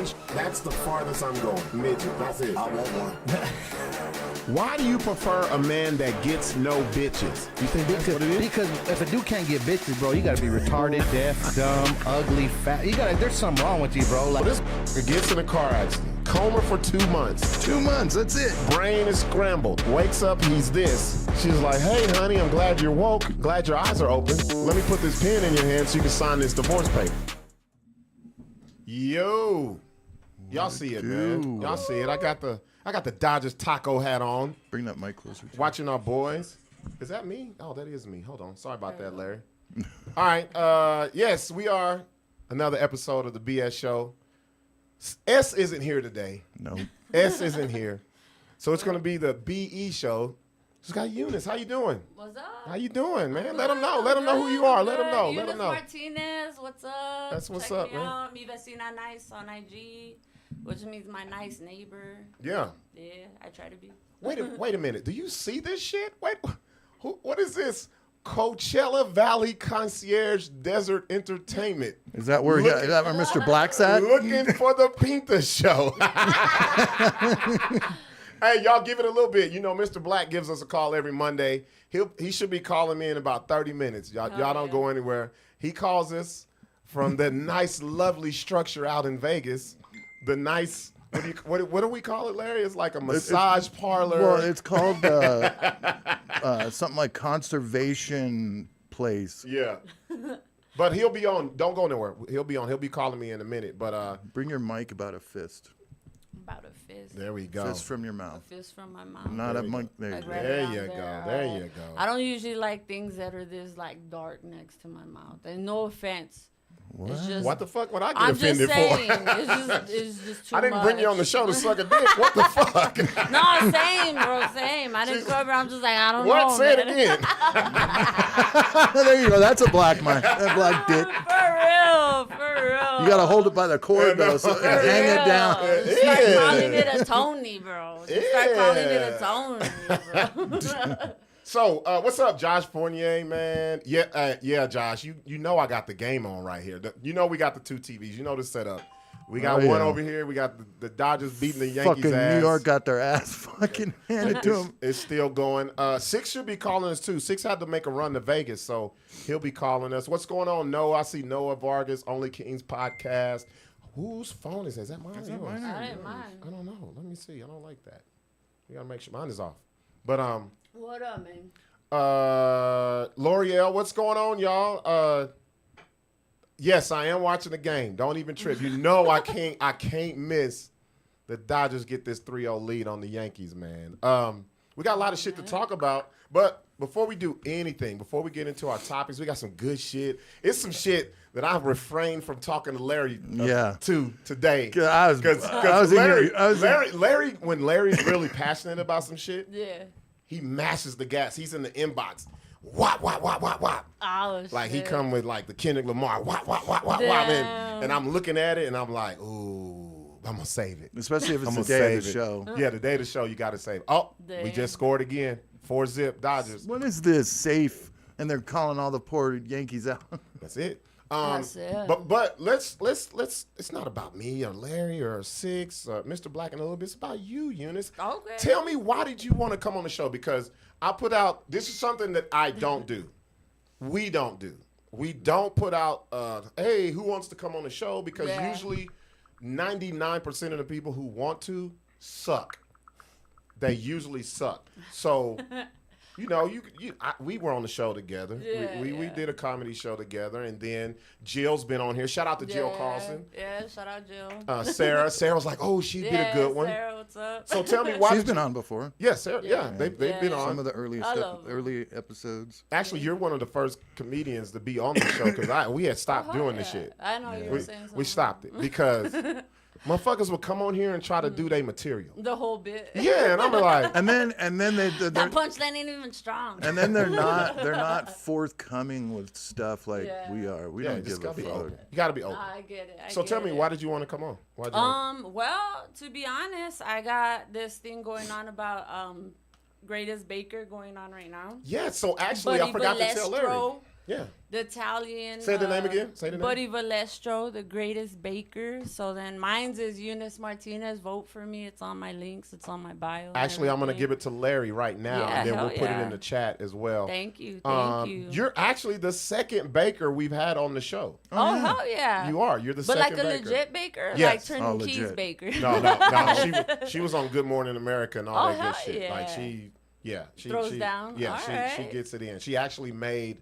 and that's the farthest I'm going. Midget, that's it. I want one. Why do you prefer a man that gets no bitches? You think that's what it is? Because if a dude can't get bitches, bro, you gotta be retarded, deaf, dumb, ugly, fat. There's something wrong with you, bro. Like This gets in a car accident. Coma for 2 months. 2 months, that's it. Brain is scrambled. Wakes up, he's this. She's like, hey, honey, I'm glad you're woke. Glad your eyes are open. Let me put this pen in your hand so you can sign this divorce paper. Yo. Y'all see it, man. Y'all see it. I got the Dodgers taco hat on. Bring that mic closer. Watching our boys. Is that me? Oh, that is me. Hold on. Sorry about that, Larry. All right. Yes, we are. Another episode of the BS Show. S isn't here today. No. S isn't here. So it's going to be the BE Show. Just got Eunice. How you doing? What's up? How you doing, man? Let them know. Let them know who you are. Let them know. Let them know. Martinez, what's up? That's what's Check up, me man. out. Mi vecina nice on IG, which means my nice neighbor. Yeah. Yeah, I try to be. Wait a minute. Do you see this shit? Wait. What is this? Coachella Valley Concierge Desert Entertainment. Is that where Mr. Black's at? Looking for the Pinta show. Hey, y'all give it a little bit. You know, Mr. Blacc gives us a call every Monday. He should be calling me in about 30 minutes. Y'all don't go anywhere. He calls us from the nice, lovely structure out in Vegas. The nice, what do we call it, Larry? It's like a massage parlor. Well, it's called something like Conservation Place. Yeah. But he'll be on. Don't go nowhere. He'll be on. He'll be calling me in a minute. But Bring your mic about a fist. About a fist. there we go. Fist from your mouth. A fist from my mouth. Not a mic. There you Like go. right There around you go. there. There you go. I don't usually like things that are this like dark next to my mouth. And no offense. What? It's just, What the fuck would I get I'm just offended saying. for? It's just too I didn't much. bring you on the show to suck a dick. What the fuck? No, same, bro, same. I didn't cover. I'm just like, I don't know. What? Say it man. again. There you go. That's a black mic. That black dick. For real. You gotta hold it by the cord though, so For hang it real. down. Start Yeah. calling it a Tony, bro. Just start calling it a Tony, bro. So, what's up, Josh Fournier, man? Yeah, Josh. You know I got the game on right here. You know we got the two TVs. You know the setup. We got one over here. We got the Dodgers beating the Yankees' Fucking ass. New York got their ass fucking handed to them. It's still going. Sixx should be calling us too. Sixx had to make a run to Vegas, so he'll be calling us. What's going on, Noah? I see Noah Vargas, Only Kings podcast. Whose phone is that? Is that mine? Or yours? I didn't mind. I don't know. Let me see. I don't like that. We gotta make sure mine is off. But What up, man? L'Oreal, what's going on, y'all? Yes, I am watching the game. Don't even trip. You know I can't miss the Dodgers get this 3-0 lead on the Yankees, man. We got a lot of shit to talk about, but before we do anything, before we get into our topics, we got some good shit. It's some shit that I've refrained from talking to Larry to today. Because Larry, when Larry's really passionate about some shit, Yeah. he mashes the gas. He's in the inbox. Wop. Oh, Like he shit. come with like the Kendrick Lamar. Wop. Damn. And I'm looking at it and I'm like, ooh, I'm gonna save it. Especially if it's I'm the gonna day of save the it. show. Yeah, the day of the show, you gotta save it. Oh, we Damn. just scored again. 4-0 Dodgers. What is this safe? And they're calling all the poor Yankees out. That's it. That's it. But let's it's not about me or Larry or Sixx or Mr. Blacc and a little bit. It's about you, Eunice. Okay. Tell me, why did you want to come on the show? Because I put out, this is something that I don't do. We don't do. We don't put out, hey, who wants to come on the show? Because usually 99% of the people who want to suck. They usually suck. So, you know, we were on the show together. We did a comedy show together, and then Jill's been on here. Shout out to Jill Carlson. Yeah, shout out Jill. Sarah was like, oh, she did a good one. Sarah, what's up? So tell me, why She's been on before. Yeah, Sarah. Yeah, they've been on. Some of the early episodes. Actually, you're one of the first comedians to be on the show because we had stopped doing this shit. I know you were saying something. We stopped it because motherfuckers would come on here and try to do their material. The whole bit. Yeah, and I'm like, And then That punchline ain't even strong. and then they're not forthcoming with stuff like we are. We yeah, don't you just give a gotta be fuck. open. You gotta be open. I get it. So tell me, why did you want to come on? Why'd you Well, to be honest, I got this thing going on about Greatest Baker going on right now. Yeah, so actually, I forgot to tell Larry. Yeah. The Italian. Say the name again. Say the name. Buddy Valestro, the greatest baker. So then mine's is Eunice Martinez. Vote for me. It's on my links. It's on my bio. Actually, I'm gonna give it to Larry right now, Yeah, and then we'll hell put it yeah. in the chat as well. Thank you. Thank you. You're actually the second baker we've had on the show. Oh, hell yeah. You are. You're the But second like a baker. legit baker? Yes. Like Turning Oh, Keys legit. baker. No. She was on Good Morning America and all Oh, that good hell shit. Like yeah. she Throws down? Yeah, All she right. gets it in. She actually made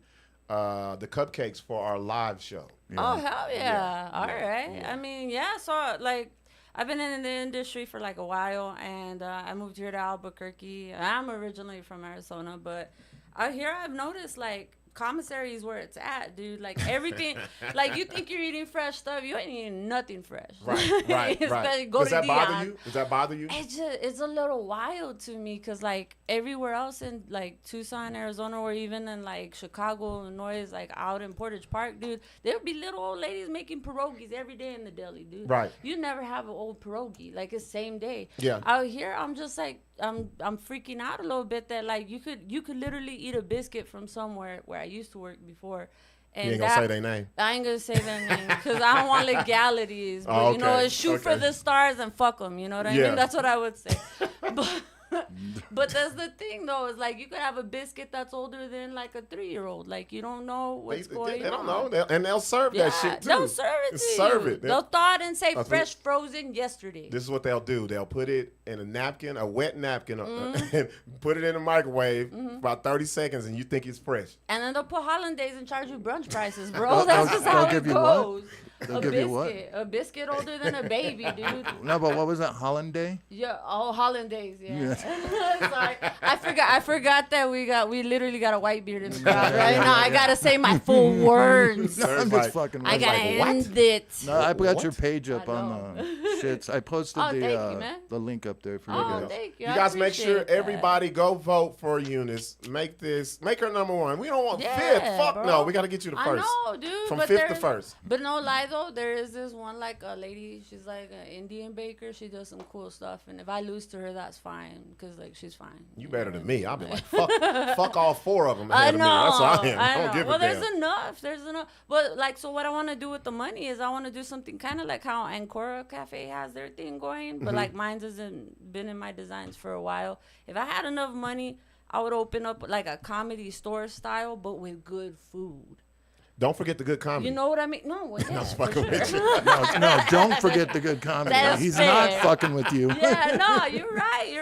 the cupcakes for our live show. Oh, hell yeah. All Yeah. right. Yeah. I mean, yeah, so, like, I've been in the industry for, like, a while, and I moved here to Albuquerque. I'm originally from Arizona, but out here I've noticed, like, commissary is where it's at, dude. Like, everything, like, you think you're eating fresh stuff, you ain't eating nothing fresh. Right. Especially go Does to that bother Dion. you? Does that bother you? It's a little wild to me because, like, everywhere else in, like, Tucson, Arizona, or even in, like, Chicago, Illinois, like, out in Portage Park, dude, there would be little old ladies making pierogies every day in the deli, dude. Right. You never have an old pierogi. Like, it's same day. Yeah. Out here, I'm just, like, I'm freaking out a little bit that, like, you could literally eat a biscuit from somewhere where I used to work before. And You ain't gonna say their name. I ain't gonna say their name because I don't want legalities. But, Oh, you know, okay. it's shoot for Okay. the stars and fuck them. You know what I Yeah. mean? That's what I would say. But that's the thing, though. Is like you could have a biscuit that's older than like a 3-year-old. Like you don't know what's going on. They don't know. And they'll serve that shit too. They'll serve it to Serve you. it. They'll thaw it and say That's fresh frozen yesterday. This is what they'll do. They'll put it in a napkin, a wet napkin, Mm-hmm. and put it in the microwave for about 30 seconds, and you think it's fresh. And then they'll put hollandaise and charge you brunch prices, bro. That's just how they'll it give you what? goes. They'll A give you what? biscuit. A biscuit older than a baby, dude. No, but what was that, Hollanday? Yeah, oh, hollandaise, yeah. Sorry, I forgot that we literally got a white beard in the crowd right now. I gotta say my full words. No, I'm There's just like- fucking I with gotta you. what? end it. No, I got What? your page up I on the shits. I posted Oh, thank you, man. the link up there for you Oh, guys. thank you. You I guys make sure appreciate that. everybody go vote for Eunice. Make her number one. We don't want Yeah, fifth. Fuck bro. no. We got to get you to I first. know, dude. From but fifth to there- first. But no lie though, there is this one like a lady. She's like an Indian baker. She does some cool stuff, and if I lose to her, that's fine because like she's fine. You better than me. I'll be like, fuck all four of them I ahead know. of me. That's what I am. I don't know. give Well, a damn. there's enough. There's enough. But like, so what I want to do with the money is I want to do something kind of like how Ancora Cafe has their thing going, Mm-hmm. but like mine's hasn't been in my designs for a while. If I had enough money, I would open up like a comedy store style, but with good food. Don't forget the good comedy. You know what I mean? No, well, yeah, for fucking sure. with you. No, don't forget the good comedy. That's He's fair. not fucking with you. Yeah, no, you're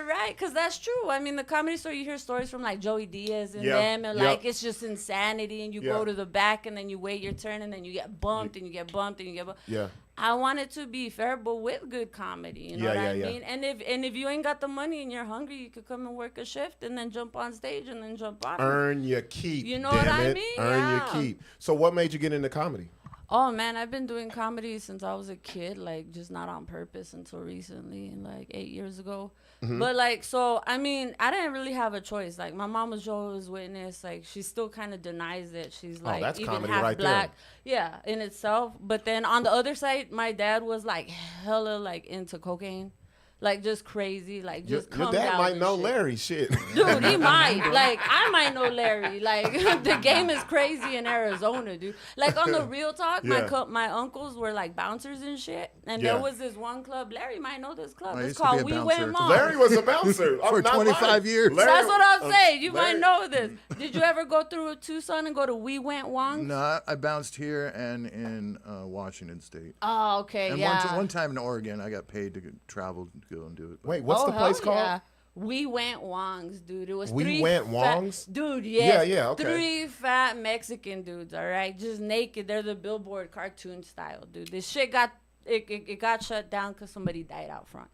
right, because that's true. I mean, the comedy store, you hear stories from like Joey Diaz and Yeah, them, and yep. like it's just insanity, and you Yeah. go to the back, and then you wait your turn, and then you get bumped, and you get bumped, and you get bumped. Yeah. I want it to be fair, but with good comedy. You know Yeah, what I yeah, mean? And if you ain't got the money and you're hungry, you could come and work a shift, and then jump on stage, and then jump off. Earn your keep. You know damn what I it. mean? Earn Yeah. your keep. So what made you get into comedy? Oh man, I've been doing comedy since I was a kid, like just not on purpose until recently, like 8 years ago. Mm-hmm. But like, so I mean, I didn't really have a choice. Like my mom was Jehovah's Witness. Like she still kind of denies it. She's like that's even comedy half right there. black. Yeah, in itself. But then on the other side, my dad was like hella like into cocaine. Like just crazy, like Your, just your come dad down might and know shit. Larry. Shit. Dude, he might. Like, I might know Larry. Like, the game is crazy in Arizona, dude. Like, on the real talk, Yeah. my uncles were, like, bouncers and shit. And Yeah. there was this one club. Larry might know this club. I It's used to be called a We bouncer. Went Mom. Larry was a bouncer For I'm not 25 lying. years. Larry- That's what I'm saying. You Larry- might know this. Did you ever go through Tucson and go to We Went Wong? No, I bounced here and in Washington State. Oh, okay, And yeah. one time in Oregon, I got paid to travel to go and do it. Wait, what's Oh, the place hell called? yeah. We Went Wongs, dude. It was We three Went fat- Wongs? Dude, yes. Yeah, okay. 3 fat Mexican dudes, all right? Just naked. They're the Billboard cartoon style, dude. This shit got it got shut down because somebody died out front.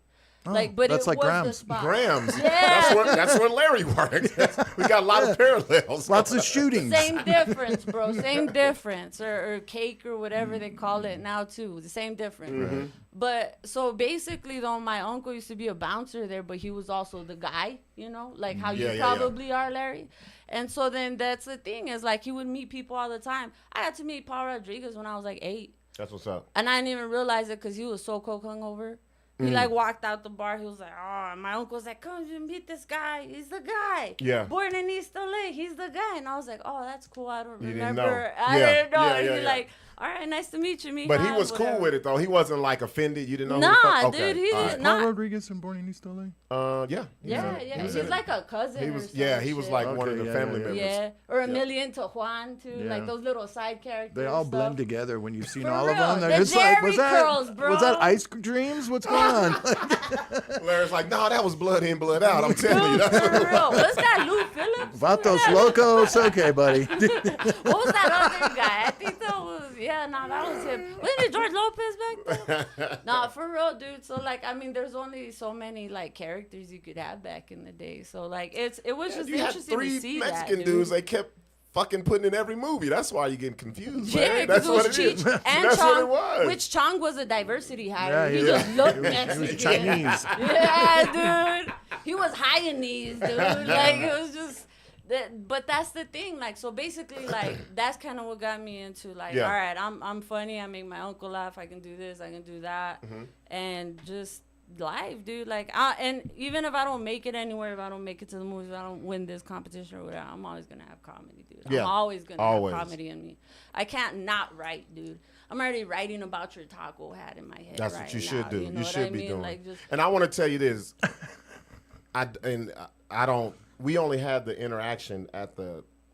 Like, but that's it like was the Grams. spot. Grams. Yeah. That's where Larry worked. We got a lot of parallels. Lots of shootings. Same difference, bro. Same difference. Or cake or whatever they call it now, too. The same difference. Mm-hmm. But so basically, though, my uncle used to be a bouncer there, but he was also the guy, you know, like how Yeah, you yeah, yeah. probably are, Larry. And so then that's the thing is like he would meet people all the time. I had to meet Paul Rodriguez when I was like 8. That's what's up. And I didn't even realize it because he was so coke hungover. He like walked out the bar. He was like, "Oh," my uncle was like, "Come and meet this guy. He's the guy. Yeah. Born in East LA. He's the guy." And I was like, "Oh, that's cool. I don't You didn't remember. know. I Yeah. didn't know." Yeah, And yeah, he yeah. like, "All right, nice to meet you, mija." But he was cool whatever. with it though. He wasn't like offended. You didn't know. Nah, who the fuck? Okay. dude, he All didn't- Paul Not- Rodriguez from Born in East LA? Yeah. Yeah, yeah. He's like a cousin. He or was. some Yeah, he was shit. like one of Okay, the yeah, family yeah, members. Yeah, or Emilian to Juan too, Yeah. like those little side characters. They all stuff. blend together when you've seen For all real. of them. The They're just like, Jerry was that, curls, bro. was that Ice Dreams? What's going on? Larry's like, no, that was blood in, blood out. I'm telling you. Dude, That's for what it real. was. What's that, Lou Phillips? Vatos Locos. Okay, buddy. What was that other guy? I think that was, that was him. Wasn't it George Lopez back then? Nah, for real, dude. So, like, I mean, there's only so many, like, characters you could have back in the day. So, like, it was just You had interesting to 3 see Mexican that, dudes dude. they kept fucking putting in every movie. That's why you're getting confused. Yeah, Larry. That's because what it it was is. Cheech and That's Chong, what it was. which Chong was a diversity hire. Yeah, he he just was. looked He Mexican. was Chinese. Yeah, dude. He was Hainanese, dude. Like, it was just... But that's the thing, like, so basically, like, that's kind of what got me into, like, Yeah. all right, I'm funny, I make my uncle laugh, I can do this, I can do that, and just life, dude, like, and even if I don't make it anywhere, if I don't make it to the movies, if I don't win this competition or whatever, I'm always gonna have comedy, dude. Yeah. I'm always gonna Always. have comedy in me. I can't not write, dude. I'm already writing about your taco hat in my head. That's right what you now, should do. You, know You what should I be mean? doing. Like, just, And I want to tell you this. I don't. We only had the interaction at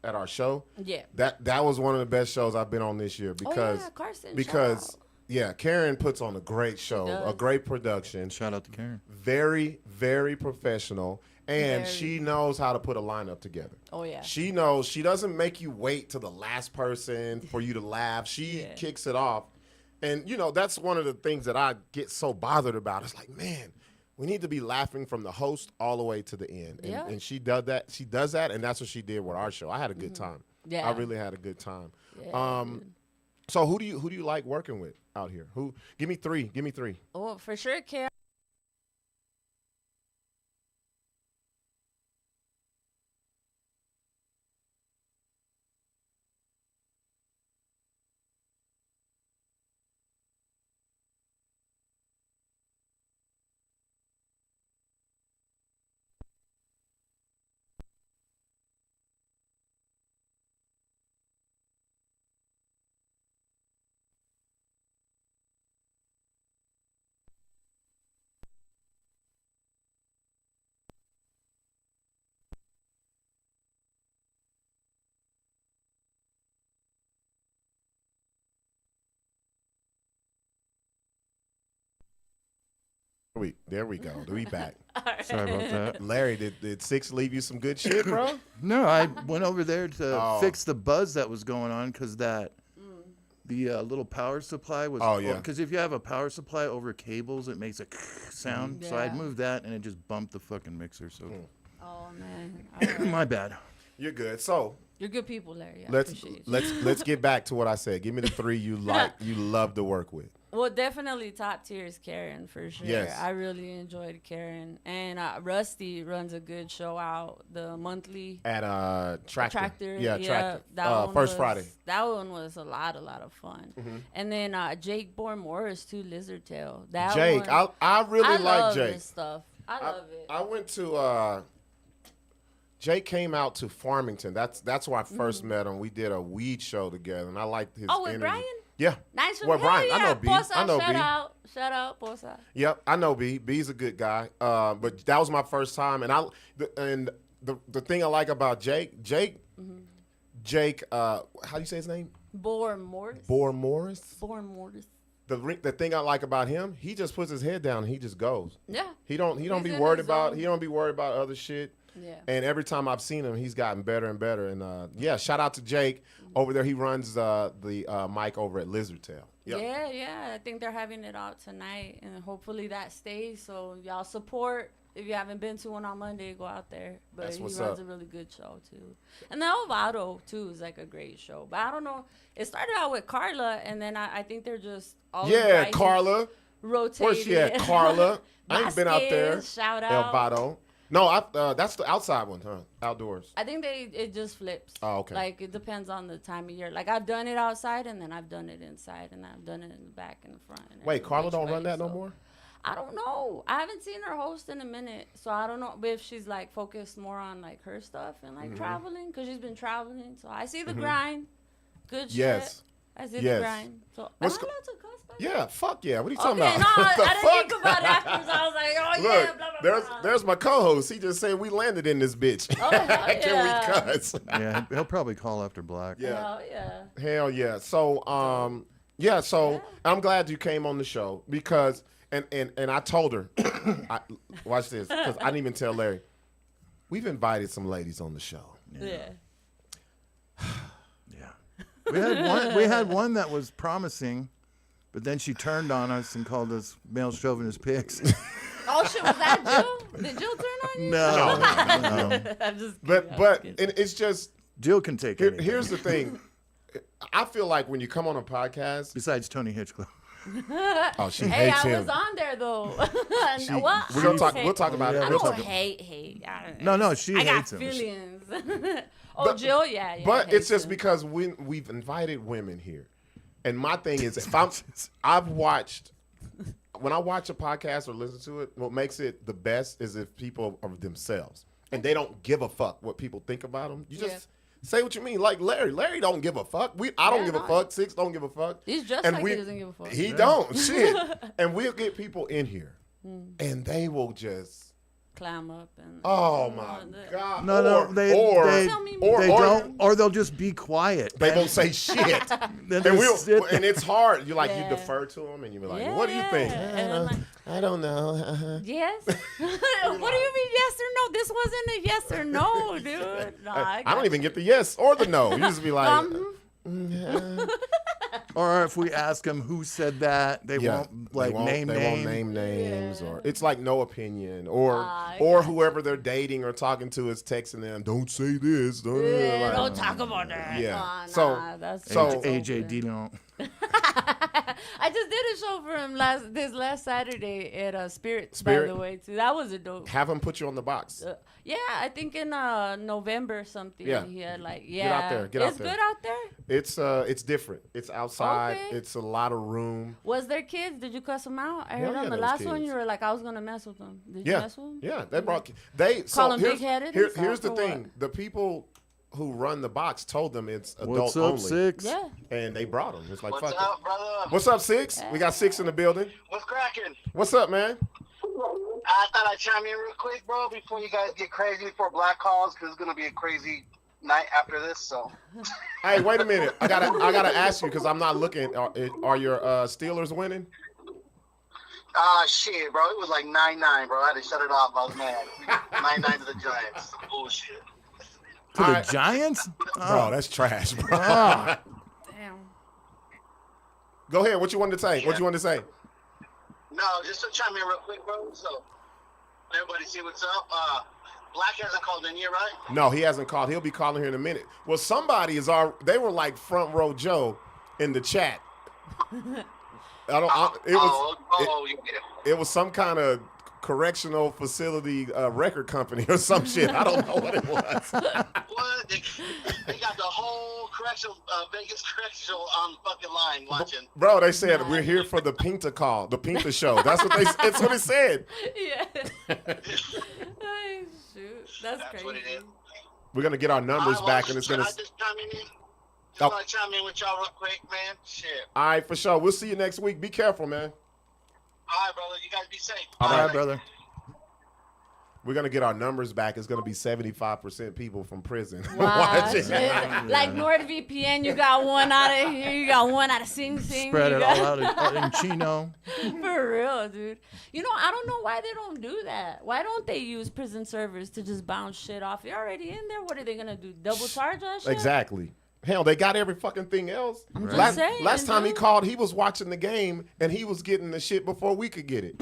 our show. yeah. That was one of the best shows I've been on this year because Carson, because shout out. yeah, Karen puts on a great show, a does. great production, Shout out to Karen. very very professional, and Very. she knows how to put a lineup together. Oh, yeah. She knows. She doesn't make you wait to the last person for you to laugh. She Yeah. kicks it off. And, that's one of the things that I get so bothered about. It's like, man, we need to be laughing from the host all the way to the end. And, Yeah. and she does that. She does that, and that's what she did with our show. I had a good time. Yeah. I really had a good time. Yeah, dude. So who do you like working with out here? Give me three. Give me three. Oh, for sure, Karen. There we go. We back. Sorry about that. Larry, did Sixx leave you some good shit, bro? No, I went over there to Oh. fix the buzz that was going on because the little power supply was. Oh, yeah. Because if you have a power supply over cables, it makes a sound. So I'd Yeah. moved that and it just bumped the fucking mixer. So Oh, man. All right. my bad. You're good. So You're good people, Larry. I let's appreciate you. let's get back to what I said. Give me the three you love to work with. Well, definitely top tier is Karen, for sure. Yes. I really enjoyed Karen. And Rusty runs a good show out, the monthly At Tractor. Yeah, Tractor. That one First was, Friday. That one was a lot of fun. And then Jake Morris too, Lizard Tail. That Jake, one, I really I like love Jake. this stuff. I love it. I went to Jake came out to Farmington. That's where I first met him. We did a weed show together, and I liked his Oh, with energy. Brian? Yeah. Nice Well, one. Brian, I know B. Posa, I know shout B. out. Shout out, Posa. Yep, I know B. B's a good guy. But that was my first time, and the thing I like about Jake, how do you say his name? Bor Morris. Bor Morris. Bor Morris. The thing I like about him, he just puts his head down and he just goes. Yeah. He don't He's be in worried his about zone. other shit. Yeah. And every time I've seen him, he's gotten better and better. And shout out to Jake over there. He runs the mic over at Lizard Tail. Yep. Yeah. I think they're having it out tonight, and hopefully that stays. So y'all support. If you haven't been to one on Monday, go out there. But That's he what's runs up. a really good show too. And the Ovado too is like a great show. But I don't know. It started out with Carla, and then I think they're just all Yeah, invited, Carla. rotated. Where's she at? Carla. I ain't been out there. Vasquez, shout El out. Vado. No, that's the outside one, huh? Outdoors. I think it just flips. Oh, okay. Like, it depends on the time of year. Like, I've done it outside, and then I've done it inside, and I've done it in the back and the front. And Wait, every Carla which don't way, run that no so. more? I don't know. I haven't seen her host in a minute, so I don't know if she's like focused more on like her stuff and like traveling, because she's been traveling. So I see the grind. Good Yes. shit. I see the grind. So am I allowed What's to cuss by Yeah, fuck yeah. What are you talking Okay, about? no, The I didn't think about it afterwards. I was like, oh Look, yeah, blah blah blah. there's my co-host. He just said we landed in this bitch. Oh, hell Can we yeah. cuss? Yeah, he'll probably call after Blacc. Yeah. Hell yeah. Hell yeah. So so I'm glad you came on the show because and I told her, watch this, because I didn't even tell Larry. We've invited some ladies on the show. Yeah. Yeah. We had one that was promising, but then she turned on us and called us male chauvinist pigs. Oh shit, was that Jill? Did Jill turn on you? No. I'm just kidding. But and it's just Jill can take it. here's the thing. I feel like when you come on a podcast, Besides Tony Hinchcliffe. oh, she Hey, hates I him. was on there though. What? We'll talk about it. I We'll don't talk. hate. No, she I got hates him. feelings. But- Jill, yeah. But hates it's just him. because we've invited women here, and my thing is, if I've watched, when I watch a podcast or listen to it, what makes it the best is if people are themselves and they don't give a fuck what people think about them. You just say what you mean. Like Larry. Larry don't give a fuck. I don't give a fuck. Sixx don't give a fuck. He's just and like he doesn't give a fuck. He don't. Shit. And we'll get people in here, and they will just. Climb up and Oh my God! No, they Tell me more. don't, or they'll just be quiet. They don't say shit, Then and just sit there. and it's hard. You like Yeah. you defer to them, and you're like, Yeah, "What do you think?" and I'm like, I don't know. yes. What do you mean yes or no? This wasn't a yes or no, dude. No, I don't even get the yes or the no. You just be like, Or if we ask them who said that, they won't like name they names. won't name names, Yeah. or it's like no opinion, or I whoever they're dating or talking to is texting them, "Don't say this." Yeah, Like, don't talk about that. Yeah. Nah, So- that's so- AJ Dillon. I just did a show for him last Saturday at Spirit, by Spirit? the way, too. That was a dope. have them put you on the box. Yeah, I think in November or something. Yeah. He had like, out there, get out it's there. good out there. It's different. It's outside. Okay. It's a lot of room. Was there kids? Did you cuss them out? I Hell heard yeah, on the there was last one kids. you were like, I was gonna mess with them. Did you Yeah, mess with them? yeah. They brought they Call so them here's, big-headed here- and stuff, here's the or thing: what? the people who run the box told them it's adult What's up, only, Sixx? Yeah. and they brought them. It's like What's fuck up, it. brother? What's up, Sixx? We got Sixx in the building. What's cracking? What's up, man? I thought I'd chime in real quick, bro, before you guys get crazy before Blacc calls, because it's gonna be a crazy night after this. So, Hey, wait a minute. I gotta ask you because I'm not looking. Are your Steelers winning? shit, bro, it was like 9-9, bro. I had to shut it off. I was mad. 9-9 to the Giants. Bullshit. To All the right. Giants? Bro, that's trash, bro. Ah. Damn. Go ahead. What you wanted to say? What you wanted to say? No, just to chime in real quick, bro. So, everybody see what's up. Blacc hasn't called in yet, right? No, he hasn't called. He'll be calling here in a minute. Well, somebody is they were like front row Joe in the chat. It was some kind of correctional facility record company or some shit. I don't know what it was. What? They got the whole correctional, Vegas correctional on fucking line watching. Bro, they said we're here for the Pinta call, the Pinta show. That's what that's what it said. Yeah. Ay, shoot. That's crazy. what it is. We're gonna get our numbers back, and it's gonna. I just chime in. Oh. Want to chime in with y'all real quick, man. Shit. All right, for sure. We'll see you next week. Be careful, man. All right, brother. You guys be safe. All right, brother. We're gonna get our numbers back. It's gonna be 75% people from prison. Wow, watching. shit. Like NordVPN, you got one out of here, you got one out of Sing Sing. Spread you it got- all out in Chino. For real, dude. You know, I don't know why they don't do that. Why don't they use prison servers to just bounce shit off? You're already in there. What are they gonna do? Double charge us? Exactly. Hell, they got every fucking thing else. I'm just saying, last time he dude. called, he was watching the game and he was getting the shit before we could get it.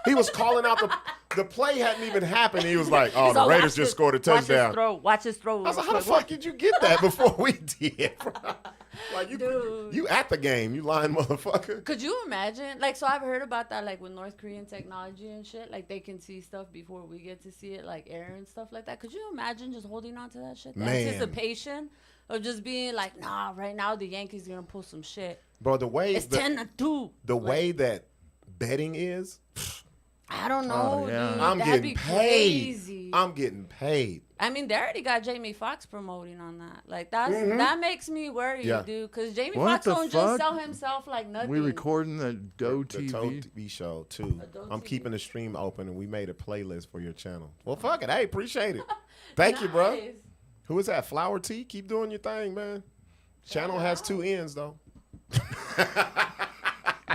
He was calling out the play hadn't even happened. He was like, "Oh, the So Raiders watch just his- scored a touchdown." Watch his throw. I was like, "How the fuck did you get that before we did?" Like Dude. you at the game, you lying motherfucker. Could you imagine? Like, so I've heard about that, like with North Korean technology and shit. Like, they can see stuff before we get to see it, like air and stuff like that. Could you imagine just holding on to that shit? The Man. anticipation of just being like, nah, right now the Yankees are gonna pull some shit. Bro, the way It's 10-2. the way that betting is, I don't know, yeah. dude. I'm That'd getting be paid. crazy. I'm getting paid. I mean, they already got Jamie Foxx promoting on that. Like that makes me worried, Yeah. dude. Because Jamie What Foxx the don't fuck? just sell himself like nothing. We recording the Doe The TV. Toe TV show too. Doe I'm TV. keeping the stream open, and we made a playlist for your channel. Well, fuck it. Hey, appreciate it. Thank you, bro. Nice. Who is that? Flower Tea? Keep doing your thing, man. Channel has 2 ends though.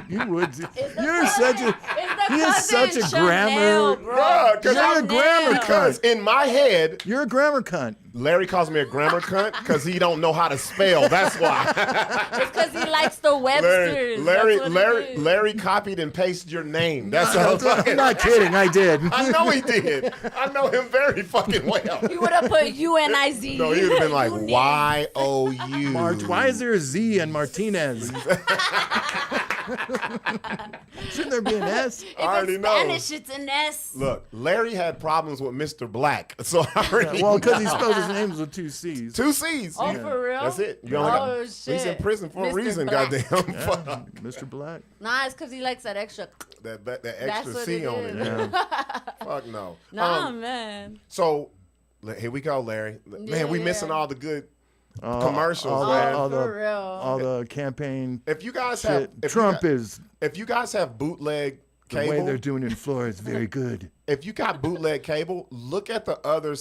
You would. It's the You're cousin- such a. it's the He is such cousin a Chanel, grammar- bro. Bruh, 'cause You're a Chanel. grammar Because in my head, You're a grammar cunt. Larry calls me a grammar cunt because he don't know how to spell. That's why. It's because he likes the Websters. Larry copied and pasted your name. That's how. I'm not kidding. I did. I know he did. I know him very fucking well. He would have put UNIZ. No, he would have been like Eunice. YOU. March. Why is there a Z in Martinez? Shouldn't there be an S? If I already it's know. Spanish, it's an S. Look, Larry had problems with Mr. Blacc, so I already Well, because he know. spells his names with 2 C's. 2 C's. Oh, for real? That's it. You Oh, only got, shit. He's in prison for a Mr. reason, Blacc. goddamn. Yeah, Mr. Blacc. Nah, it's because he likes that extra. that That's extra what C it on is. it. Yeah. Fuck no. Nah, man. So here we go, Larry. Man, we missing Yeah. all the good commercials, all man. the, all For the, real. all the campaign If you guys have, shit. Trump is if you guys have bootleg the way cable, they're doing it in Florida is very good. if you got bootleg cable, look at the other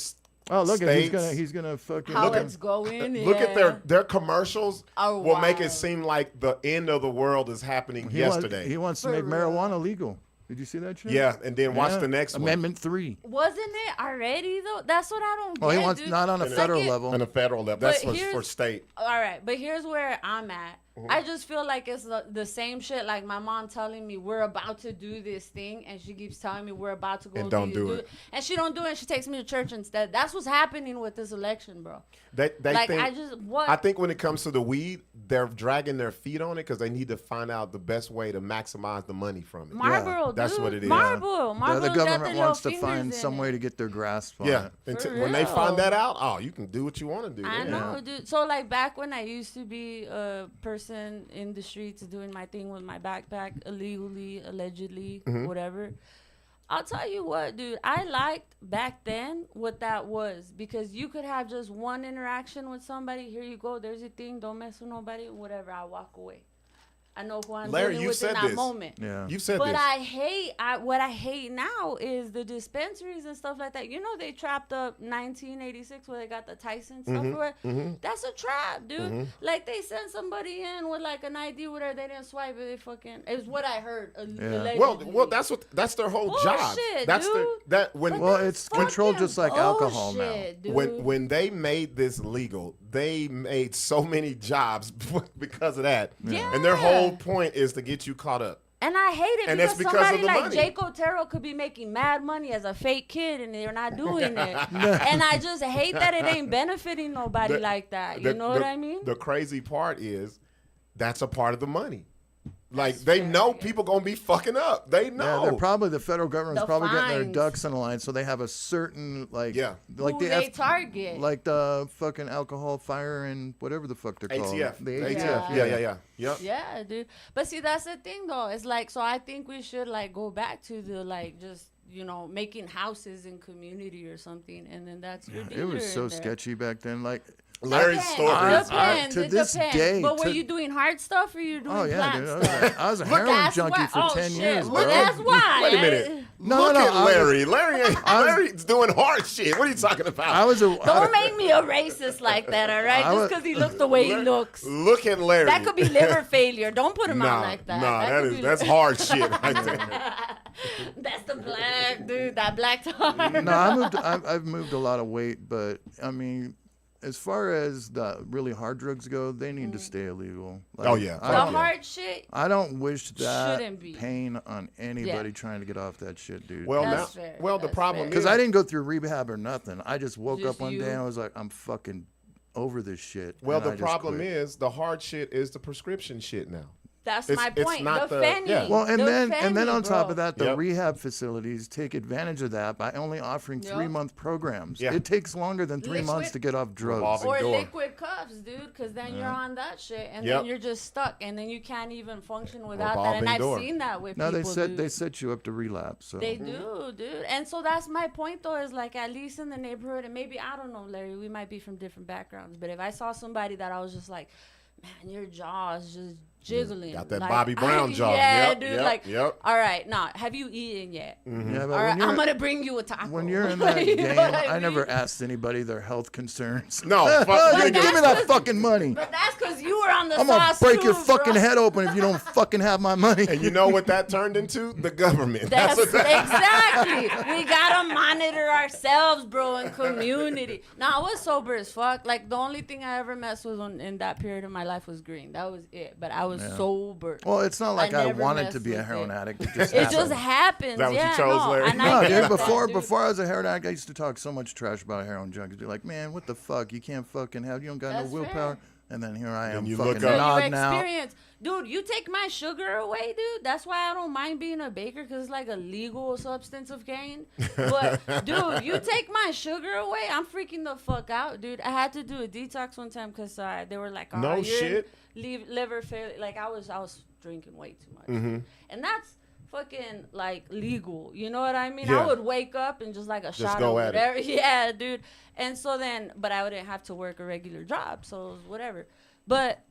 Oh, look at states. he's gonna fucking How Look at- it's going. Look at yeah. their commercials. Oh, will make it wow. seem like the end of the world is happening yesterday. He wants to For make real. marijuana legal. Did you see that shit? Yeah, and then watch Yeah. the next one. Amendment 3. Wasn't it already, though? That's what I don't Oh, get, he wants dude. not on a Like federal it- level. On a federal level. That's But for here's- state. All right, but here's where I'm at. I just feel like it's the same shit. Like my mom telling me we're about to do this thing, and she keeps telling me we're about to go And don't do it, it. and she don't do it. And she takes me to church instead. That's what's happening with this election, bro. They Like think, what? I think when it comes to the weed, they're dragging their feet on it because they need to find out the best way to maximize the money from it. Marlboro, dude. That's what it is. Marlboro, The Marlboro's got government the wants to little find fingers some in way it. to get their grasp on Yeah. it. When they find real. that out, oh, you can do what you want to do. I then. know, dude. So like back when I used to be a person in the streets doing my thing with my backpack illegally, allegedly, Mm-hmm. whatever. I'll tell you what, dude. I liked back then what that was because you could have just one interaction with somebody. Here you go. There's your thing. Don't mess with nobody. Whatever. I walk away. I know who I'm Larry, dealing you with said in that this. moment. Yeah. You've said But this. what I hate now is the dispensaries and stuff like that. You know, they trapped up 1986 where they got the Tyson stuff for it. That's a trap, dude. Like they sent somebody in with like an ID whatever. They didn't swipe it. They fucking. It's what I heard. Well, that's their whole job. Bullshit, That's dude. Well, it's controlled just like alcohol now. Dude. when they made this legal, they made so many jobs because of that. Yeah. And their whole point is to get you caught up. And I hate it And because it's because of somebody the like money. Jake Otero could be making mad money as a fake kid and they're not doing it. And I just hate that it ain't benefiting nobody like that. You know what I mean? The crazy part is that's a part of the money. Like they know people gonna be fucking up. They Yeah, know. they're probably the federal government's The probably getting their fines. ducks in a line, so they have a certain like like Who the they target. like the fucking alcohol, fire, and whatever the fuck they're called. ATF. The ATF. ATF. Yeah. Yep. Yeah, dude. But see, that's the thing, though. It's like, so I think we should, like, go back to the, like, just, you know, making houses in community or something. And then that's your It was dealer so in there. sketchy back then. Like, Larry's Depends, story. to this day, But were to- you doing hard stuff or you doing oh yeah, plant dude, stuff? I was a heroin That's junkie why- for oh, 10 shit. years, Well, bro. that's why. Wait a minute. No, Look no, at I was- Larry. Larry's doing hard shit. What are you talking about? I was a Don't make me a racist like that, all right? I Just was- because he looks the way he looks. Look at Larry. That could be liver failure. Don't put him nah, out like that. Nah, That could be that's hard shit right there. That's the black, dude. That black tar. no, I've moved a lot of weight, but I mean, as far as the really hard drugs go, they need to stay illegal. Like, Oh, yeah. The I don't, hard shit. I don't wish that Shouldn't be. pain on anybody trying to get off that shit, dude. Well, That's now, fair. well, the That's problem fair. Because is I didn't go through rehab or nothing. I just woke Just up one you. day and I was like, I'm fucking over this shit. well, and the I just problem quit. is the hard shit is the prescription shit now. That's It's- my it's point. not The the- Fenny. yeah. Well, and The then Fenny, on top bro. of that, the Yep. rehab facilities take advantage of that by only offering Yep. 3-month programs. Yeah. It takes longer than 3 months Liquid- to get off drugs. Revolving Or door. liquid cuffs, dude, because then you're on that shit, and Yep. then you're just stuck, and then you can't even function without that. Revolving And I've door. seen that with No, people. they dude. set you up to relapse. So They do, dude. And so that's my point, though, is like at least in the neighborhood, and maybe, I don't know, Larry, we might be from different backgrounds, but if I saw somebody that I was just like, man, your jaw is just jiggling. Got that like, Bobby Brown jaw. Yeah, Yep, dude. yep, like, yep. all right, now, have you eaten yet? yeah, but All when right, you're I'm going to bring you a taco. when you're in that You know game, what I never mean? asked anybody their health concerns. No, fuck, Hey, you give get- me that fucking money. But that's because you were on the I'm gonna sauce break too, your fucking bro. head open if you don't fucking have my money. And you know what that turned into? The government. That's what that. exactly. We gotta monitor ourselves, bro, in community. Now, I was sober as fuck. Like, the only thing I ever messed with in that period of my life was green. That was it. But I was sober. Well, it's not like I never wanted messed to be a with heroin it. addict. It just It happened. just happens. that what you yeah, chose, no. Larry? And I No, get dude. that, Before dude. before I was a heroin addict, I used to talk so much trash about a heroin junkies. Be like, man, what the fuck? You can't fucking have. You don't got That's no willpower. fair. And then here I am, And you fucking look up- So nodding your out. experience, dude. You take my sugar away, dude. That's why I don't mind being a baker, because it's like a legal substance of gain. But dude, you take my sugar away, I'm freaking the fuck out, dude. I had to do a detox one time because they were like, "Oh, No you're shit. liver failure." Like I was drinking way too much, Mm-hmm. and that's fucking like legal. You know what I mean? Yeah. I would wake up and just like a shot go of at it. whatever. Yeah, dude. And so then, but I wouldn't have to work a regular job, so it was whatever. But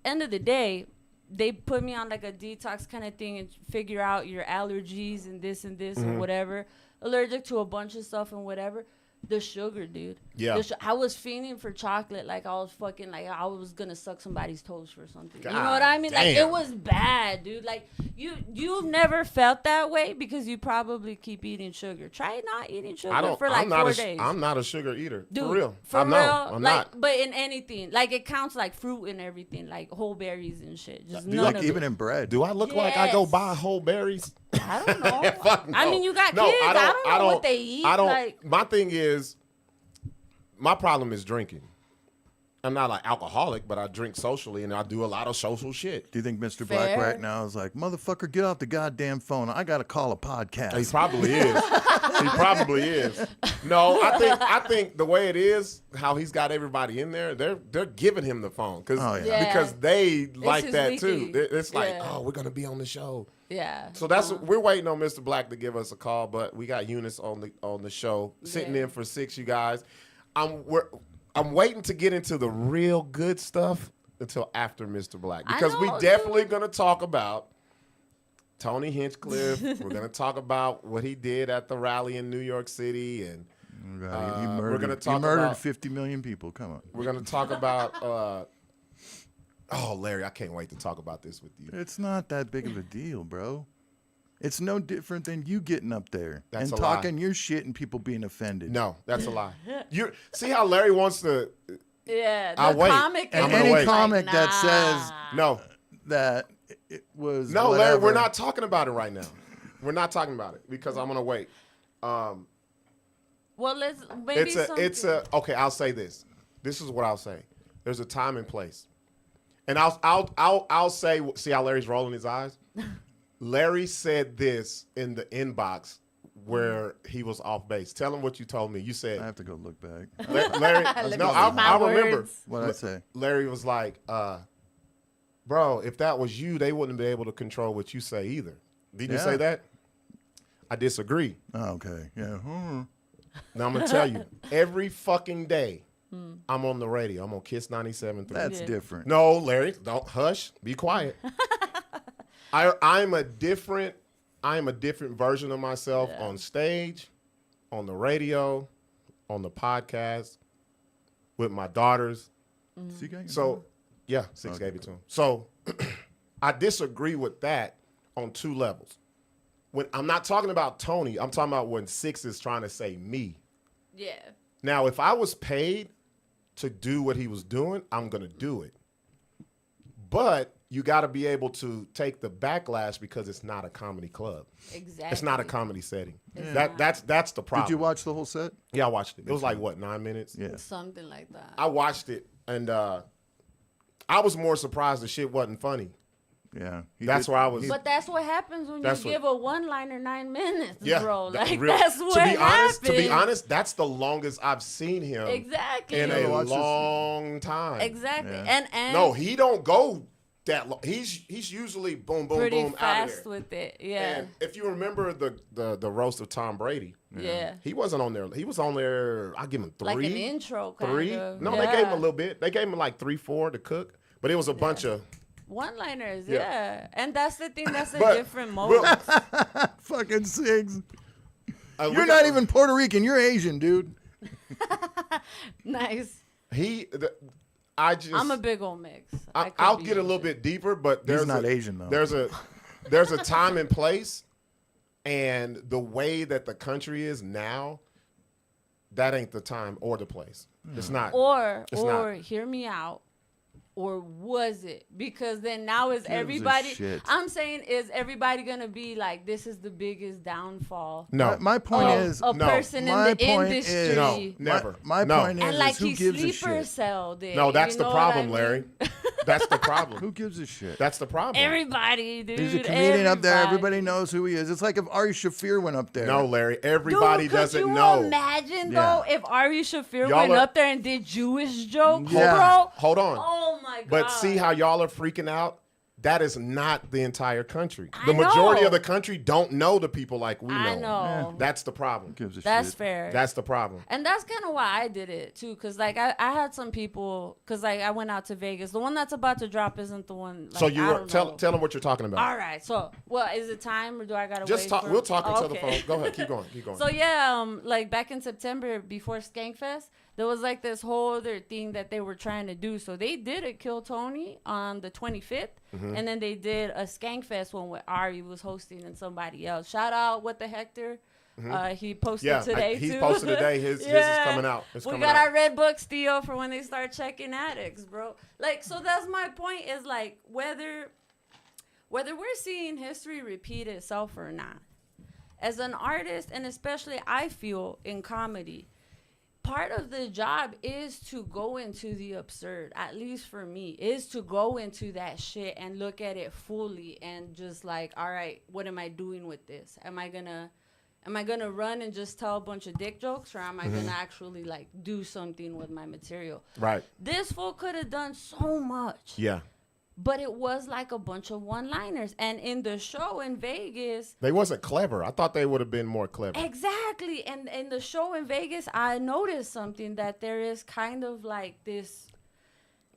end of the day, they put me on like a detox kind of thing and figure out your allergies and this and Mm-hmm. whatever. Allergic to a bunch of stuff and whatever. The sugar, dude. Yeah. I was fiending for chocolate like I was fucking like I was gonna suck somebody's toes for something. you know God what I mean? Like damn. it was bad, dude. Like you've never felt that way because you probably keep eating sugar. Try not eating sugar I don't. for like I'm not 4 a. days. I'm not a sugar eater. Dude, for real. For I'm real, not. I'm like, not. but in anything, like it counts like fruit and everything, like whole berries and shit. Just none Like of even it. in bread. Do I look like I go Yes. buy whole berries? I don't know. Fuck I no. mean, you got No, kids. I don't know what they eat. I don't. Like, My thing is, my problem is drinking. I'm not like alcoholic, but I drink socially and I do a lot of social shit. Do you think Mr. Fair. Blacc right now is like, motherfucker, get off the goddamn phone. I gotta call a podcast. He probably is. He probably is. No, I think the way it is, how he's got everybody in there, they're giving him the phone Oh, yeah. Yeah. because they like his that leaky. too. It's like, Yeah. oh, we're gonna be on the show. yeah. So that's we're waiting on Mr. Blacc to give us a call, but we got Eunice on the show sitting Yeah. in for Sixx, you guys. I'm waiting to get into the real good stuff until after Mr. Blacc I because we know, definitely dude. gonna talk about Tony Hinchcliffe. We're gonna talk about what he did at the rally in New York City, and Right, we're gonna talk he murdered about- 50 million people. Come on. we're gonna talk about. Oh, Larry, I can't wait to talk about this with you. It's not that big of a deal, bro. It's no different than you getting up there That's and a lie. talking your shit and people being offended. No, that's a lie. You see how Larry wants to. Yeah. The I'll wait. comic I'm And gonna any wait. comic like, that nah. says No, that it was no, whatever. Larry, we're not talking about it right now. We're not talking about it because I'm gonna wait. Well, let's maybe It's a okay. I'll say this. This is what I'll say. There's a time and place, and I'll say. See how Larry's rolling his eyes. Larry said this in the inbox where he was off base. Tell him what you told me. You I said, have to go look back. Larry. Let No, me see I my remember. words. What I say? Larry was like, bro, if that was you, they wouldn't be able to control what you say either. Did you Yeah. say that? I disagree. Oh, okay. Yeah. Now I'm gonna tell you, every fucking day, I'm on the radio. I'm on Kiss 97.3. That's Yeah. different. No, Larry, don't hush. Be quiet. I'm a different version of myself on stage, on the radio, on the podcast, with my daughters. So you got your So, yeah, Sixx gave it to him. So, I disagree with that on two levels. When I'm not talking about Tony, I'm talking about when Sixx is trying to say me. Yeah. Now, if I was paid to do what he was doing, I'm gonna do it. But you got to be able to take the backlash because it's not a comedy club. Exactly. It's not a comedy setting. It's That's the problem. Did you watch the whole set? Yeah, I watched it. It was like what, 9 minutes? Yeah. Something like that. I watched it and I was more surprised the shit wasn't funny. Yeah. That's where I was. But that's what happens when you That's give a one-liner 9 minutes, Yeah, bro. that- Like real- that's what happens. To be honest, that's the longest I've seen him Exactly. in gotta a watch this. long time. Exactly. Yeah. And No, he don't go that long. He's usually boom, boom, pretty boom out of fast there. with it. Yeah. And if you remember the roast of Tom Brady, Yeah. he wasn't on there. He was on there. I give him 3. Like an intro kind three. of. No, yeah. they gave him a little bit. They gave him like 3, 4 to cook, but it was a bunch of. One-liners, Yeah. yeah. And that's the thing. That's a But different mode. we'll- Fucking Sixx. we You're got- not even Puerto Rican. You're Asian, dude. Nice. I just. I'm a big old mix. I'll get a little bit deeper, but there's not Asian, though. There's a time and place, and the way that the country is now, that ain't the time or the place. It's not. Or It's not. hear me out. Or was it? Because then now is a everybody. shit. I'm saying, is everybody gonna be like, this is the biggest downfall No. My point of is, a no. person in My the point industry? is- No. Never. My No. point And is, like who he gives a sleeper shit? celled it. No, that's you the know what I problem, mean? Larry. That's the problem. Who gives a shit? That's the problem. Everybody, dude. He's a comedian up there. Everybody everybody. knows who he is. It's like if Ari Shafir went up there. No, Larry. Everybody Dude, could doesn't you know. imagine Yeah. though if Ari Shafir Y'all went are- up there and did Jewish jokes, Yeah. bro? Hold on. Oh my god! But see how y'all are freaking out? That is not the entire country. I The majority know. of the country don't know the people like we know. I know. That's the problem. Who gives a That's shit? fair. That's the problem. And that's kind of why I did it too, cause like I had some people, cause like I went out to Vegas. The one that's about to drop isn't the one. Like, So you I were don't tell know. them what you're talking about. All right. So, well, is it time or do I gotta Just wait? talk. for- We'll talk Oh, until the okay. phone. Go ahead. Keep going. Keep going. So yeah, like back in September before Skankfest, there was like this whole other thing that they were trying to do. So they did a Kill Tony on the 25th, Mm-hmm. and then they did a Skankfest one with Ari was hosting and somebody else. Shout out What the Hector. He posted Yeah, today he too. posted today. His is coming out. It's we coming got out. our red books, Theo, for when they start checking addicts, bro. Like, so that's my point. Is like whether we're seeing history repeat itself or not. As an artist, and especially I feel in comedy, part of the job is to go into the absurd, at least for me, is to go into that shit and look at it fully and just like, all right, what am I doing with this? Am I gonna run and just tell a bunch of dick jokes, or am I gonna actually like do something with my material? Right. This fool could have done so much. Yeah. But it was like a bunch of one-liners. And in the show in Vegas, They wasn't clever. I thought they would have been more clever. exactly. And in the show in Vegas, I noticed something, that there is kind of like this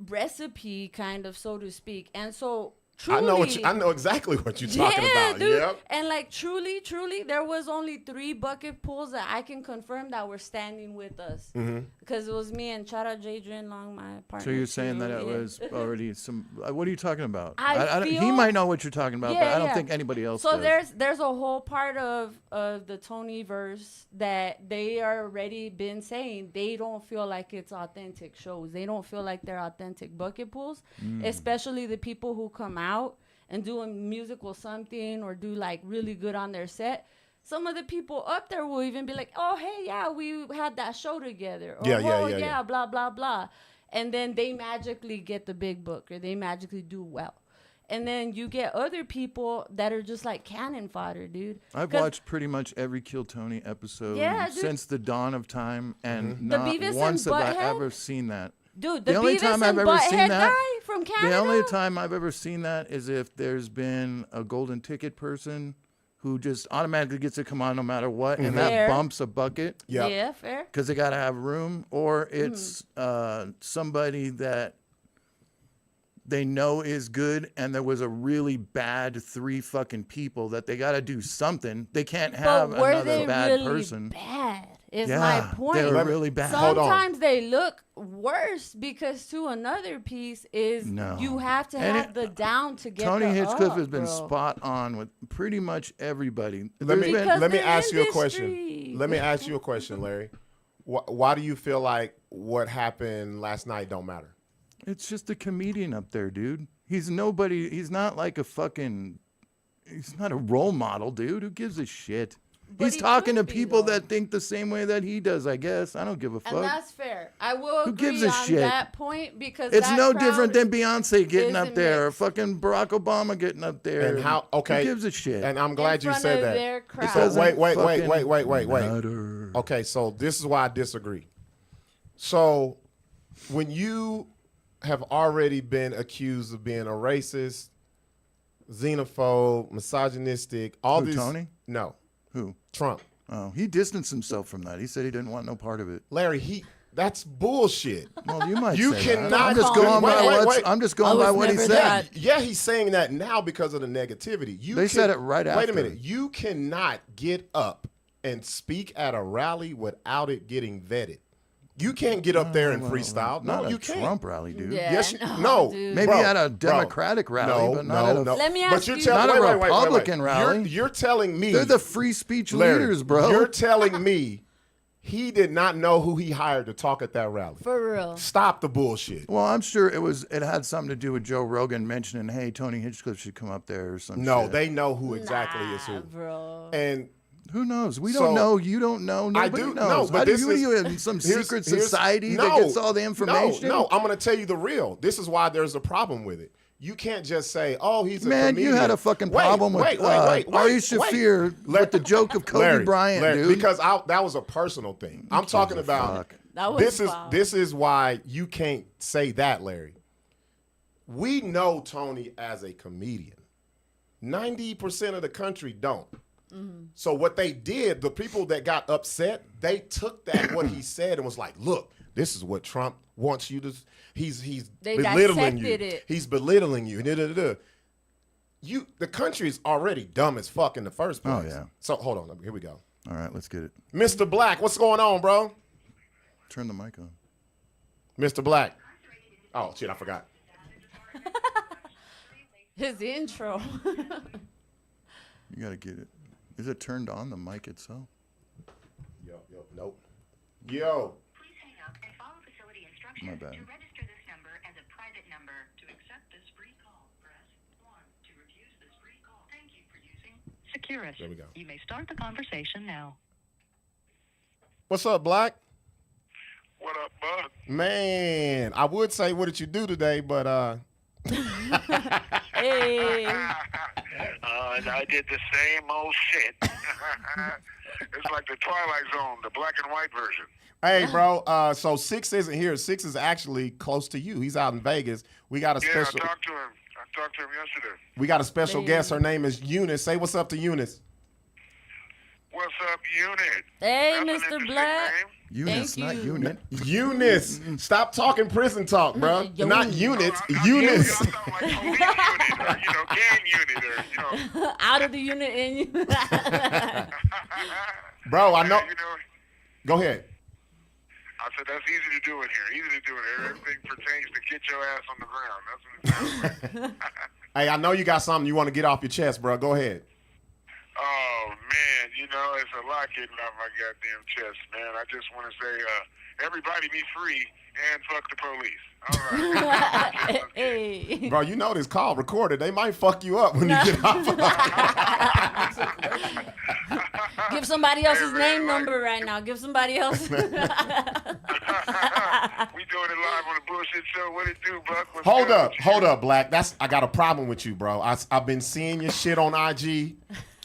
recipe, kind of, so to speak. And so truly, I know exactly what you're talking about. dude. Yep. And like truly, there was only 3 bucket pools that I can confirm that were standing with us. Because it was me and Chara Jadrin Long, my partner. So you're saying too. that it Yeah. was already some. What are you talking about? I he feel- might know what you're talking about, but Yeah, I don't yeah. think anybody else So does. there's a whole part of the Tonyverse that they already been saying they don't feel like it's authentic shows. They don't feel like they're authentic bucket pools, especially the people who come out and do a musical something or do like really good on their set. Some of the people up there will even be like, oh, hey, yeah, we had that show together. Or, Yeah. blah, blah, blah. And then they magically get the big book, or they magically do well. And then you get other people that are just like cannon fodder, dude. I've 'Cause watched pretty much every Kill Tony episode Yeah, dude. since the dawn of time, and The not Beavis and once have I Butthead? ever seen that. Dude, The the only Beavis time and I've ever seen Butthead that- guy from Canada. The only time I've ever seen that is if there's been a golden ticket person who just automatically gets to come on no matter what, and that Fair. bumps a bucket Yep. Yeah, fair. because they got to have room, or it's somebody that they know is good, and there was a really bad 3 fucking people that they got to do something. They can't have But were another they bad really person. bad? Is Yeah, my point. they were really bad. Hold on. Sometimes they look worse because to another piece is No. you have to And have it- the down to get Tony the Hinchcliffe up, has been bro. spot on with pretty much everybody. Let me Because let me the ask you a question. industry. Let me ask you a question, Larry. Why do you feel like what happened last night don't matter? It's just a comedian up there, dude. He's nobody. He's not like a fucking. He's not a role model, dude. Who gives a shit? He's he talking to could be, people though. that think the same way that he does, I guess. I don't give a fuck. And that's fair. I will Who agree gives a on shit? that point because It's that no crowd different than Beyonce getting up isn't there, or mixed. fucking Barack Obama getting up there. And how? Okay. Who gives a shit? And I'm glad in you front said of that. their crowd. It doesn't wait. fucking matter. Okay, so this is why I disagree. So when you have already been accused of being a racist, xenophobe, misogynistic, all Who, these. Tony? No, Who? Trump. Oh, he distanced himself from that. He said he didn't want no part of it. Larry, that's bullshit. Well, you might You say cannot- that. I'm just going Wait, by wait, what's. wait. I'm just I going by was what he never said. that. Yeah, he's saying that now because of the negativity. They said it right Wait a after. minute. You cannot get up and speak at a rally without it getting vetted. You can't get up there and freestyle. Not No, a you can't. Trump rally, dude. Yeah, Yes, no, no. dude. Maybe Bro, at a bro. Democratic rally, but not at a. Let me But ask you're you- telling Not a wait, Republican rally. You're telling me They're the free speech Larry, leaders, bro. You're telling me he did not know who he hired to talk at that rally. For real. Stop the bullshit. Well, I'm sure it had something to do with Joe Rogan mentioning, hey, Tony Hinchcliffe should come up there or something. No, they know who exactly is who. bro. And Who knows? We So, don't know. You don't know. I Nobody do knows. know, but How do this you, is- you in some here's- secret here's- society that no, gets all the information? No, I'm going to tell you the real. This is why there's a problem with it. You can't just say, "Oh, he's a Man, comedian." you had a fucking problem with Ari Shaffir with the joke of Kobe Bryant, dude. Because that was a personal thing. I'm talking about. fuck? That was wild. This is why you can't say that, Larry. We know Tony as a comedian. 90% of the country don't. So what they did, the people that got upset, they took that what he said and was like, "Look, this is what Trump wants you to. He's They belittling you. dissected it. He's belittling you. Da, da, da, da. The country is already dumb as fuck in the first place. Oh, yeah. So hold on, here we go. All right, let's get it. Mr. Blacc, what's going on, bro? Turn the mic on. Mr. Blacc. Oh shit, I forgot. His intro. You got to get it. Is it turned on, the mic itself? Nope. Yo. Please hang up and follow facility instructions My bad. to register this number as a private number. To accept this free call, press 1. To refuse this free call, thank you for using Securus. There we go. You may start the conversation now. What's up, Blacc? What up, bud? Man, I would say what did you do today, but Hey. And I did the same old shit. It's like the Twilight Zone, the black and white version. hey, bro. So Sixx isn't here. Sixx is actually close to you. He's out in Vegas. We got a Yeah, special. I talked to him. Yesterday. We got a special guest. Her name is Eunice. Say what's up to Eunice. What's up, Unit? Hey, That's an Mr. interesting Black. name. Eunice, Thank not you. unit. Eunice, stop talking prison talk, bro. Yo. Not units, I Eunice. sound like police unit or, gang unit or, Out of the unit in you. Bro, I know. Yeah, Go ahead. I said that's easy to do in here. Easy to do in here. Everything pertains to get your ass on the ground. That's what it sounds like. Hey, I know you got something you want to get off your chest, bro. Go ahead. Oh, man, it's a lot getting off my goddamn chest, man. I just want to say, everybody be free and fuck the police. All right. Hey. Bro, you know this call recorded. They might fuck you up when you get off. Give somebody else's man, name like- number right now. Give somebody else. We doing it live on the bullshit show. What it do, Buck? What's Hold good up, with you? hold up, Blacc. I got a problem with you, bro. I've been seeing your shit on IG.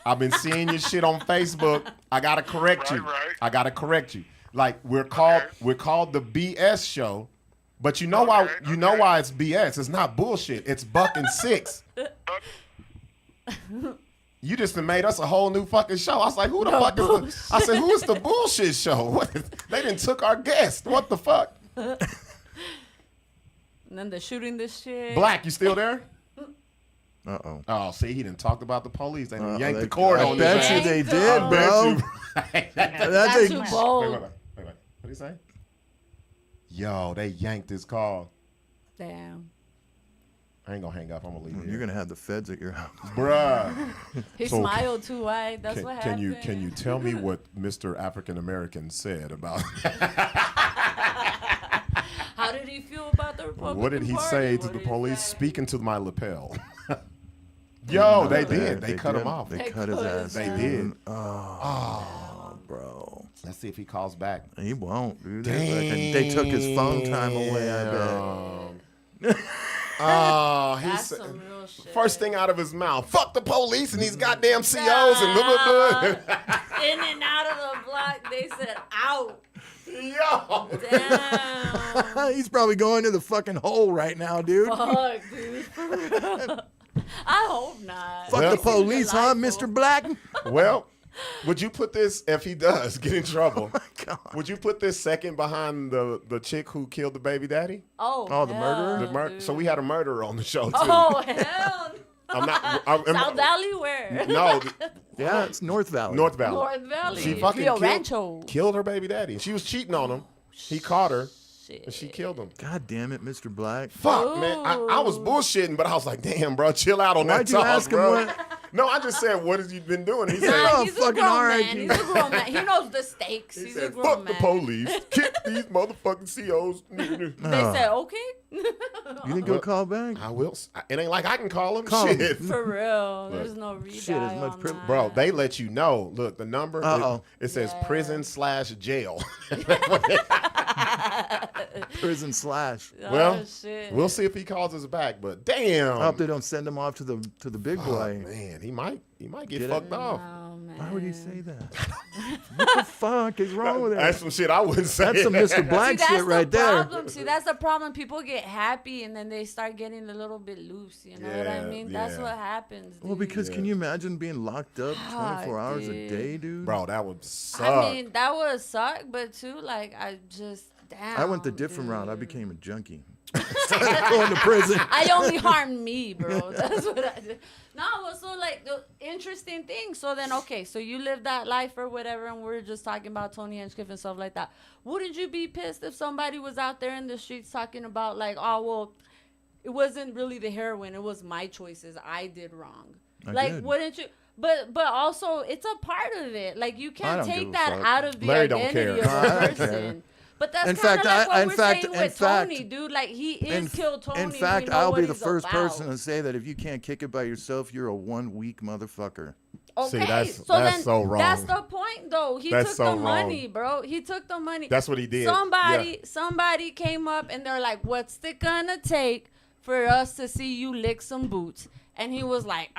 I've been seeing your shit on Facebook. I gotta correct you. Right. I gotta correct you. Like we're called the BS show, but you know why it's BS. It's not bullshit. It's Buck and Sixx. You just done made us a whole new fucking show. I was like, who the fuck is the? I said, who is the bullshit show? What is, they didn't took our guest. What the fuck? And then they're shooting this shit. Blacc, you still there? Uh-oh. Oh, see, he didn't talk about the police. They done yanked They- the cord I on bet his you ass. they Yanked did, them. bro. Bet That's That's a, too Wait, bold. What did he say? Yo, they yanked his call. Damn. I ain't gonna hang up. I'm gonna leave it. you're here. gonna have the feds at your house. Bruh. He So, smiled too wide. That's what Can happened. you tell me what Mr. African American said about? How did he feel about the Republican What did he Party? say What to the did he police? say? Speaking to my lapel. Yo, Not they bad. did. They cut did. him off. They cut his ass. They dude. did. Oh, bro. Let's see if he calls back. He won't, dude. They took his phone time away, I bet. Oh, That's he's some real shit. first thing out of his mouth. Fuck the police and these goddamn COs and blah, blah, blah. In and out of the block, they said out. Yo. Damn. He's probably going to the fucking hole right now, dude. Fuck, dude. For real. I hope not. Fuck Well- the police, huh, Mr. Blacc? Well, would you put this, if he does get in trouble, God. would you put this second behind the chick who killed the baby daddy? Oh, the murderer? The dude. So we had a murderer on the show, too. Oh, hell. I'm not. South Valley, where? No, Yeah, it's North Valley. North Valley. North Valley. She fucking Rio Rancho. killed her baby daddy. She was cheating on him. He caught her, Shit. and she killed him. God damn it, Mr. Blacc. Fuck, man. I was bullshitting, but I was like, damn, bro, chill out on Why'd that you talk, ask him bro. what? No, I just said, what has you been doing? He said, Oh, He's a fucking grown alright, man. dude. He's a grown man. He knows the stakes. he He's a said grown fuck man. the police. Kick these motherfucking COs. They said, okay. You think he'll call back? I will. It ain't like I can call him. Call him. Shit. For real. There's no redial Shit, as much on privilege. that. Bro, they let you know. Look, the number, it says Yeah. prison/jail. Prison slash. Oh, Well, shit. we'll see if he calls us back, but damn. I hope they don't send him off to the big Oh, boy. man, he might get Get fucked off. Oh, man. Why would he say that? What the fuck is wrong with That's that? some shit I wouldn't say. That's some Mr. See, Black that's shit the right there. problem. See, that's the problem. People get happy and then they start getting a little bit loose. You know what I Yeah, mean? That's yeah. what happens. Dude. Well, because can you imagine being locked up 24 hours a dude. day, dude? Bro, that would suck. I mean, that would suck, but too, like, I just, damn. I went the different route. I dude. became a junkie. Started going to prison. I only harmed me, bro. That's what I did. No, well, so like the interesting thing. So then, okay, so you live that life or whatever, and we're just talking about Tony Hinchcliffe and stuff like that. Wouldn't you be pissed if somebody was out there in the streets talking about like, oh, well, it wasn't really the heroin, it was my choices. I did wrong. I did. Wouldn't you? But also, it's a part of it. Like you can't don't give take a that fuck. out of the Larry don't identity care. of a I don't care. person. But that's In kind of fact, like what in we're fact- saying in with fact- Tony, dude. Like he is killed Tony. In We fact, know I'll what be the he's first about. person to say that if you can't kick it by yourself, you're a 1 weak motherfucker. Okay, See, that's then so wrong. That's the point, though. He That's took so the wrong. money, bro. He took the money. That's what he did. Somebody came up and they're like, "What's it gonna take for us to see you lick some boots?" And he was like,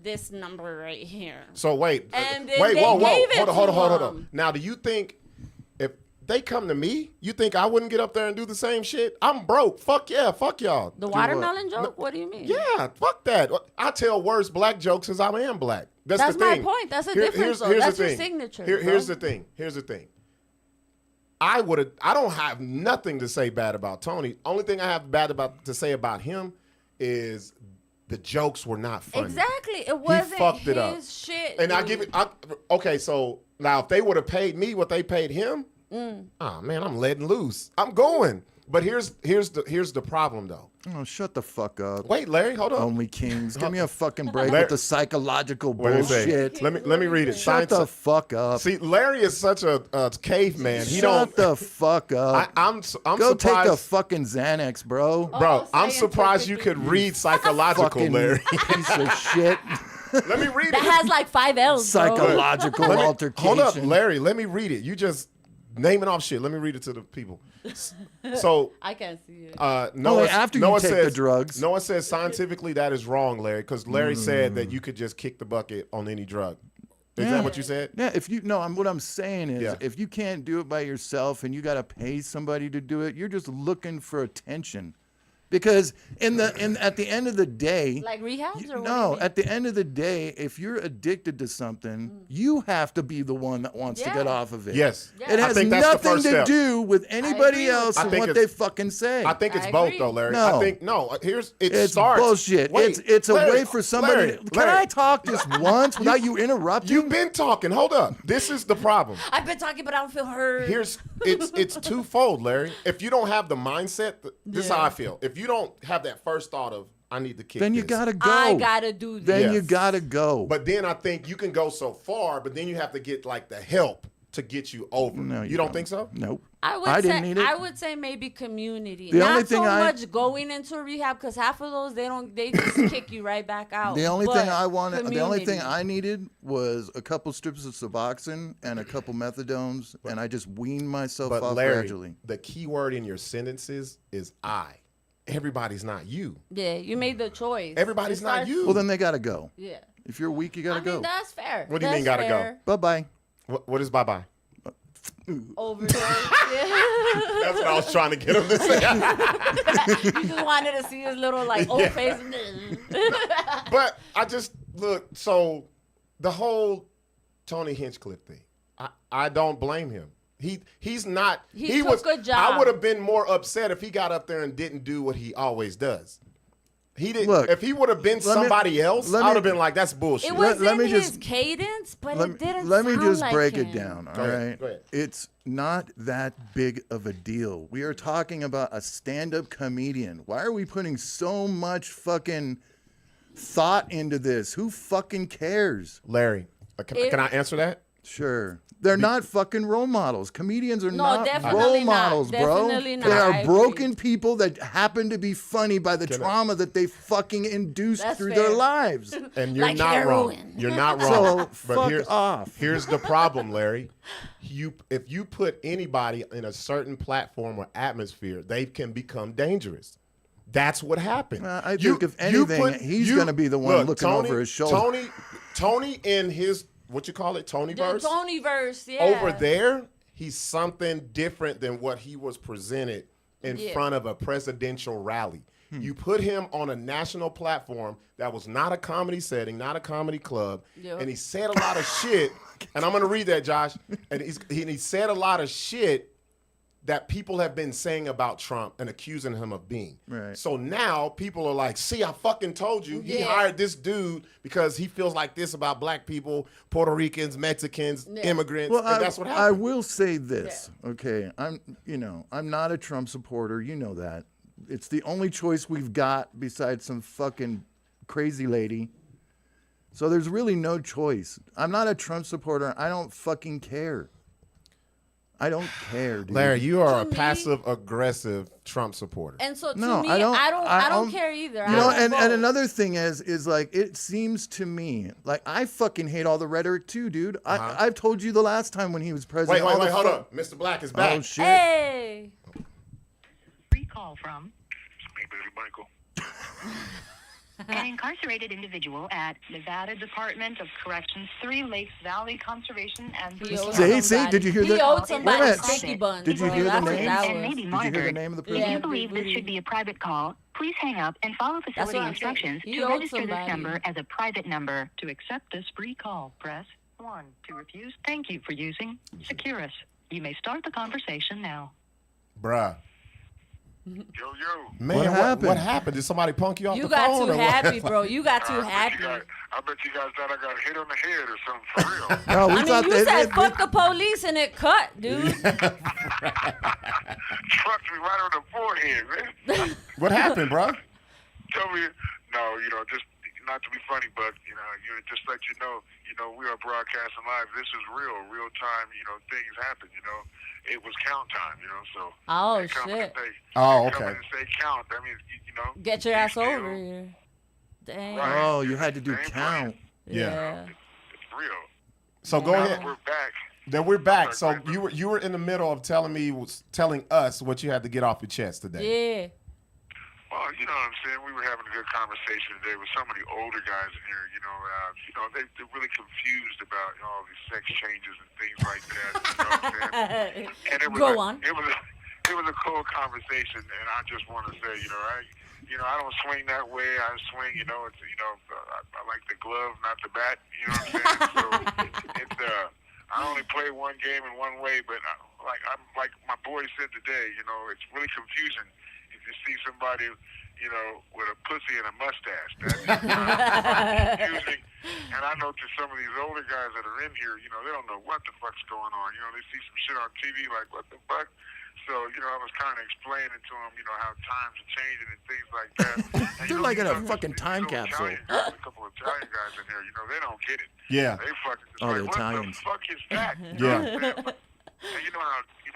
this number right here. So wait, And then wait, they whoa, gave it hold to on. him. Now, do you think if they come to me, you think I wouldn't get up there and do the same shit? I'm broke. Fuck yeah, fuck y'all. The watermelon joke? What do you mean? Yeah, fuck that. I tell worse black jokes as I am black. That's the my thing. point. That's a difference, though. Here's That's the your thing. signature, Here's bro. the thing. I don't have nothing to say bad about Tony. Only thing I have bad to say about him is the jokes were not funny. Exactly. It wasn't fucked it up. his shit. And I dude. give it. Okay, so now if they would have paid me what they paid him, oh man, I'm letting loose. I'm going. But here's the problem though. Oh, shut the fuck up. Wait, Larry, hold on. Only kings. Give me a fucking break Larry- with the psychological What did it say? bullshit. Let me read it. Shut the fuck up. See, Larry is such a caveman. He Shut don't. the fuck up. I'm Go take surprised, a fucking Xanax, bro. bro. I'm surprised you could read psychological, Fucking Larry. piece of shit. Let me read That it. has like 5 L's, bro. Psychological altercation. Hold up, Larry. Let me read it. You just naming off shit. Let me read it to the people. So, I can't see it. Noah, Only after you Noah take says, the drugs. Noah says scientifically that is wrong, Larry, because Larry said that you could just kick the bucket on any drug. Is that what you said? Yeah, what I'm saying is, Yeah. if you can't do it by yourself and you got to pay somebody to do it, you're just looking for attention. Because at the end of the day, Like rehabs or what? no, at the end of the day, if you're addicted to something, you have to be the one that wants to get Yeah. off of it. Yes. Yeah. It I has think that's the nothing first to step. do with agree anybody with else I and think what it's- they fucking say. I think it's I both agree. though, Larry. No. I think it It's starts. bullshit. Wait, it's a Larry, way for somebody. Larry, Can Larry, I talk just once without you interrupting? You've been talking. Hold up. This is the problem. I've been talking, but I don't feel heard. It's twofold, Larry. If you don't have the mindset, this is how I feel. If you don't have that first thought of I need to kick then you this. gotta go. I gotta do this. Then Yes. you gotta go. But then I think you can go so far, but then you have to get like the help to get you over. No, you don't don't. think so? Nope. I didn't need it. I would say maybe community. The Not only so thing much going into a rehab because half of those they just kick you right back out. The only But thing I wanted, the only thing community. I needed was a couple strips of Suboxone and a couple methadones, and I just weaned myself But off Larry, gradually. the key word in your sentences is I. Everybody's not you. Yeah, you made the choice. Everybody's It not starts- you. Well, then they gotta go. Yeah. If you're weak, you I gotta mean, go. that's fair. What do you mean That's gotta go? fair. Bye bye. What is bye-bye? Overdose. Yeah. That's what I was trying to get him to say. You just wanted to see his little like old face. But I just look. So the whole Tony Hinchcliffe thing, I don't blame him. He's not. He was took a job. I would have been more upset if he got up there and didn't do what he always does. He didn't. Look, if he would have been somebody else, I would have been like, "That's bullshit." It was Let in me his just- cadence, but Let, it didn't. let me sound just like break it him. down, all Go ahead, right? go ahead. It's not that big of a deal. We are talking about a stand-up comedian. Why are we putting so much fucking thought into this? Who fucking cares? Larry, can I answer that? Sure. They're not fucking role models. Comedians are No, not definitely role not. models, bro. Definitely not. They are I agree. broken people that happen to be funny by the trauma that they fucking induced That's through fair. their lives. And you're Like not wrong. heroin. You're not So, wrong. fuck off. Here's the problem, Larry. If you put anybody in a certain platform or atmosphere, they can become dangerous. That's what happened. I think if anything, he's gonna be the one looking over his shoulder. Tony in his, what you call it, The Tonyverse? Tonyverse, yeah. Over there, he's something different than what he was presented in Yeah. front of a presidential rally. You put him on a national platform that was not a comedy setting, not a comedy club, Yep. and he said a lot of shit. And I'm going to read that, Josh. And he said a lot of shit that people have been saying about Trump and accusing him of being. Right. So now people are like, see, I fucking told you. He Yeah. hired this dude because he feels like this about black people, Puerto Ricans, Mexicans, immigrants. Well, and that's what I happened. will say this, okay? I'm not a Trump supporter. You know that. It's the only choice we've got besides some fucking crazy lady. So there's really no choice. I'm not a Trump supporter. I don't fucking care. I don't care, dude. Larry, you are a To me- passive-aggressive Trump supporter. And so to No, me, I don't- I don't care either. You know, I don't and vote. another thing is like, it seems to me like I fucking hate all the rhetoric too, dude. I've told you the last time when he was president. Wait, all the hold fu- up. Mr. Blacc is back. Oh shit. Hey. Free call from It's me, baby Michael. an incarcerated individual at Nevada Department of Corrections, 3 Lakes Valley Conservation and He owed See, somebody. did you hear He that? owed Wait a somebody minute. sticky buns. Did you bro. hear the That's what name? that And was. maybe Did you hear the monitored. name of the If person? Yeah, you believe this should be a private call, please hang up and follow facility what I'm saying. instructions He to owed register somebody. this number as a private number. To accept this free call, press 1. To refuse, thank you for using Securus. You may start the conversation now. Bruh. Yo. Man, What happened? what happened? Did somebody punk you off You the got phone? too or what? happy, bro. You got too I bet happy. I bet you guys thought I got hit on the head or something for real. No, we I mean, thought you that said fuck the police and it cut, dude. Trucked me right on the forehead, man. What happened, bruh? Tell me, no, just not to be funny, but just let you know, we are broadcasting live. This is real time. Things happen. It was count time. So. Oh, they come shit. and say- Oh, they come okay. and say count. That means Get your you ass still- over here. Dang. Right. Oh, you had to do Same count. Yeah. It's real. So go Now ahead. that we're back. Then we're back. So Sorry, you were in the middle of telling us what you had to get off your chest today. Yeah. Well, you know what I'm saying? We were having a good conversation today with so many older guys in here, they're really confused about all these sex changes and things like that. You know what I'm saying? And it was Go on. It was a cool conversation, and I just want to say, I don't swing that way. I swing, I like the glove, not the bat. You know what I'm saying? So it's I only play one game in one way, but I'm like my boy said today. It's really confusing if you see somebody, with a pussy and a mustache. That's confusing. And I know to some of these older guys that are in here, they don't know what the fuck's going on. They see some shit on TV like, what the fuck? So, I was kind of explaining to them, how times are changing and things like that. And, They're like in a fucking time capsule. A couple of Italian guys in here, they don't get it. Yeah. They fucking just Oh, like, the what Italians. the fuck is that? Yeah. And you know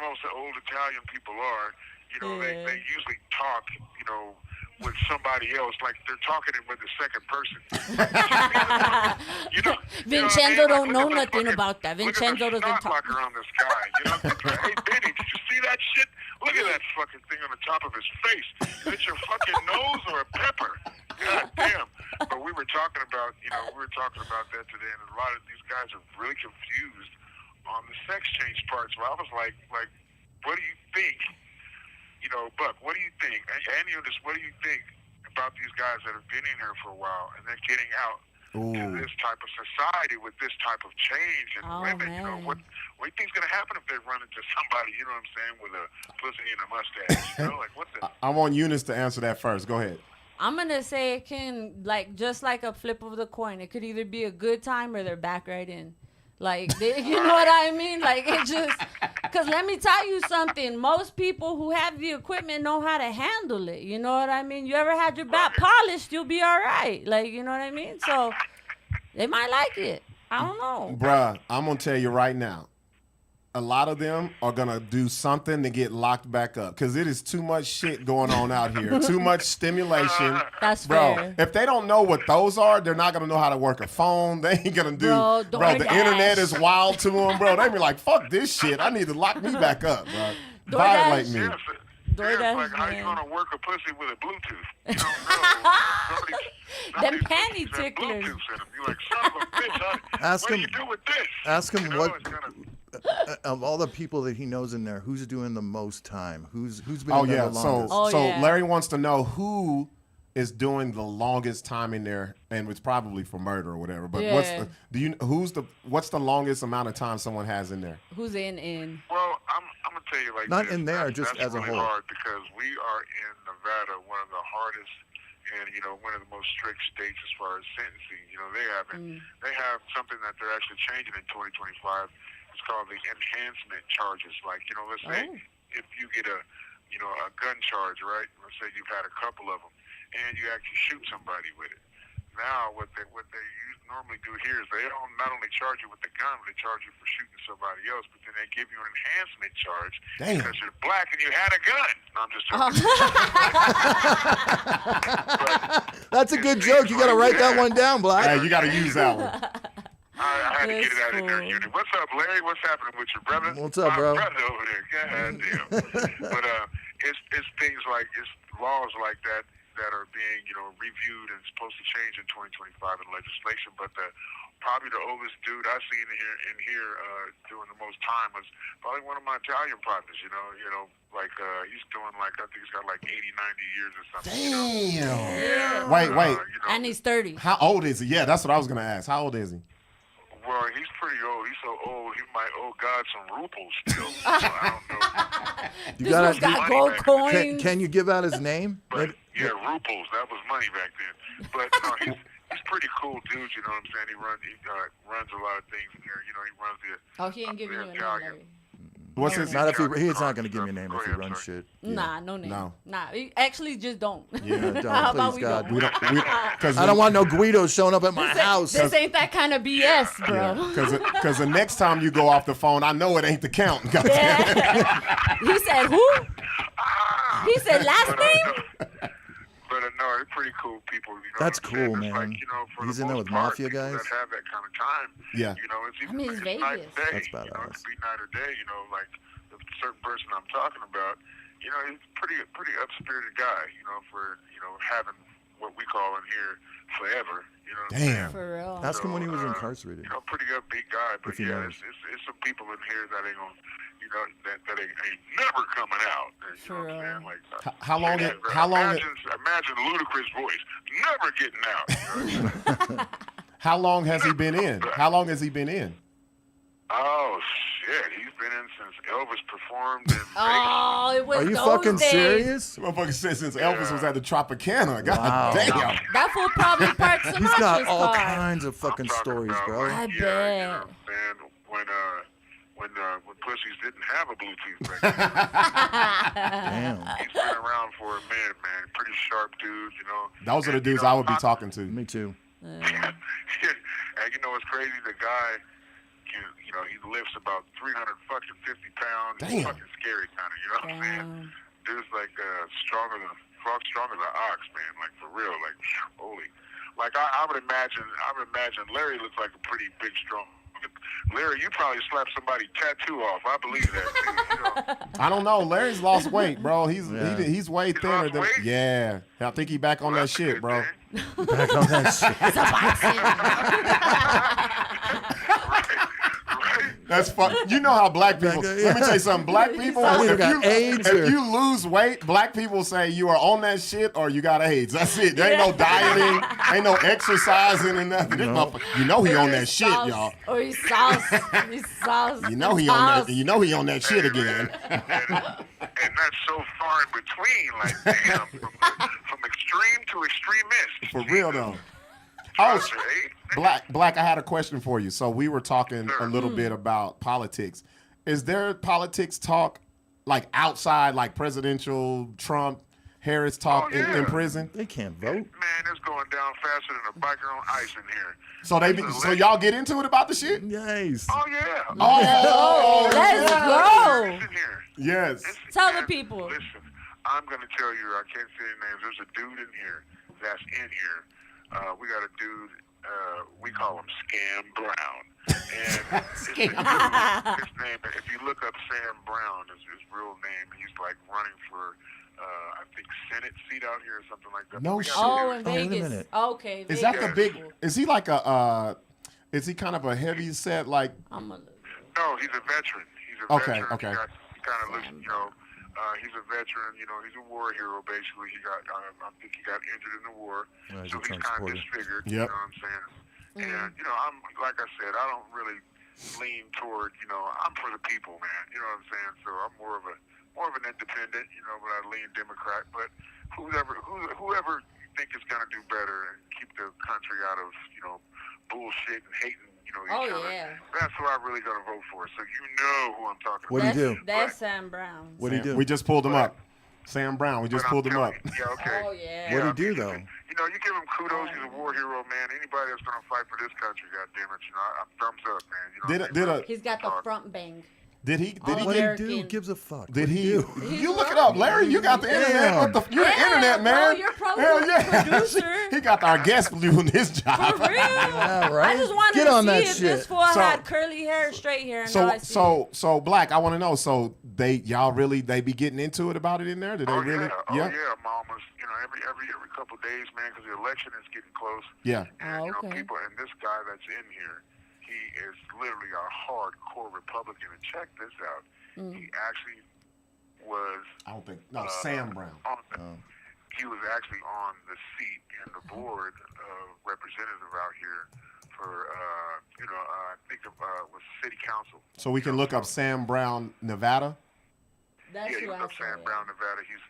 most old Italian people are, you know, Yeah. they usually talk, you know, with somebody else, like they're talking with the second person. You know, Vincenzo don't know Look at the nothing about that. Vincenzo look at the doesn't snot talk. locker on this guy. You know, hey Benny, did you see that shit? Look at that fucking thing on the top of his face. Is it your fucking nose or a pepper? God damn. But we were talking about that today, and a lot of these guys are really confused on the sex change part. So I was like, what do you think? You know, Buck, what do you think? And Eunice, what do you think about these guys that have been in here for a while and then getting out to this type of society with this type of change and women? Man. You know, what do you think's gonna happen if they run into somebody, you know what I'm saying, with a pussy and a mustache? You know, like what's the I want Eunice to answer that first. Go ahead. I'm gonna say it can, like, just like a flip of the coin. It could either be a good time or they're back right in. Like, you know what I mean? Like, it just, because let me tell you something. Most people who have the equipment know how to handle it. You know what I mean? You ever had your back polished, you'll be all right. Like, you know what I mean? So they might like it. I don't know. Bruh, I'm going to tell you right now. A lot of them are going to do something to get locked back up because it is too much shit going on out here. Too much stimulation. That's Bro, fair. if they don't know what those are, they're not going to know how to work a phone. They ain't going to do. Bro, the DoorDash. internet is wild to them, bro. They be like, fuck this shit. I need to lock me back up, bro. DoorDash. Violate me. yes, DoorDash, like how you man. gonna work a pussy with a Bluetooth? You don't know. Them Somebody's panty pussies have ticklers. Bluetooth in them. You're like, son of a bitch. Ask what do him- you do with this? ask him You know, what- it's gonna- Of all the people that he knows in there, who's doing the most time? Who's been Oh, in there yeah. the So, longest? Oh, so yeah. Larry wants to know who is doing the longest time in there, and it's probably for murder or whatever. But Yeah. what's the longest amount of time someone has in there? Who's in? Well, I'm gonna tell you like Not this. in there, That's- just that's as a really whole. hard because we are in Nevada, one of the hardest and one of the most strict states as far as sentencing. You know, they have something that they're actually changing in 2025. It's called the enhancement charges. Like, let's say if you get a gun charge, right? Let's say you've had a couple of them, and you actually shoot somebody with it. Now, what they normally do here is they don't not only charge you with the gun, but they charge you for shooting somebody else. But then they give you an enhancement charge because you're black and you had a gun. No, I'm just joking. That's a good joke. You got to write that one down, Blacc. Hey, you got to use that one. I had to get it That's out of there, cool. Unit. What's up, Larry? What's happening with your brother? What's up, My bro? brother over there. God damn. But it's things like it's laws like that are being reviewed and supposed to change in 2025 in legislation. But probably the oldest dude I seen in here doing the most time was probably one of my Italian partners. Like he's doing like I think he's got like 80, 90 years or something. Damn. Yeah. Wait. And he's 30. How old is he? Yeah, that's what I was going to ask. How old is he? Well, he's pretty old. He's so old, he might owe God some rubles still. So I don't know. You This gotta- one's got money gold back. coins. Can you give out his name? But, yeah, ruples. That was money back then. But no, he's pretty cool dude. You know what I'm saying? He runs a lot of things in here. He runs the. Oh, he ain't giving you a name, Larry. What's his Not if Italian he's not cars going to give me a stuff. name Go if he ahead, runs sorry. shit. Nah, no name. No. Nah, actually, just don't. Yeah, don't. How about Please, we God. don't? We don't. Because I don't want no Guido showing up at my house. This ain't that kind of BS, bro. Because the next time you go off the phone, I know it ain't the count. Goddamn. Yeah. He said who? He said last name? But no, they're pretty cool people. That's what I'm saying? cool, It's man. Like, for He's the in there most with part, mafia people guys? that have that kind of time. Yeah. It's I mean, it's night and Vegas. day. That's It badass. could be night or day. Like the certain person I'm talking about. He's a pretty up-spirited guy. For having what we call in here forever. You know what I'm Damn. saying? For real. Ask him when he was incarcerated. Pretty upbeat guy, but If he yeah, knows. it's some people in here that ain't gonna, that ain't never coming out. You know what I'm saying? Like, How long Imagine Ludacris' voice never getting out. You know what I'm saying? How long has he been in? How long has he been in? Oh shit, he's been in since Elvis performed in Vegas. Oh, it was Are you those fucking days. serious? Motherfucker said since Elvis was at the Tropicana. God Wow. damn. That fool probably parked Sinatra's He's got all car. kinds of I'm fucking talking stories, about, bro. like, I yeah, you know bet. what I'm saying? When pussies didn't have a Bluetooth back then. Damn. He's been around for a minute, man. Pretty sharp dude, Those are the And, dudes I would be talking to. Me too. And what's crazy? The guy you know, he lifts about 350 pounds. Damn. He's fucking scary kind of, you know what I'm saying? Dude's like stronger than ox, man. Like for real, like holy. Like I would imagine Larry looks like a pretty big, strong. Larry, you probably slapped somebody's tattoo off. I believe that. Too, you know? I don't know. Larry's lost weight, bro. He's way thinner lost than. weight? Yeah, I think he back on that That's a shit, good bro. thing. Back on that shit. That's fun. You know how black people. Let me tell you something. Black people, Either if got AIDS if or- you lose weight, black people say you are on that shit or you got AIDS. That's it. There ain't no dieting, ain't no exercising and nothing. This motherfucker, you know he on that shit, y'all. Or he's sauce. He's sauce. You know he on that. You know he on that shit again. And that's so far in between. Like damn, from extreme to extremist. For real though. Oh, Gotcha, eh? Blacc, I had a question for you. So we were talking a little bit about politics. Is there politics talk like outside, like presidential Trump, Harris talk Oh, yeah. in prison? They can't vote. Man, it's going down faster than a biker on ice in here. So y'all get into it about the shit? Nice. Oh yeah. Oh, Let's go. It's in here. yes. Tell the And people. Listen, I'm gonna tell you. I can't say names. There's a dude in here that's in here. We got a dude. We call him Scam Brown. And his name, if you look up Sam Brown, is his real name. He's like running for, I think, Senate seat out here or something like that. No We got shit. Oh, a in dude- wait a Vegas. minute. Okay. Is that the Vegas. big? Is he like a? Is he kind of a heavy set like? I'm a, No, he's a veteran. He's a Okay, veteran. okay. He kind of looks, you know. He's a veteran, you know. He's a war hero, basically. I think he got injured in the war, Right, so he's a he's Trump kind of supporter. disfigured. Yep. You know what I'm saying? And you know, I'm like I said, I don't really lean toward, you know, I'm for the people, man. You know what I'm saying? So I'm more of an independent, you know, but I lean Democrat. But whoever you think is gonna do better and keep the country out of, you know, bullshit and hating. You know, each Oh, other. yeah. That's who I'm really gonna vote for. So you know who I'm talking What'd about. he do? That's Sam Brown. What'd he do? We just pulled him up. Sam Brown. We just But I'm pulled him up. telling you, yeah, okay. Oh, yeah. What'd he I do, mean, though? You know, you give him kudos. He's a war hero, man. Anybody that's gonna fight for this country, goddammit, you know, I'm thumbs up, man. You know, He's got the front bang. Did he What get? did he American. do? Gives a fuck. Did What'd he? do? You look it up, Larry. You got the internet. What the? You're the internet man. bro, you're probably Hell the yeah. producer. He got our guest doing his For job. real? Yeah, right? I just wanted Get to on see that if shit. this fool So- had curly hair, straight hair. And now I see it. So Blacc, I want to know. So they be getting into it about it in there? Did they Oh really? yeah, Mama's. You know, every couple of days, man, because the election is getting close. Yeah. And, you know, okay. people, and this guy that's in here, he is literally a hardcore Republican. And check this out. He actually was. I don't think. No, Sam Brown. He was actually on the seat in the board representative out here for, I think it was city council. So we can look up Sam Brown, Nevada. That's Yeah, he who was I up Sam saw. Brown, Nevada. He's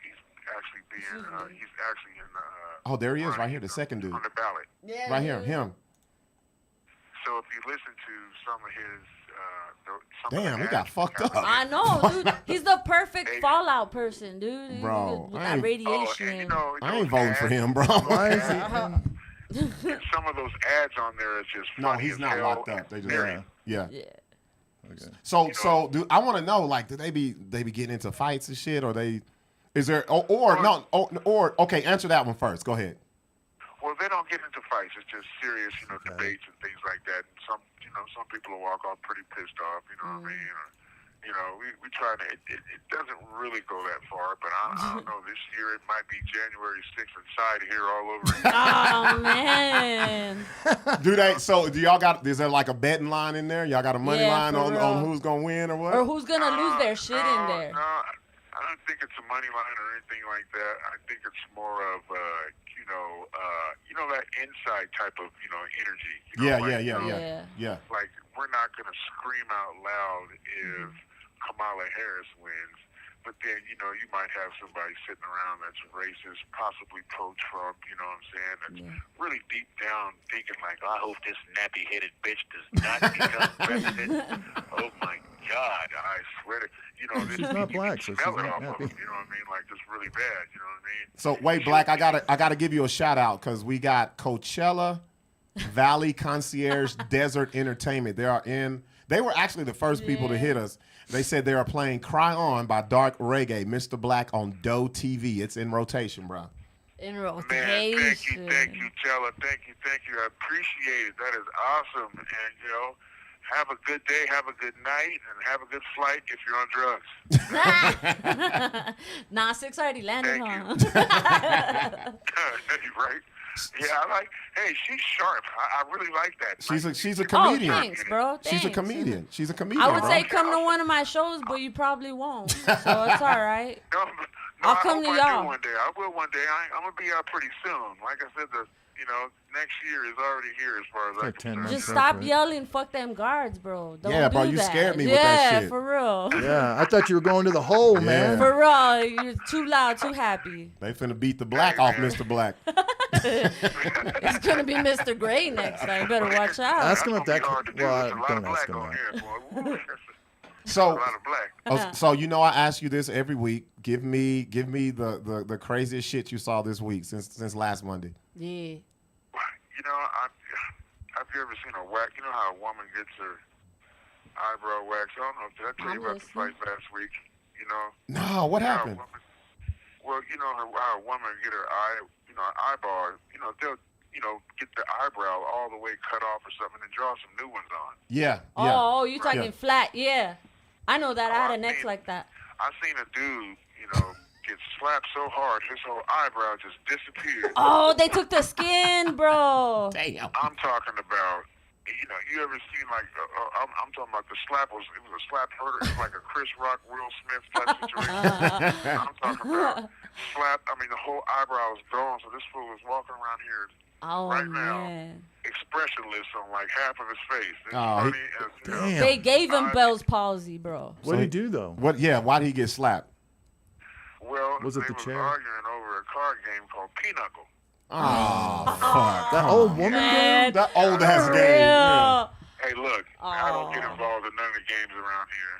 actually being, he's actually in the. Oh, there he is, right here, the second dude, on the ballot. Yeah, right here, yeah. him. So if you listen to some of his, Damn, we got fucked up. I know, dude. He's the perfect Fallout person, dude. Bro, with I that ain't- radiation. and, you know, I ain't those voting for ads- him, bro. Why is he? And some of those ads on there is just No, funny he's as not hell. locked up. They just yeah. yeah. Okay. So do I want to know, like, do they be getting into fights and shit, or they? Is there or okay? Answer that one first. Go ahead. Well, they don't get into fights. It's just serious, debates and things like that. And some people will walk off pretty pissed off. You know what I mean? We try to. It doesn't really go that far, but I don't know. This year it might be January 6th inside here all over again. Oh man. Do they? So do y'all got? Is there like a betting line in there? Y'all got a money Yeah, line for on real. who's gonna win or what? Or who's gonna lose their shit in there? No, I don't think it's a money line or anything like that. I think it's more of that inside type of energy. Yeah. Like we're not gonna scream out loud if Kamala Harris wins, but then you might have somebody sitting around that's racist, possibly pro-Trump. You know what I'm saying? That's really deep down thinking like, I hope this nappy-headed bitch does not become president. Oh my God, I swear to this. She's not black, so smell she's it not off of nappy. them, you know what I mean? Like just really bad. You know what I mean? So wait, Blacc, I gotta give you a shout out because we got Coachella, Valley Concierge Desert Entertainment. They They were actually the first people to hit us. They said they are playing "Cry On" by Dark Reggae, Mr. Blacc on Doe TV. It's in rotation, bro. In Man, rotation. thank you, Teller. Thank you. I appreciate it. That is awesome. And, you know, have a good day, have a good night, and have a good flight if you're on drugs. Nah, Sixx already landed, Thank huh? Right? Yeah, hey, she's sharp. I really like that. She's a Oh, comedian. thanks, bro. She's a Thanks. comedian. She's a comedian. I would bro. say come to one of my shows, but you probably won't. So it's all right. No, I'll come I to hope I y'all. do one day. I will one day. I'm going to be out pretty soon. Like I said, next year is already here as far as I'm like 10 concerned. months. Just That's stop right. yelling, fuck them guards, bro. Don't Yeah, bro, do you that. scared me with that shit. Yeah, for real. Yeah, I thought you were going to the hole, man. For real, you're too loud, too happy. They finna beat the Blacc off Mr. Blacc. It's gonna be Mr. Gray next time. You better watch out. Ask him if that. That's gonna be hard to do. Well, There's a lot don't of ask black him on that. here, boy. Woo. So, A lot of black. so you know, I ask you this every week. Give me the craziest shit you saw this week since last Monday. Yeah. You know, have you ever seen a wax? You know how a woman gets her eyebrow waxed? I don't know. Did I tell you I'm about the listening. fight last week? You know. No, what how a happened? woman- well, you know how a woman get her eyeball. You know, they'll get the eyebrow all the way cut off or something and draw some new ones on. Yeah. Oh, you talking Yeah. flat? Yeah. I know that. I had an I ex mean- like that. I seen a dude, get slapped so hard his whole eyebrow just disappeared. Oh, they took the skin, bro. Damn. I'm talking about, you ever seen I'm talking about the slap it was a slap hurter. It was like a Chris Rock, Will Smith type situation. I'm talking about the whole eyebrow was gone, so this fool was walking around here Oh, right now, man. expressionless on like half of his face. It's Oh, funny as, Damn. They gave him I- Bell's palsy, bro. What did he do though? What? Yeah. Why did he get slapped? Well, Was it they the was chair? arguing over a card game called Pinochle. Oh, fuck. That old woman Man. game? That old ass For game. Yeah. real. Hey, look, I don't get Aw. involved in none of the games around here.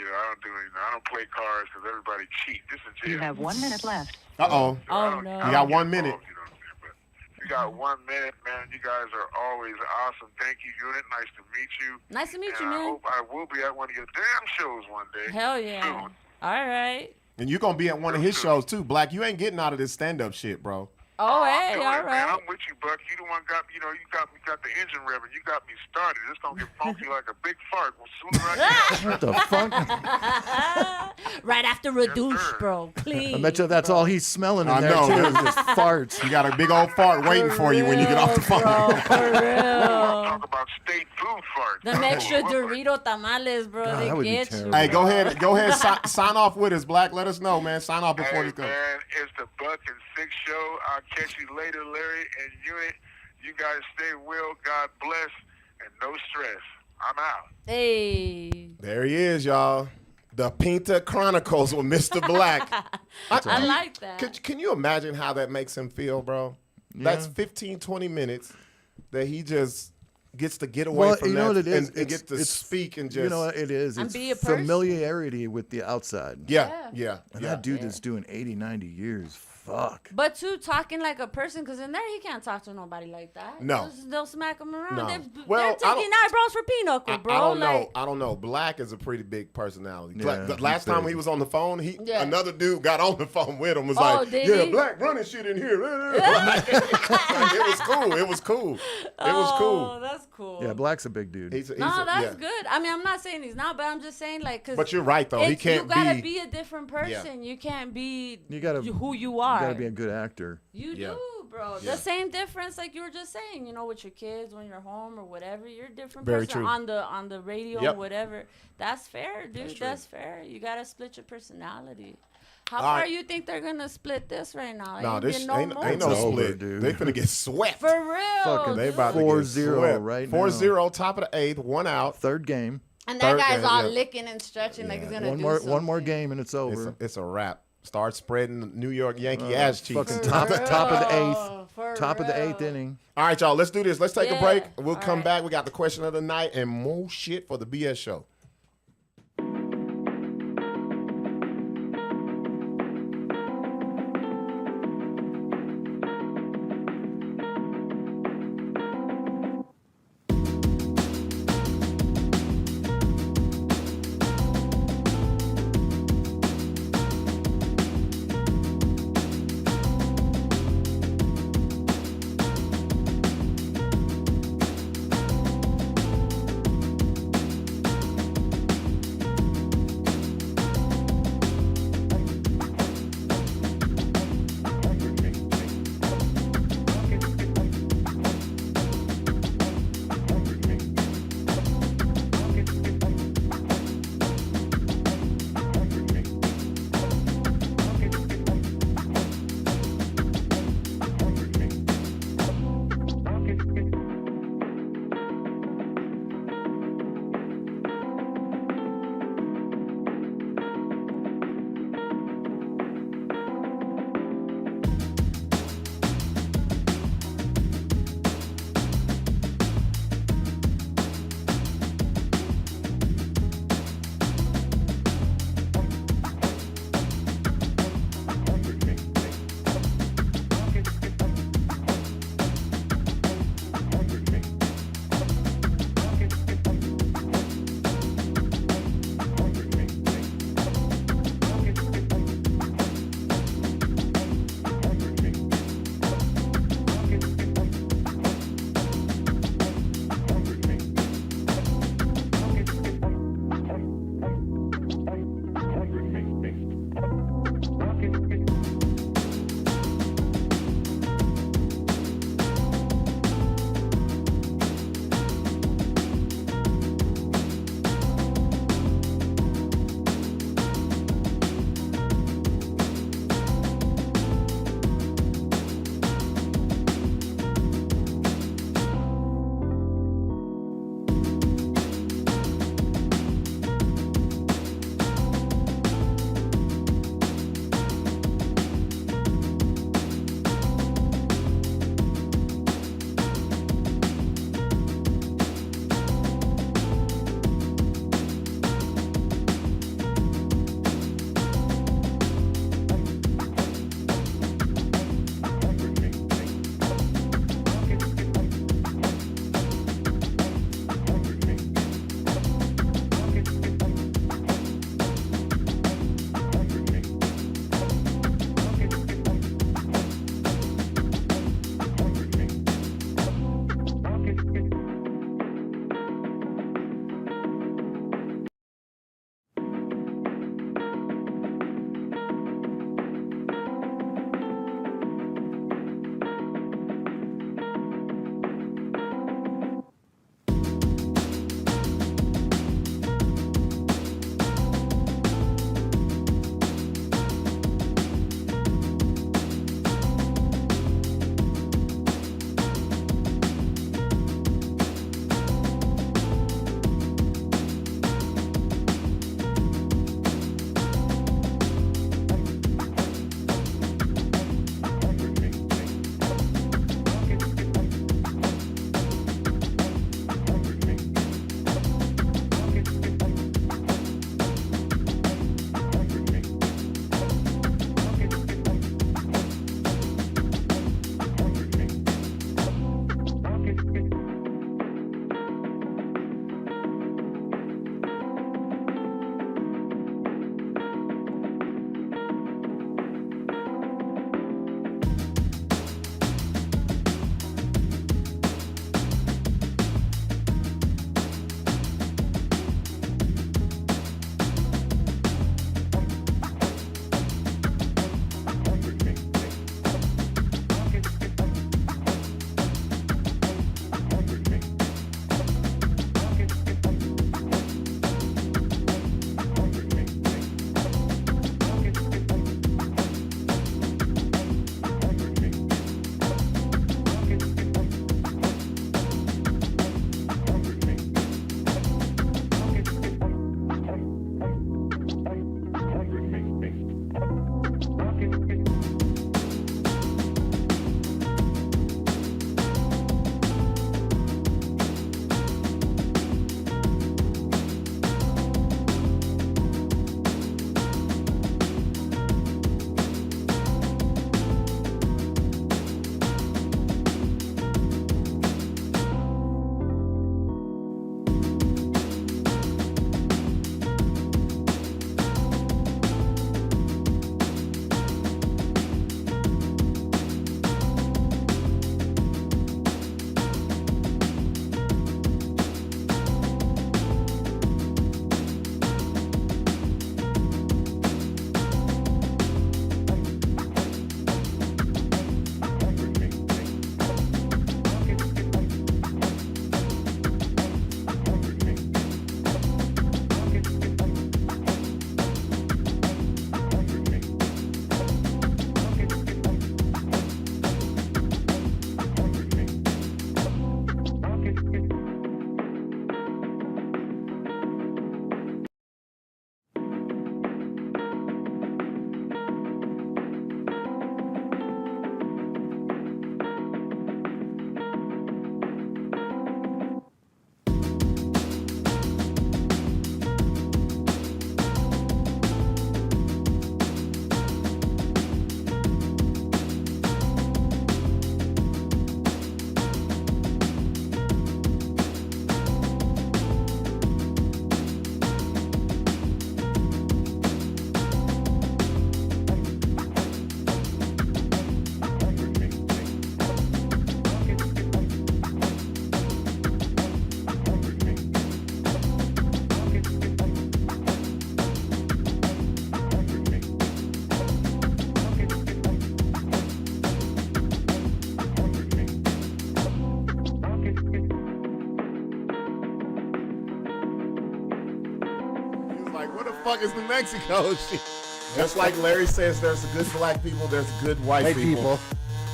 I don't do anything. I don't play cards because everybody cheat. This is jail. You have 1 minute left. Uh-oh. Oh, no. You got 1 minute. You know what I'm saying? But you got 1 minute, man. You guys are always awesome. Thank you, Unit. Nice to meet you. Nice to meet And you, I man. hope I will be at one of your damn shows one day. Hell yeah. Soon. All right. And you're going to be at one of his shows, too, Blacc. You ain't getting out of this stand-up shit, bro. Oh, I'm hey, doing all it, man. right. I'm with you, Buck. You the one you got the engine revving. You got me started. It's gonna get funky like a big fart. Well, sooner I get What the fuck? Right after a Yes, douche, sir. bro. Please. I bet you that's all he's smelling in I there know. too. Is just farts. You got a big old fart waiting for you when you get off the phone. Bro, for I'm real. talking about state food farts. Them extra What- Dorito tamales, bro. God, they that would be get you. terrible. Hey, bro. go ahead, sign off with us, Blacc. Let us know, man. Sign off before Hey, this goes. man, it's the Buck and Sixx show. I'll catch you later, Larry and Unit. You guys stay well. God bless, and no stress. I'm out. Hey. There he is, y'all. The Pinta Chronicles with Mr. Blacc. I like that. Can you imagine how that makes him feel, bro? That's 15, 20 minutes that he just gets to get away Well, from you that know what it is? and get to speak and just You know what it is? And It's be a person. familiarity with the outside. yeah. And that dude is doing 80, 90 years. Fuck. But too, talking like a person, because in there he can't talk to nobody like that. No. They'll smack him around. No. They're Well, I taking don't- eyebrows for Pinochle, bro. I don't know. Like, I don't know. Blacc is a pretty big personality. Yeah, The last he's time big. he was on the phone, Yeah. another dude got on the phone with him. Was Oh, like, did "Yeah, he? Blacc running shit in here." It was cool. It was cool. It was Oh, cool. that's cool. Yeah, Black's a big dude. No, that's good. I mean, I'm not saying he's not, but I'm just saying, like, because. But you're right, though. He can't You gotta be- be a different person. You can't be You gotta who you You are. gotta be a good actor. You Yeah. do, bro. Yeah. The same difference, like you were just saying, with your kids when you're home or whatever. You're a different Very person true. on the radio Yep. or whatever. That's fair, dude. That's true. That's fair. You gotta split your personality. How All far right. you think they're gonna split this right now? No, this been ain't more. no It's over, split. dude. They finna get swept. For real. Fucking They dude. about to 4-0 get swept. right now. 4-0, top of the 8th, one out. Third game. And that Third guy's game, all yeah. licking and stretching like he's gonna One do more something. one more game and it's over. It's a wrap. Start spreading the New York Yankee ass cheeks. Fucking For top of the real. eighth. For Top of the real. 8th inning. All right, y'all, let's do this. Let's take a Yeah. break. We'll All come right. back. We got the question of the night and more shit for the BS show. fuck is New Mexico? Just like Larry says, there's good black people, there's good white people.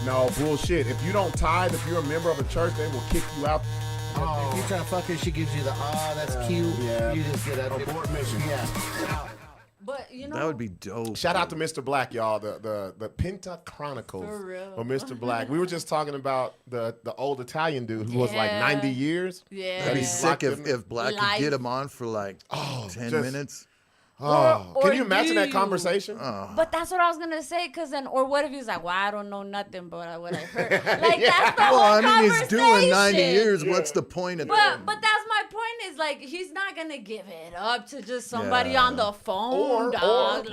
No, bullshit. If you don't tithe, if you're a member of a church, they will kick you out. If you try to fuck her, she gives you the, that's cute. Yeah. You just get that. Abort mission. Yeah. But you know, That would be dope. Shout out to Mr. Blacc, y'all. The Pinta Chronicles For real. of Mr. Blacc. We were just talking about the old Italian dude who was like 90 years. Yeah. That'd be He's sick locked in- if Blacc could get him on for like 10 just- minutes. Oh, Or can you imagine that you. conversation? But that's what I was gonna say, cause then, or what if he's like, well, I don't know nothing, but what I heard, like that's the Well, whole I mean, he's doing 90 conversation. years. What's the point of that? But that's my point. Is like he's not gonna give it up to just somebody on the phone, dog.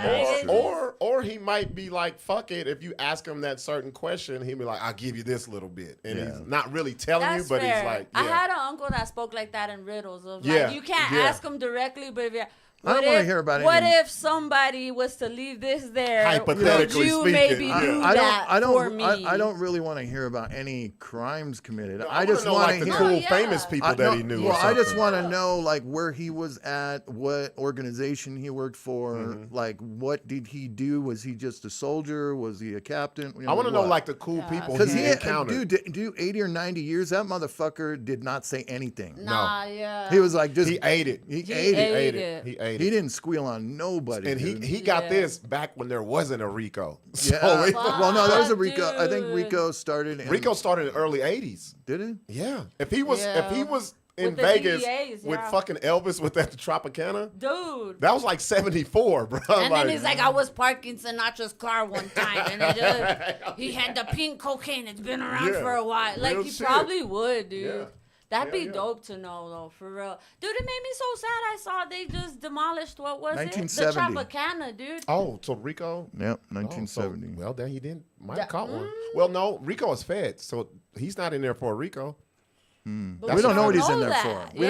Or he might be like, fuck it. If you ask him that certain question, he'll be like, I'll give you this little bit. And he's not really telling That's you, but fair. he's like, I had an uncle that spoke like that in riddles. Of like, Yeah, you can't yeah. ask him directly, but if you I don't want to hear about what any- if somebody was to leave this there? Hypothetically would you speaking, maybe yeah. do I that don't, for me? I don't really want to hear about any crimes committed. I I just know want like to the hear. cool yeah. famous people that he knew. Well, or I just something. want to know like where he was at, what organization he worked for, Mm-hmm. like what did he do? Was he just a soldier? Was he a captain? You I want to know what? like the cool people Because he he, encountered. dude, 80 or 90 years, that motherfucker did not say anything. Nah, yeah. He was like just He ate it. He He ate it. ate it. He ate He it. didn't squeal on nobody. And dude. he got Yeah. this back when there wasn't a Rico. So Yeah. it- Well, no, there was a Fuck, Rico. I think dude. Rico started. In, Rico started in the early 80s. did it? Yeah. If he was in With the Vegas DEAs, with yeah. fucking Elvis with that Tropicana, Dude. that was like 74, bro. And then he's like, I was parking Sinatra's car one time, and he had the pink cocaine. It's been around Yeah. for a while. Like, Real he shit. probably would, dude. Yeah. That'd be Yeah. dope to know, though, for real. Dude, it made me so sad. I saw they just demolished, what was it? The 1970. Tropicana, dude. Oh, so Rico? Yep, Oh, 1970. so, well, then he didn't. Might have caught one. Well, no, Rico is fed, so he's not in there for a Rico. But We don't know what he's in know there that. for. We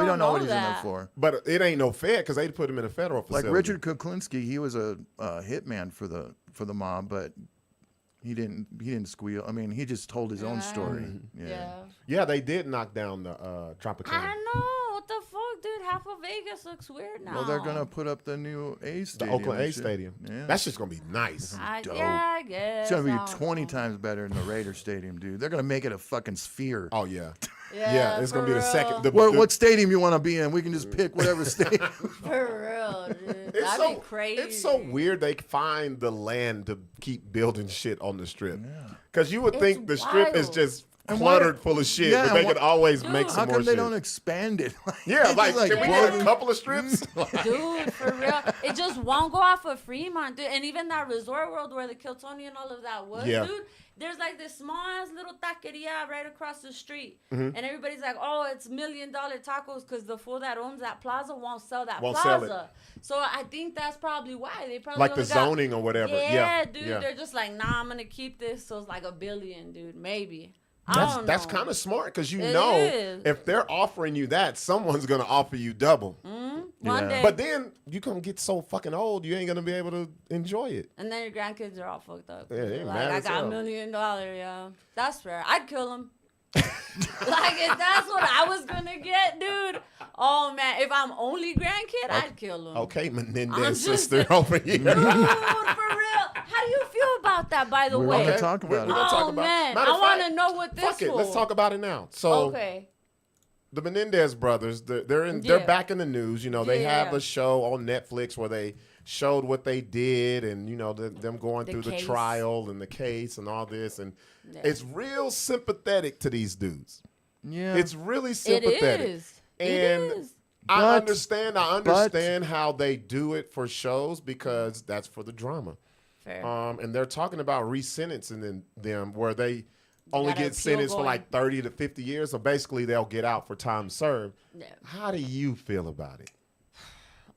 don't know what he's in there that. for. But it ain't no fed because they put him in a federal Like facility. Richard Kuklinski, he was a hitman for the mob, but he didn't squeal. I mean, he just told his own story. Yeah. Yeah, they did knock down the Tropicana. I know. What the fuck, dude? Half of Vegas looks weird now. Well, they're gonna put up the new A The stadium. Oakland and A shit. Stadium. Yeah. That's just gonna be nice. dope. Yeah, I guess. It's gonna I be don't 20 know. times better than the Raider Stadium, dude. They're gonna make it a fucking sphere. Oh yeah. Yeah, it's for gonna be the real. second. What stadium you want to be in? We can just pick whatever stadium. For real, dude. It's That'd so be crazy. It's so weird they find the land to keep building shit on the strip. Because you would think the strip is wild. just And cluttered why- full of shit, Yeah, but they and could why- always Dude, make How some more come they shit. don't expand it? Yeah, It's like, just can we yeah. get a couple of strips? Dude, for real. It just won't go off of Fremont, dude. And even that Resort World where the Kiltony and all of that was, Yeah. dude. There's like this small ass little taqueria right across the street. Mm-hmm. And everybody's like, oh, it's $1 million tacos because the fool that owns that plaza won't sell that Won't sell plaza. So I think that's probably why. They probably Like the only got- zoning or whatever. Yeah, dude. yeah. They're just like, nah, I'm going to keep this. So it's like $1 billion, dude. Maybe. I don't That's know. kind of smart because you It know is. if they're offering you that, someone's gonna offer you double. One Yeah. day. But then you're gonna get so fucking old, you ain't gonna be able to enjoy it. And then your grandkids are all fucked up. Yeah, they They're mad like, I as got hell. $1 million, yeah. That's fair. I'd kill him. Like, if that's what I was gonna get, dude. Oh, man. If I'm only grandkid, I'd kill him. Okay, I'm Menendez just- sister over here. Dude, for real. How do you feel about that, by the We're way? gonna talk about We're it. gonna talk Oh, about man. Matter I of want fact, to know what this Fuck it, for. let's talk about it now. So Okay. the Menendez brothers, they're Yeah. back in the news. You know, they Yeah. have a show on Netflix where they showed what they did, and you know them going The through the case. trial and the case and all this, and Yeah. it's real sympathetic to these dudes. Yeah. It's really It sympathetic. is. And it is. I But- understand how they do it for shows because that's for the drama. Fair. And they're talking about resentencing them where they only gotta get appeal sentenced for going. like 30 to 50 years. So basically they'll get out for time served. Yeah. How do you feel about it?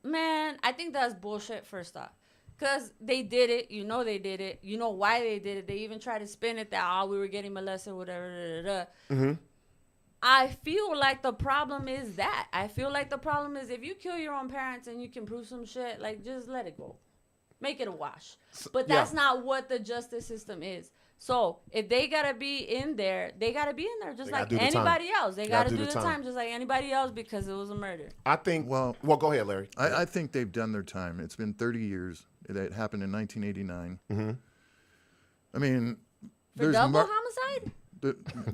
Man, I think that's bullshit, first off. Because they did it. You know they did it. You know why they did it. They even tried to spin it that, oh, we were getting molested, whatever. Da, da, da. Mm-hmm. I feel like the problem is that. I feel like the problem is if you kill your own parents and you can prove some shit, like, just let it go. Make it a wash. But that's not what the justice system is. So if they gotta be in there, they gotta be in there just They gotta like do the time. anybody else. They Gotta gotta do the time just like anybody else because it was a murder. I think. Well, go ahead, Larry. I think they've done their time. It's been 30 years. It happened in 1989. Mm-hmm. I mean, For double homicide?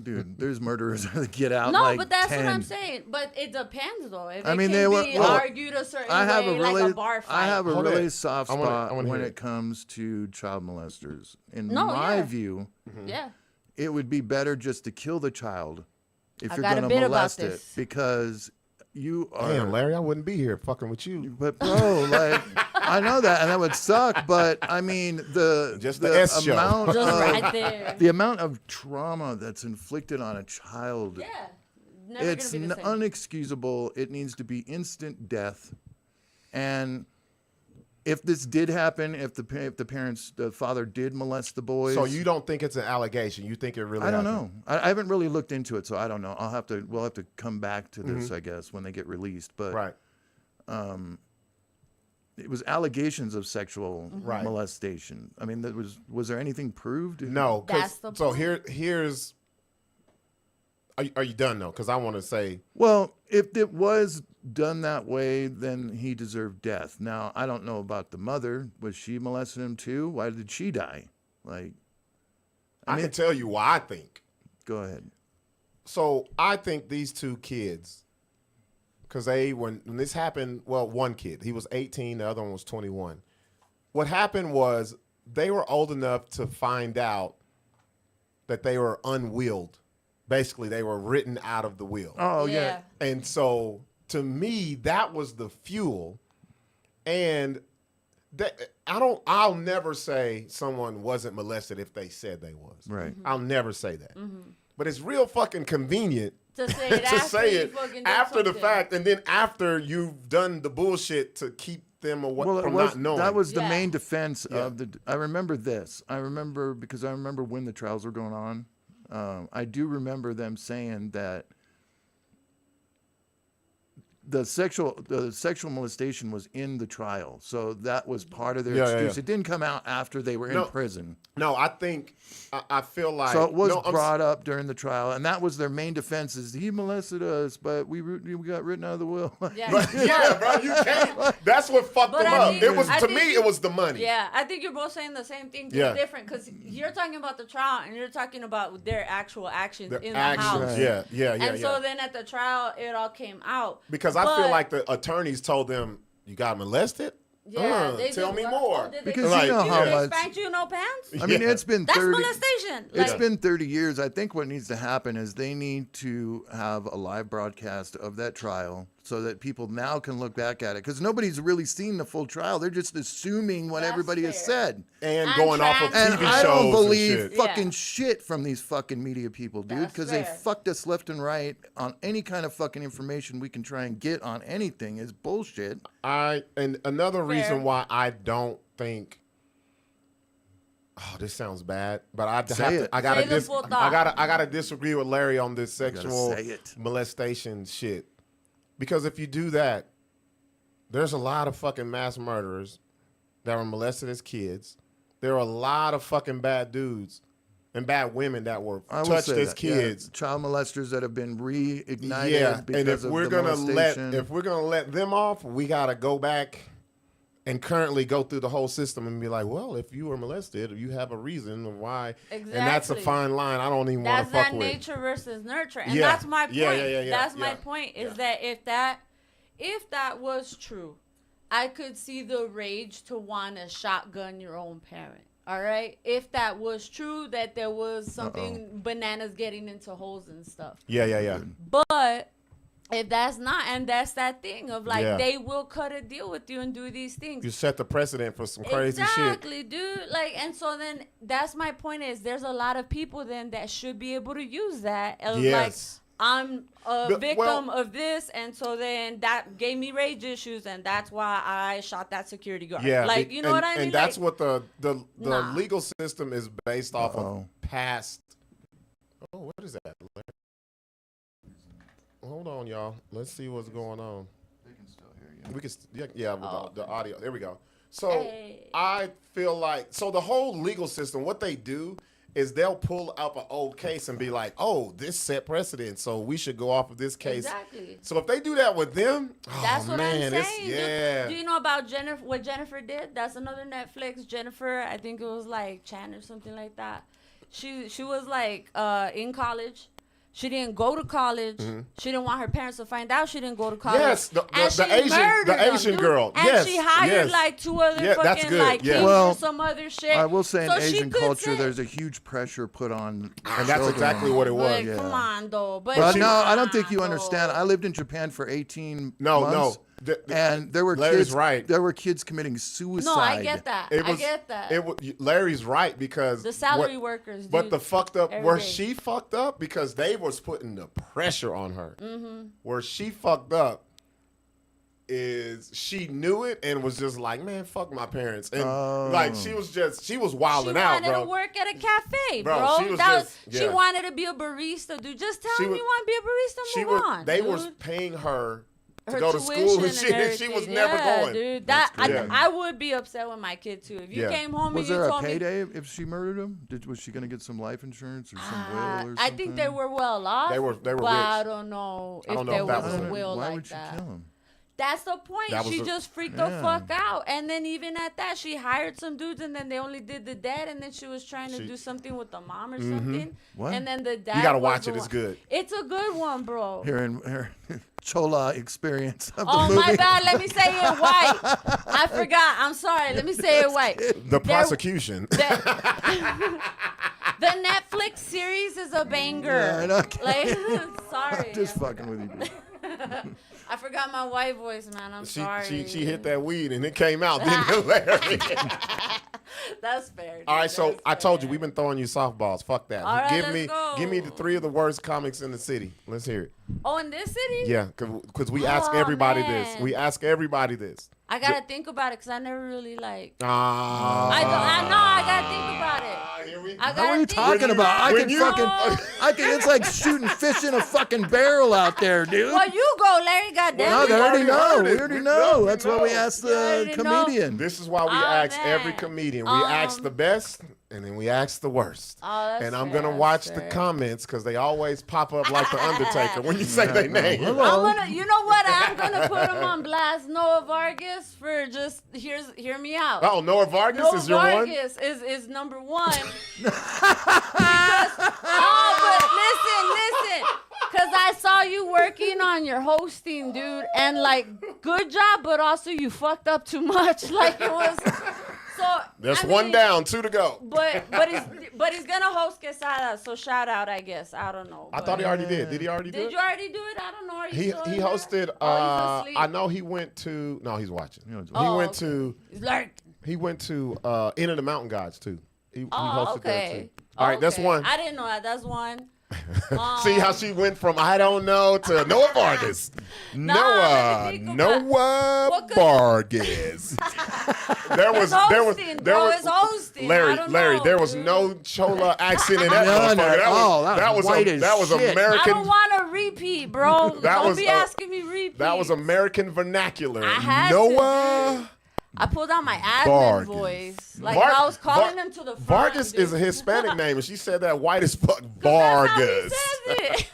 Dude, there's murderers that get out. No, like but that's 10. what I'm saying. But it depends, though. If I mean, it they can were be well, argued a certain I have way, a really, like a bar fight. I have a Hold really it. soft I spot wanna when hear it it. comes to child molesters. In No, my yeah. view, Yeah. it would be better just to kill the child if I you're got a going to bit about molest it, this. because you are. Damn, Larry, I wouldn't be here fucking with you. But bro, like, I know that, and that would suck. But I mean, Just the the S show. amount Just of, right there. the amount of trauma that's inflicted on a child. Yeah. Never It's gonna be the same. unexcusable. It needs to be instant death. And if this did happen, if the father did molest the boys, So you don't think it's an allegation? You think it really? I don't happened? know. I haven't really looked into it, so I don't know. We'll have to come back to Mm-hmm. this, I guess, when they get released. But Right. it was allegations of sexual Right. molestation. I mean, was there anything proved? No. 'Cause- That's the so point. here's. Are you done though? Because I want to say. Well, if it was done that way, then he deserved death. Now, I don't know about the mother. Was she molesting him too? Why did she die? Like, I can tell you why I think. go ahead. So I think these two kids, because when this happened, well, one kid, he was 18, the other one was 21. What happened was they were old enough to find out that they were unwilled. Basically, they were written out of the will. Oh yeah. And so to me, that was the fuel. And I'll never say someone wasn't molested if they said they was. Right. I'll never say that. But it's real fucking convenient To say it to after say you it fucking did after the something. fact, and then after you've done the bullshit to keep them away Well, from not knowing. that was the Yeah. main defense Yeah. of the. I remember this. I remember because I remember when the trials were going on. I do remember them saying that the sexual molestation was in the trial, so that was part of their Yeah, yeah, excuse. yeah. It didn't come out after they were No. in prison. No, I think I feel like So it was no, I'm brought up during the trial, and that was their main defense: is he molested us, but we got written out of the will. Yeah. yeah, bro, you can't. That's what fucked But them I up. think- It was I to think me, you- it was the money. Yeah, I think you're both saying the same thing, just Yeah. different. Because you're talking about the trial and you're talking about their actual actions Their in actions. the house. Yeah, yeah, yeah, And yeah. so then at the trial, it all came out. Because I feel But- like the attorneys told them, "You got molested." Yeah, they Tell did me what? more. Oh, did Because Like, you know how they much. spanked you, no pants? I mean, Yeah. it's been That's 30. molestation. It's Like, been 30 years. I think what needs to happen is they need to have a live broadcast of that trial so that people now can look back at it. Because nobody's really seen the full trial. They're just assuming what That's everybody has fair. said. And And going off of trans- And TV I shows don't and believe shit. fucking Yeah. shit from these fucking media people, dude. That's Because they fair. fucked us left and right on any kind of fucking information we can try and get on anything is bullshit. And another reason Fair. why I don't think. Oh, this sounds bad, but I Say have it. to. I gotta. Say the full I thought. gotta disagree with Larry on this gotta sexual say it. molestation shit. Because if you do that, there's a lot of fucking mass murderers that were molested as kids. There are a lot of fucking bad dudes and bad women that were I will touched say as that, yeah. kids. Child molesters that have been reignited Yeah, because and if of we're the gonna molestation. let them off, we gotta go back and currently go through the whole system and be like, well, if you were molested, you have a reason of why, and that's a Exactly. fine line. I don't even want that's to fuck that with. nature versus nurture. And Yeah. that's my point. Yeah, That's yeah. my point is that if that was true, I could see the rage to want to shotgun your own parent. All right? If that was true, that there was something bananas getting into holes and stuff. Yeah. But if that's not, and that's that thing of like, Yeah. they will cut a deal with you and do these things. You set the precedent for some crazy shit. Exactly, dude. Like, and so then that's my point is there's a lot of people then that should be able to use that. Of Yes. Like, I'm a But- victim well- of this, and so then that gave me rage issues, and that's why I shot that security guard. Yeah, Like, you know what I mean? And that's Like, what the Nah. legal system is based off of Uh-oh. past. Oh, what is that? Hold on, y'all. Let's see what's going on. They can still hear you. We can, yeah, with Oh, the audio. There we go. So Hey. I feel like the whole legal system, what they do is they'll pull up an old case and be like, oh, this set precedent, so we should go off of this case. Exactly. So if they do that with them, That's oh, what man, I'm saying. yeah. Do you know about Jennifer? What Jennifer did? That's another Netflix. Jennifer, I think it was like Chan or something like that. She was like in college. She didn't go to college. She didn't want her parents to find out she didn't go to college. Yes, the And Asian dude. girl. And Yes, she hired yes. like 2 other Yeah, that's fucking good, like yeah. kids Well, or some other shit. I will say in So she Asian could culture, say- there's a huge pressure put on. And that's children. exactly what it was. But come on, though. But But come no, I don't think on, you understand. though. I lived in Japan for 18 No, months. no. And there were Larry's kids. right. There were kids committing suicide. No, I get that. It was, I get that. Larry's right because The salary workers, But dude, the fucked up every where day. she fucked up because they was putting the pressure on her. Mm-hmm. Where she fucked up is she knew it and was just like, man, fuck my parents, and like she was wilding She out, wanted bro. to work at a cafe, Bro, bro. she was That just- She yeah. wanted to be a barista, dude. Just tell She him was- you want to be a barista. She Move was on, they dude. was paying her to Her go to school and tuition shit, and she was everything. never Yeah, going. dude. That's That good. I would be upset with my kid too. If you Yeah. came home Was and you there a told me, payday if she murdered him? Was she going to get some life insurance or some will or something? I think they were well off. They were but rich. I don't know I if don't know there if that was was a a- will Why like would she that. kill him? That's the point. That was She a- just freaked the Yeah. fuck out. And then even at that, she hired some dudes and then they only did the dad and then she was trying to do something with the mom or something. What? And then the dad You gotta was watch the it. It's one- good. It's a good one, bro. Here, Chola experience of the Oh movie. my bad. Let me say it in white. I forgot. I'm sorry. Let me say it white. The prosecution. The Netflix series is a banger. Yeah, I know. Like, sorry. Just fucking with you. Dude. I forgot my white voice, man. I'm sorry. She hit that weed and it came out. Then hilarious. That's fair. Dude. All right, so That's I told you fair. we've been throwing you softballs. Fuck that. All right, give let's me go. the 3 of the worst comics in the city. Let's hear it. Oh, in this city? Yeah, because we ask Oh, everybody this. man. We ask everybody this. I gotta think about it because I never really like. Ah. I know. I gotta think about it. Here we I What are you gotta think talking about? I When can you- fucking, it's like shooting fish in a fucking barrel out there, dude. Well, you go, Larry. Goddamn. No, it. they already know. heard We it. already We know. know. That's why we asked the already know. comedian. This is why we Oh, ask man. every comedian. We ask the best, and then we ask the worst. Oh, that's And I'm fair, gonna that's watch the fair. comments because they always pop up like the Undertaker when you say their name. I'm gonna, you know what? I'm gonna put him on blast. Noah Vargas for just hear me out. Oh, Noah Vargas Noah is your one. Vargas is number one. Because, but listen. Because I saw you working on your hosting, dude, and like, good job, but also you fucked up too much. Like it was. So There's I one mean, down, 2 to go. But he's gonna host Quesada, so shout out, I guess. I don't know. I thought he already did. Did he already do Did it? you already do it? I don't know. Are you He still in he there? hosted. Oh, he's asleep. I know he went to. No, he's watching. He was- He Oh, went okay. to. He's lurking. He went to Inn of the Mountain Gods too. He Oh, hosted there okay. too. All right, that's Okay. one. I didn't know that. That's one. See how she went from I don't know to Noah Vargas. let me think about- Noah What could- Vargas. there was It's hosting. Larry, I don't Larry, know, there was dude. no Chola accent in that None motherfucker. at all. That was white as that was shit. I American. don't want to repeat, bro. That Don't was, be asking me repeat. That was American vernacular. I had to, Noah. I pulled out my admin Vargas. voice. Like Var- I was calling Var- him to the front. Vargas dude. is a Hispanic name, and she said that white as fuck. That's how he Vargas. says it.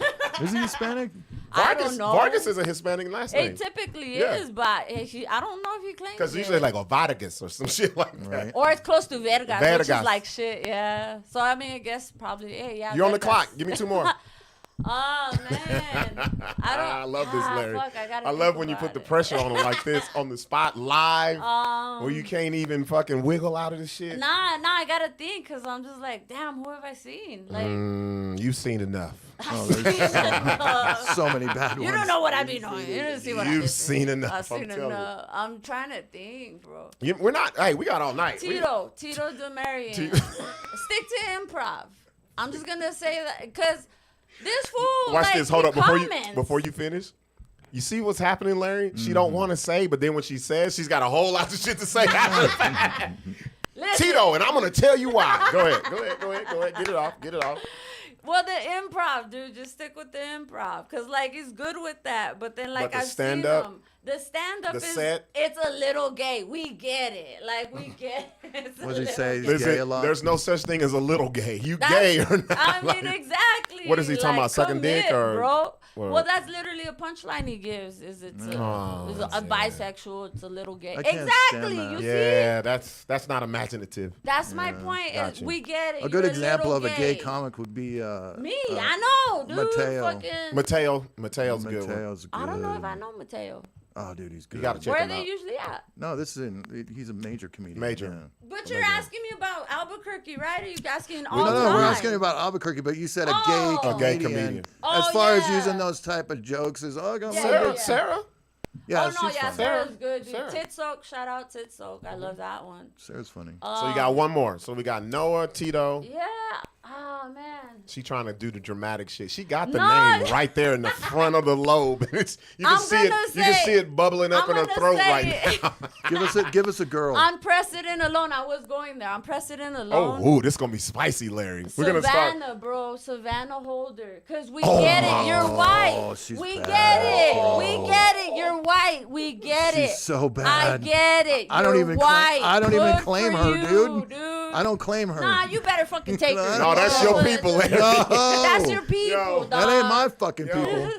Is he Hispanic? I don't know. Vargas is a Hispanic last name. It typically Yeah. is, but I don't know if he claims Because it. usually like Vargas or some shit like that. Right. Or it's close to Vergas, which Vergas. is like shit, yeah. So I mean, I guess probably, hey, yeah. You're on the Vergas. clock. Give me 2 more. Oh man, I love this, Larry. Fuck, I love when you put the pressure on him like this on the spot live, where you can't even fucking wiggle out of the shit. Nah, I gotta think because I'm just like, damn, who have I seen? Like, You've seen enough. Oh, there's so many bad you ones. don't know what I be knowing. You didn't see what I've You've seen enough. I've seen I'm telling enough. I'm trying to think, bro. you. We're not. Hey, we got all night. Tito DeMarion. Stick to improv. I'm just gonna say that because this fool. Watch like, this. Hold he up comments. before you finish. You see what's happening, Larry? She don't want to say, but then when she says, she's got a whole lot of shit to say. Listen, Tito, and I'm gonna tell you why. Go ahead. Get it off. well, the improv, dude, just stick with the improv, cause like he's good with that. But then like But the I've seen stand-up? him. The stand-up The is set. it's a little gay. We get it. Like we get it. It's a What does he little say? gay. He's gay a lot. There's no such thing as a little gay. You That's- gay or not? I Like, mean, exactly. What is he talking about, sucking dick commit, or- bro? or- Well, that's literally a punchline he gives. Is it's a, Oh, it's a yeah. bisexual? It's a little gay. I can't Exactly. stand that. You see? Yeah, that's not imaginative. That's my point. Is Gotcha. we get it. A good You're example little of a gay gay. comic would be Me, I know, dude. Mateo. Fucking. Mateo's a good one. Mateo's good. I don't know if I know Mateo. Oh, dude, he's good. You gotta check Where are him they out. usually at? No, this is he's a major comedian. Major. Yeah. But you're asking me about Albuquerque, right? Are you asking all No, time? we're asking about Albuquerque, but you said a Oh. gay A gay comedian. comedian. Oh, As far as yeah. using those type of jokes as, oh, I got Yeah, my yeah, Sarah, dick. Sarah. Yeah, Oh no, she's yeah, funny. Sarah's good, dude. Sarah. Tit Soak, shout out Tit Soak. I love that one. Sarah's funny. So you got one more. So we got Noah, Tito. Yeah. Oh man. She trying to do the dramatic shit. She got the No. name right there in the front of the lobe. It's, you can I'm see it. gonna You can say- see it bubbling up I'm in her gonna throat say right it. now. give us a girl. On Precedent Alone, I was going there. On Precedent Oh, Alone. ooh, this gonna be spicy, Larry. We're gonna start. Savannah, bro. Savannah Holder. Because we Oh, get it. You're white. she's We bad. get it. Oh. We get it. You're white. We get She's it. so I bad. get it. I don't You're even white. I don't even Good claim for her, you, dude. I don't claim her. Nah, you better fucking take her. No, that's your people, Larry. That's your people, Yo, dog. That ain't my fucking people.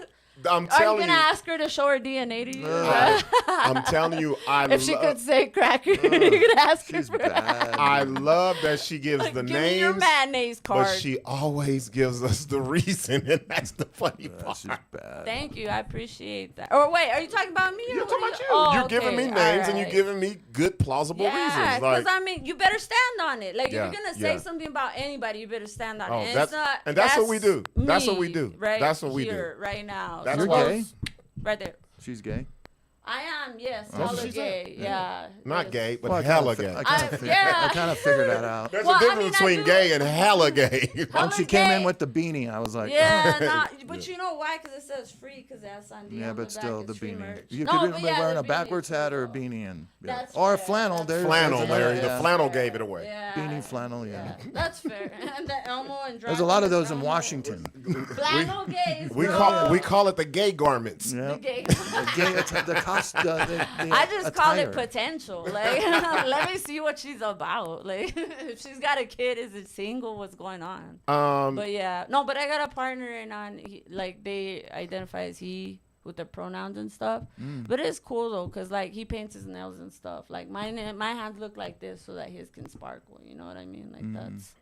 I'm Are you telling gonna you. ask her to show her DNA to you? I'm telling you, if she could say cracker, you could ask her She's for bad. I love that she gives the Give me your names, mayonnaise card. but she always gives us the reason, and that's the funny Yeah, she's part. bad. Thank you, I appreciate that. Or wait, are you talking about me? You're or talking what about you. Oh, You're giving me okay, names, and all you're right. giving me good, plausible Yeah, reasons. because Like, I mean, you better stand on it. Like, Yeah, if you're gonna say yeah. something about anybody, you better stand on Oh, it. that's- and that's what we do. That's what we me do. Right That's what we do. here, right now. That's You're why- gay? Right there. She's gay. I am, yes, That's what hella she said. gay. Yeah. not yes. gay, but Well, hella gay. I kind of yeah. figured that out. There's Well, a I difference mean, I between do- gay and hella gay. When Hella she came in gay. with the beanie, I was like, Yeah, nah, but you know why? Because it says free, because it has Sandia yeah, on but the still back. the It's free beanie. merch. You No, could but be yeah, wearing the a backwards beanie is hat or a cool. beanie in. That's Or a fair. flannel. That's There's Flannel, there's Larry. another- The flannel gave it away. Yeah. Beanie flannel, yeah. That's fair. And the Elmo and There's a lot of those in Elmo. Washington. Flannel gays. We bro. call it the gay garments. Yeah. The gay. The cost. The I just call it attire. potential. Like, let me see what she's about. Like, if she's got a kid, is it single? What's going on? But yeah, no. But I got a partner, and like they identify as he with their pronouns and stuff. But it's cool though, cause like he paints his nails and stuff. Like my hands look like this so that his can sparkle. You know what I mean? Like that's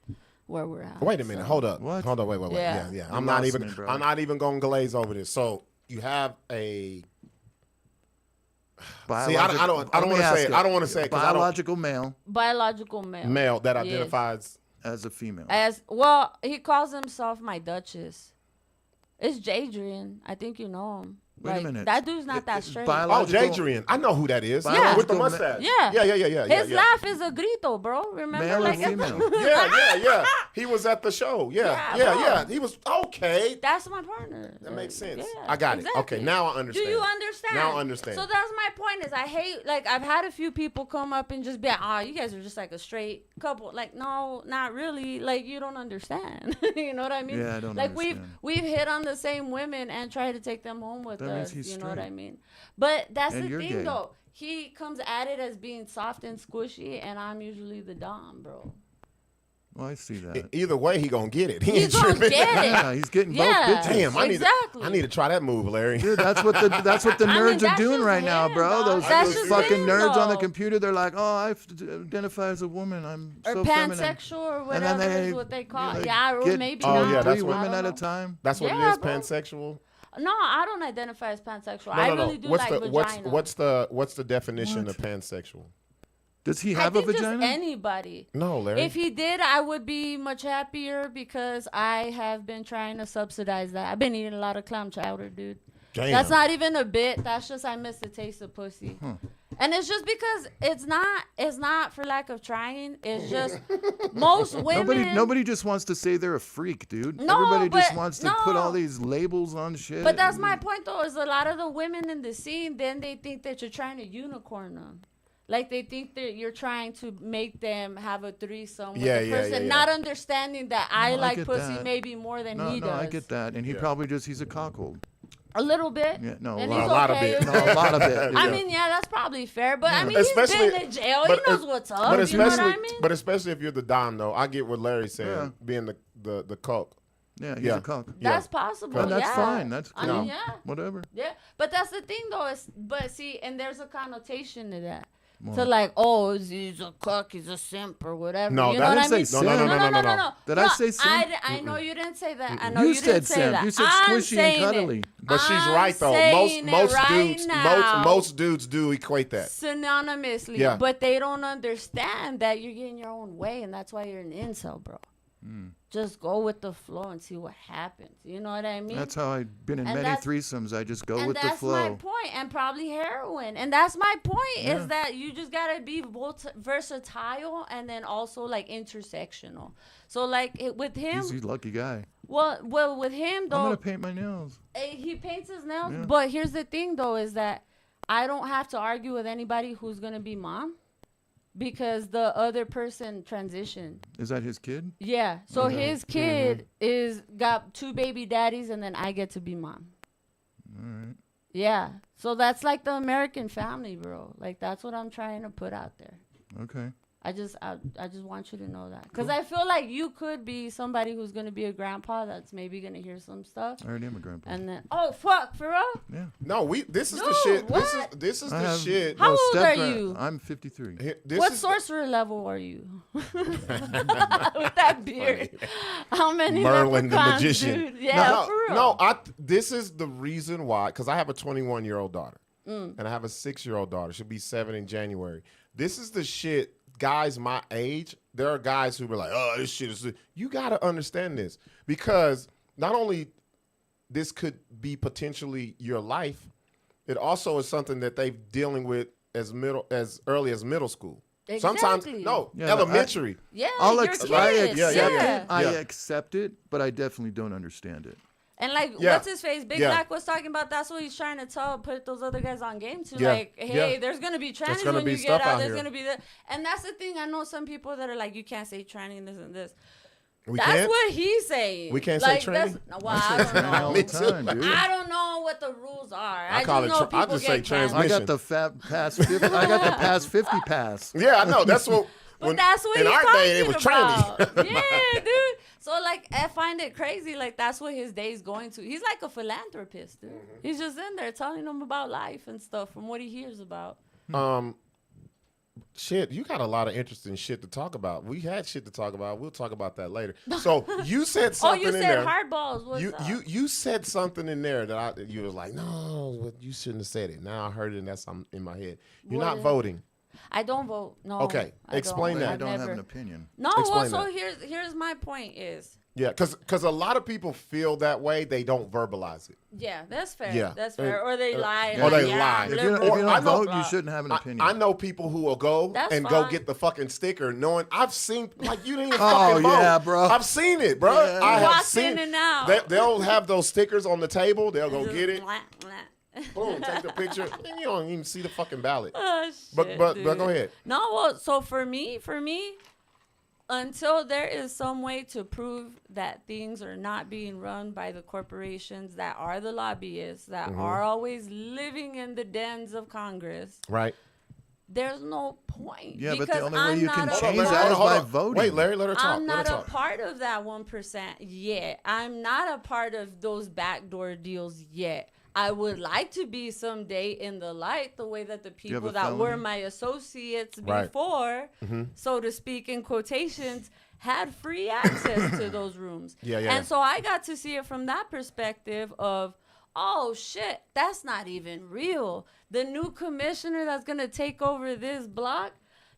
where we're at. Wait a minute. so. Hold up. What? Hold up. Wait. Yeah. Yeah. You I'm not lost even. me, bro. I'm not even gonna glaze over this. So you have a. See, I don't want to say it. I don't want to say it because I don't. Biological male Biological male. Male that Yes. identifies. as a female. As well, he calls himself my Duchess. It's Jadrian. I think you know him. Wait a Like, minute. That dude's not that straight. Oh, Biological- Jadrian. I know who that is. Yeah. With the Biological mustache. Yeah. Yeah. His laugh is a grito, bro. Remember? Male or like, female? Yeah. He was at the show. Yeah, Yeah. bro. He was okay. That's my partner. That makes sense. Yeah, I got it. exactly. Okay, now I Do understand. you understand? Now I understand. So that's my point. Is I hate, like, I've had a few people come up and just be like, "Oh, you guys are just like a straight couple." Like, no, not really. Like, you don't understand. You know what I mean? Yeah, I don't like understand. we've hit on the same women and tried to take them home with That means us. he's You know what straight. I mean? But that's And the you're thing, gay. though. He comes at it as being soft and squishy, and I'm usually the dom, bro. Well, I see that. Either way, he gonna get it. He He's ain't gonna tripping. get it. Yeah, he's getting Yeah. both bitches. Damn, Exactly. I need to try that move, Larry. Dude, that's what the I mean, nerds are that's doing just right now, him, bro. dog. Those That's just fucking him, nerds on the though. computer, they're like, "Oh, I identify as a woman. I'm Or so feminine." pansexual or And then whatever they is what they call it. like, Yeah, or get maybe Oh, not. yeah, that's three what- women I at a don't know. time. That's what Yeah, it is, bro. pansexual. No, I don't identify as pansexual. No, I no, no. really do What's like the vagina. what's the definition What? of pansexual? Does he I have a think vagina? just anybody. No, Larry. If he did, I would be much happier because I have been trying to subsidize that. I've been eating a lot of clam chowder, dude. Damn. That's not even a bit. That's just I miss the taste of pussy. And it's just because it's not for lack of trying. It's just most women. Nobody just wants to say they're a freak, dude. No, Everybody just but- wants to put all no. these labels on shit. But that's my point, though, is a lot of the women in the scene, then they think that you're trying to unicorn them. Like, they think that you're trying to make them have a threesome with Yeah, the yeah, person, yeah, yeah. not understanding that I No, I like get pussy that. maybe more than No, he no, does. I get that, and he Yeah. probably he's a cockhold. A little bit. Yeah, no, And a he's lot of okay it. with No, a it. lot of it. I mean, yeah, that's probably fair. But I mean, he's Especially- been in jail. He but- knows what's up. But You know what especially, I mean? but especially if you're the Dom, though, I get what Larry's saying, Yeah. being the coke. Yeah, he's Yeah. a cock. That's possible. And that's yeah. fine. That's I cool. mean, yeah. Whatever. Yeah, but that's the thing, though. But see, and there's a connotation to that. What? To like, oh, he's a cuck, he's a simp or whatever. No, you that know what I didn't mean? say simp. No. Did I say simp? I know you didn't say that. I know You you, said didn't say simp. that. You said I'm squishy and saying cuddly. it. But she's I'm right though. saying Most it right dudes, now. most dudes do equate that. Synonymously, Yeah. but they don't understand that you're getting your own way, and that's why you're an incel, bro. Just go with the flow and see what happens. You know what I mean? That's how I've been in And many that's- threesomes. I just go and with the that's my flow. point, and probably heroin. And that's my point Yeah. is that you just gotta be both versatile and then also like intersectional. So like with him, He's a lucky guy. well with him I'm though, gonna paint my nails. he paints his nails. Yeah. But here's the thing though is that I don't have to argue with anybody who's gonna be mom because the other person transitioned. Is that his kid? Yeah. So his kid Mm-hmm. is got 2 baby daddies and then I get to be mom. All right. Yeah. So that's like the American family, bro. Like that's what I'm trying to put out there. Okay. I just want you to know that because I feel like you could be somebody who's gonna be a grandpa that's maybe gonna hear some stuff I already am a grandpa. and then fuck for real. Yeah. No, this is the Dude, shit. what? This is I the have shit. How no old are step-grand- you? I'm 53. This What is sorcerer level are you? With that beard, how many Merlin the leprechauns, magician. dude? Yeah, for real. This is the reason why, because I have a 21-year-old daughter, Mm. and I have a 6-year-old daughter. She'll be 7 in January. This is the shit. Guys my age, there are guys who be like, "Oh, this shit is." You gotta understand this because not only this could be potentially your life, it also is something that they're dealing with as early as middle school. Sometimes Exactly. no, Yeah, elementary. Yeah, I'll your ex- kids. I yeah, accept yeah. it. I Yeah. accept it, but I definitely don't understand it. And like, Yeah. what's his face? Big Yeah. Blacc was talking about. That's what he's trying to put those other guys on game to. Yeah. Like, hey, Yeah. there's gonna be trannies gonna when be you stuff get out. out There's here. gonna be that, and that's the thing. I know some people that are like, you can't say tranny and this and this. We That's can't. what he's saying. We can't like, say that's- tranny? Well, I don't Tranny all know. the time, dude. I don't know what the rules are. I call just it know tra- I people just say get transmission. I canceled. got the fat pass 50. I got the pass 50 pass. Yeah, I know. That's what. But that's what in he's our talking day it was about. trendy. Yeah, dude. So like, I find it crazy. Like that's what his day's going to. He's like a philanthropist, dude. He's just in there telling them about life and stuff from what he hears about. Shit, you got a lot of interesting shit to talk about. We had shit to talk about. We'll talk about that later. So you said Oh, something you in said there. hardballs. What's up? You said something in there that you was like, no, you shouldn't have said it. Now I heard it and that's in my head. You're What not is- voting. I don't vote. No. Okay, I explain don't. that. I I've don't have never- an opinion. No, well, Explain so that. here's my point is. Yeah, because a lot of people feel that way. They don't verbalize it. Yeah, that's fair. Yeah. That's fair. Or they lie. or they like, lie. I'm If you liberal, Or I don't know- vote, you shouldn't have an opinion. I know people who will go That's and go fine. get the fucking sticker knowing I've seen, like, you didn't even Oh, fucking vote. yeah, bro. I've seen it, bro. Yeah. I have Walked seen in and out. They'll have those stickers on the table. They'll go Just get it. blah, blah. Boom, take the picture. Then you don't even see the fucking ballot. Oh, But shit, go dude. ahead. No, well, so for me, until there is some way to prove that things are not being run by the corporations that are the lobbyists, that Mm-hmm. are always living in the dens of Congress, Right. there's no point. Yeah, but the because only way I'm you not can a change part- that is Hold by on. voting. Wait, Larry, let her talk. I'm Let her not a talk. part of that 1% yet. I'm not a part of those backdoor deals yet. I would like to be someday in the light, the way that the have people a that were felony? my associates Right. before, so to speak, in quotations, had free access to those rooms. Yeah, yeah. And so I got to see it from that perspective of, oh shit, that's not even real. The new commissioner that's gonna take over this block,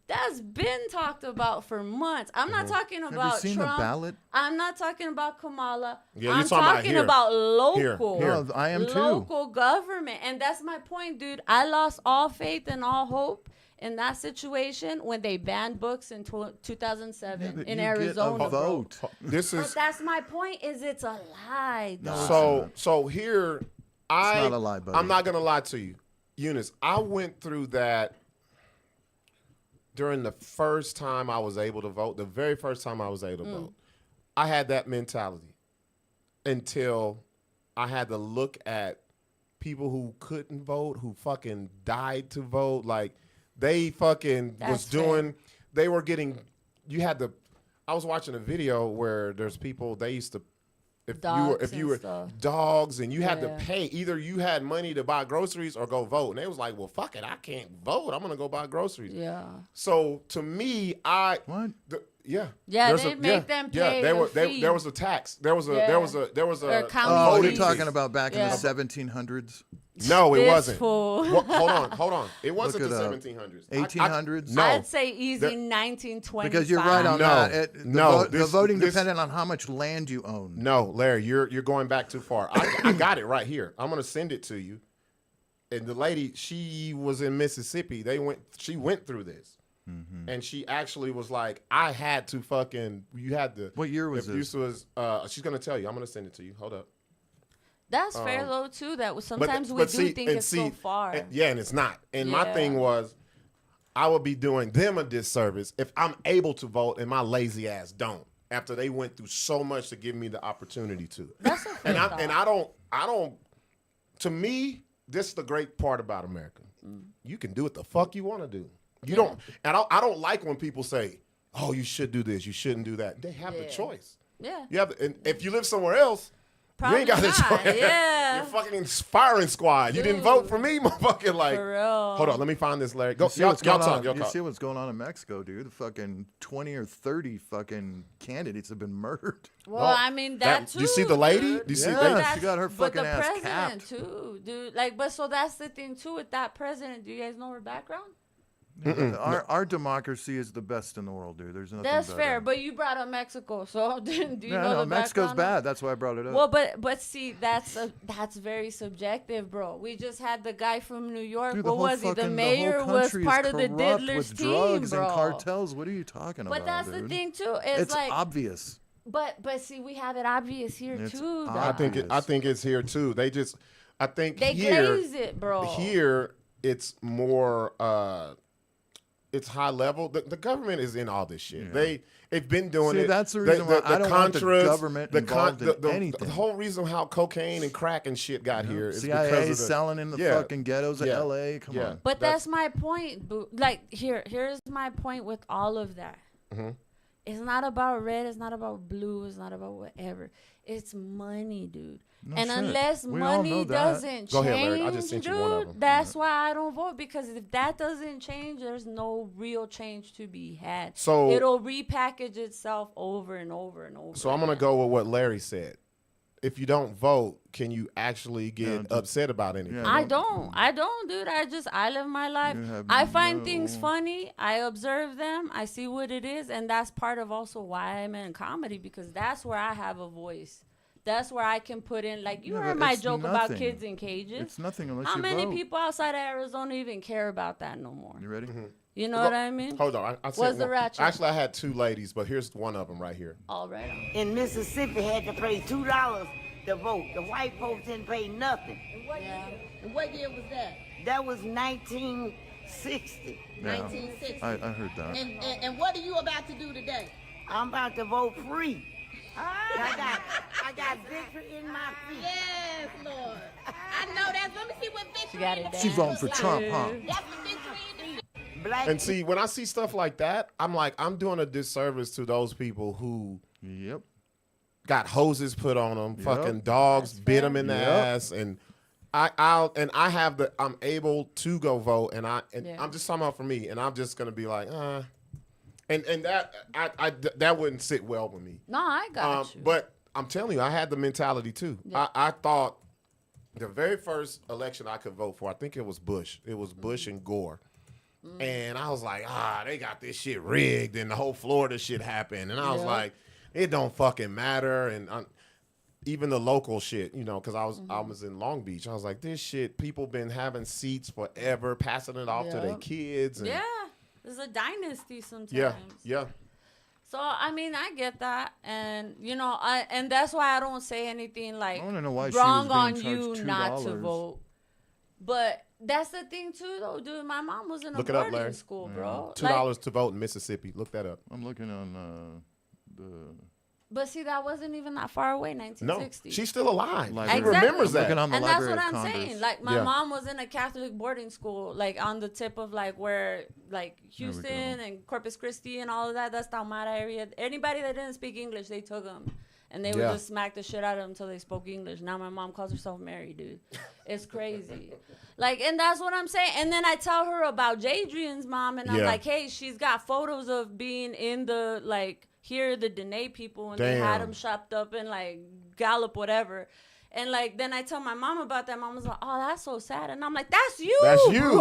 that's been talked about for months. I'm not talking you about seen the Trump. ballot? I'm not talking about Kamala. Yeah, you're I'm talking about talking here. about local. Here. No, I am too. Local government. And that's my point, dude. I lost all faith and all hope in that situation when they banned books in 2007 Yeah, but in you get a Arizona. bro. vote. This But is that's my point. Is it's a lie, No, dog. so here not a lie, buddy. I'm not gonna lie to you, Eunice. I went through that during the first time I was able to vote. The very first time I was able to vote, I had that mentality until I had to look at people who couldn't vote, who fucking died to vote. Like they fucking was doing. They were getting. You had to. I was watching a video where there's people. They used to. If you were dogs and you had to pay, either you had money to buy groceries or go vote. And they was like, well, fuck it, I can't vote. I'm gonna go buy groceries. Yeah. So to me, Yeah, they make them pay. There was a tax. There was a Oh, you're talking about back in the 1700s? No, it wasn't. Fool. Hold on. It wasn't the 1700s. 1800s? No. I'd say easy 1925. Because you're right on No, that. The this- voting this- depended on how much land you own. No, Larry, you're going back too far. I got it right here. I'm gonna send it to you. And the lady, she was in Mississippi. She went through this. Mm-hmm. And she actually was like, I had to fucking, you had to. What year was this? She's going to tell you. I'm going to send it to you. Hold up. That's fair though too. That sometimes we do think it's so far. And it's not. And my thing was, I would be doing them a disservice if I'm able to vote and my lazy ass don't. After they went through so much to give me the opportunity to. That's a fair thought. And I don't. To me, this is the great part about America. You can do what the fuck you want to do. You don't. And I don't like when people say, "Oh, you should do this. You shouldn't do that." They have the choice. Yeah. You have. And if you live somewhere else. Probably you ain't got the choice. Yeah. You're fucking firing squad. You didn't vote for me, motherfucker. Like, for real. Hold on, let me find this, Larry. Go, You see y'all what's going talk. on? Y'all You talk. see what's going on in Mexico, dude? The fucking 20 or 30 fucking candidates have been murdered. Well, I mean that too. You see the lady? Dude. Do you see Yeah, she got her fucking ass But the president capped. too, dude. Like, but so that's the thing too with that president. Do you guys know her background? Our democracy is the best in the world, dude. There's nothing That's better. fair, but you brought up Mexico, so do you know No, the Mexico's background? bad. That's why I brought it up. Well, but see, that's very subjective, bro. We just had the guy from New York. Dude, What was he? The mayor was part of the Diddler's with team, drugs bro. and cartels. What are you talking about? But that's dude? the thing too. It's like obvious. But see, we have it obvious here It's too. I dog. think it's here too. They They glaze it, bro. Here it's more it's high level. The government is in all this shit. Yeah. They've been doing it. That's the reason why I don't want the government involved in anything. The whole reason how cocaine and crack and shit got here is because CIA of selling in the fucking ghettos of LA. Come on. But that's my point. Like here's my point with all of that. Mm-hmm. It's not about red. It's not about blue. It's not about whatever. It's money, dude. And shit. unless We all know money that. doesn't Go change, ahead, Larry. I just sent you one of them. that's why I don't vote. Because if that doesn't change, there's no real change to be had. So it'll repackage itself over and over and over. So I'm gonna go with what Larry said. If you don't vote, can you actually get upset about anything? I don't, dude. I live my life. I find things funny. I observe them. I see what it is, and that's part of also why I'm in comedy, because that's where I have a voice. That's where I can put in, like, you heard my joke about kids in cages. It's nothing unless How you many vote. people outside of Arizona even care about that no more? You ready? You know what I mean? Hold on. I said What's the one. ratchet? Actually, I had two ladies, but here's one of them right here. All right. In Mississippi, had to pay $2 to vote. The white folks didn't pay nothing. And what year was that? That was 1960. Yeah. 1960. I heard that. And what are you about to do today? I'm about to vote free. I got victory in my feet. Yes, Lord. I know that. Let me see what victory She got it She voting for Trump, huh? That's what victory in the Black And see, when I see stuff like that, I'm like, I'm doing a disservice to those people who got hoses put on them, fucking dogs bit them in the ass, and I'm able to go vote, and I'm just talking about for me, and I'm just gonna be like, and that that wouldn't sit well with me. No, I got you. But I'm telling you, I had the mentality too. Yeah. I thought the very first election I could vote for, I think it was Bush. It was Bush and Gore. And I was like, they got this shit rigged, and the whole Florida shit happened. And I was like, it don't fucking matter. And even the local shit, you know, because I was in Long Beach. I was like, this shit, people been having seats forever, passing it off to their kids. And There's a dynasty sometimes. Yeah. So I mean, I get that, and you know, and that's why I don't say anything like I want to know why wrong she was on being you charged not to $2. But that's the thing too, though, dude. My mom was in a Look it up, boarding Larry. school, bro. $2 to vote in Mississippi. Look that up. I'm looking on the But see, that wasn't even that far away, No, 1960. she's still alive. Library. She remembers that. Looking on the And that's Library what of I'm Congress. saying. Like, my Yeah. mom was in a Catholic boarding school, like, on the tip of, like, where, like, Houston and Corpus Christi and all of that. That's Taumara area. Anybody that didn't speak English, they took them. And they would Yeah. just smack the shit out of them until they spoke English. Now my mom calls herself Mary, dude. It's crazy. Like, and that's what I'm saying. And then I tell her about Jadrian's mom, and I'm Yeah. like, hey, she's got photos of being in the, like, here, the Dene people, and they had Damn. them shopped up in, like, Gallup, whatever. And, like, then I tell my mom about that. Mom was like, oh, that's so sad. And I'm like, that's you, That's you. bro.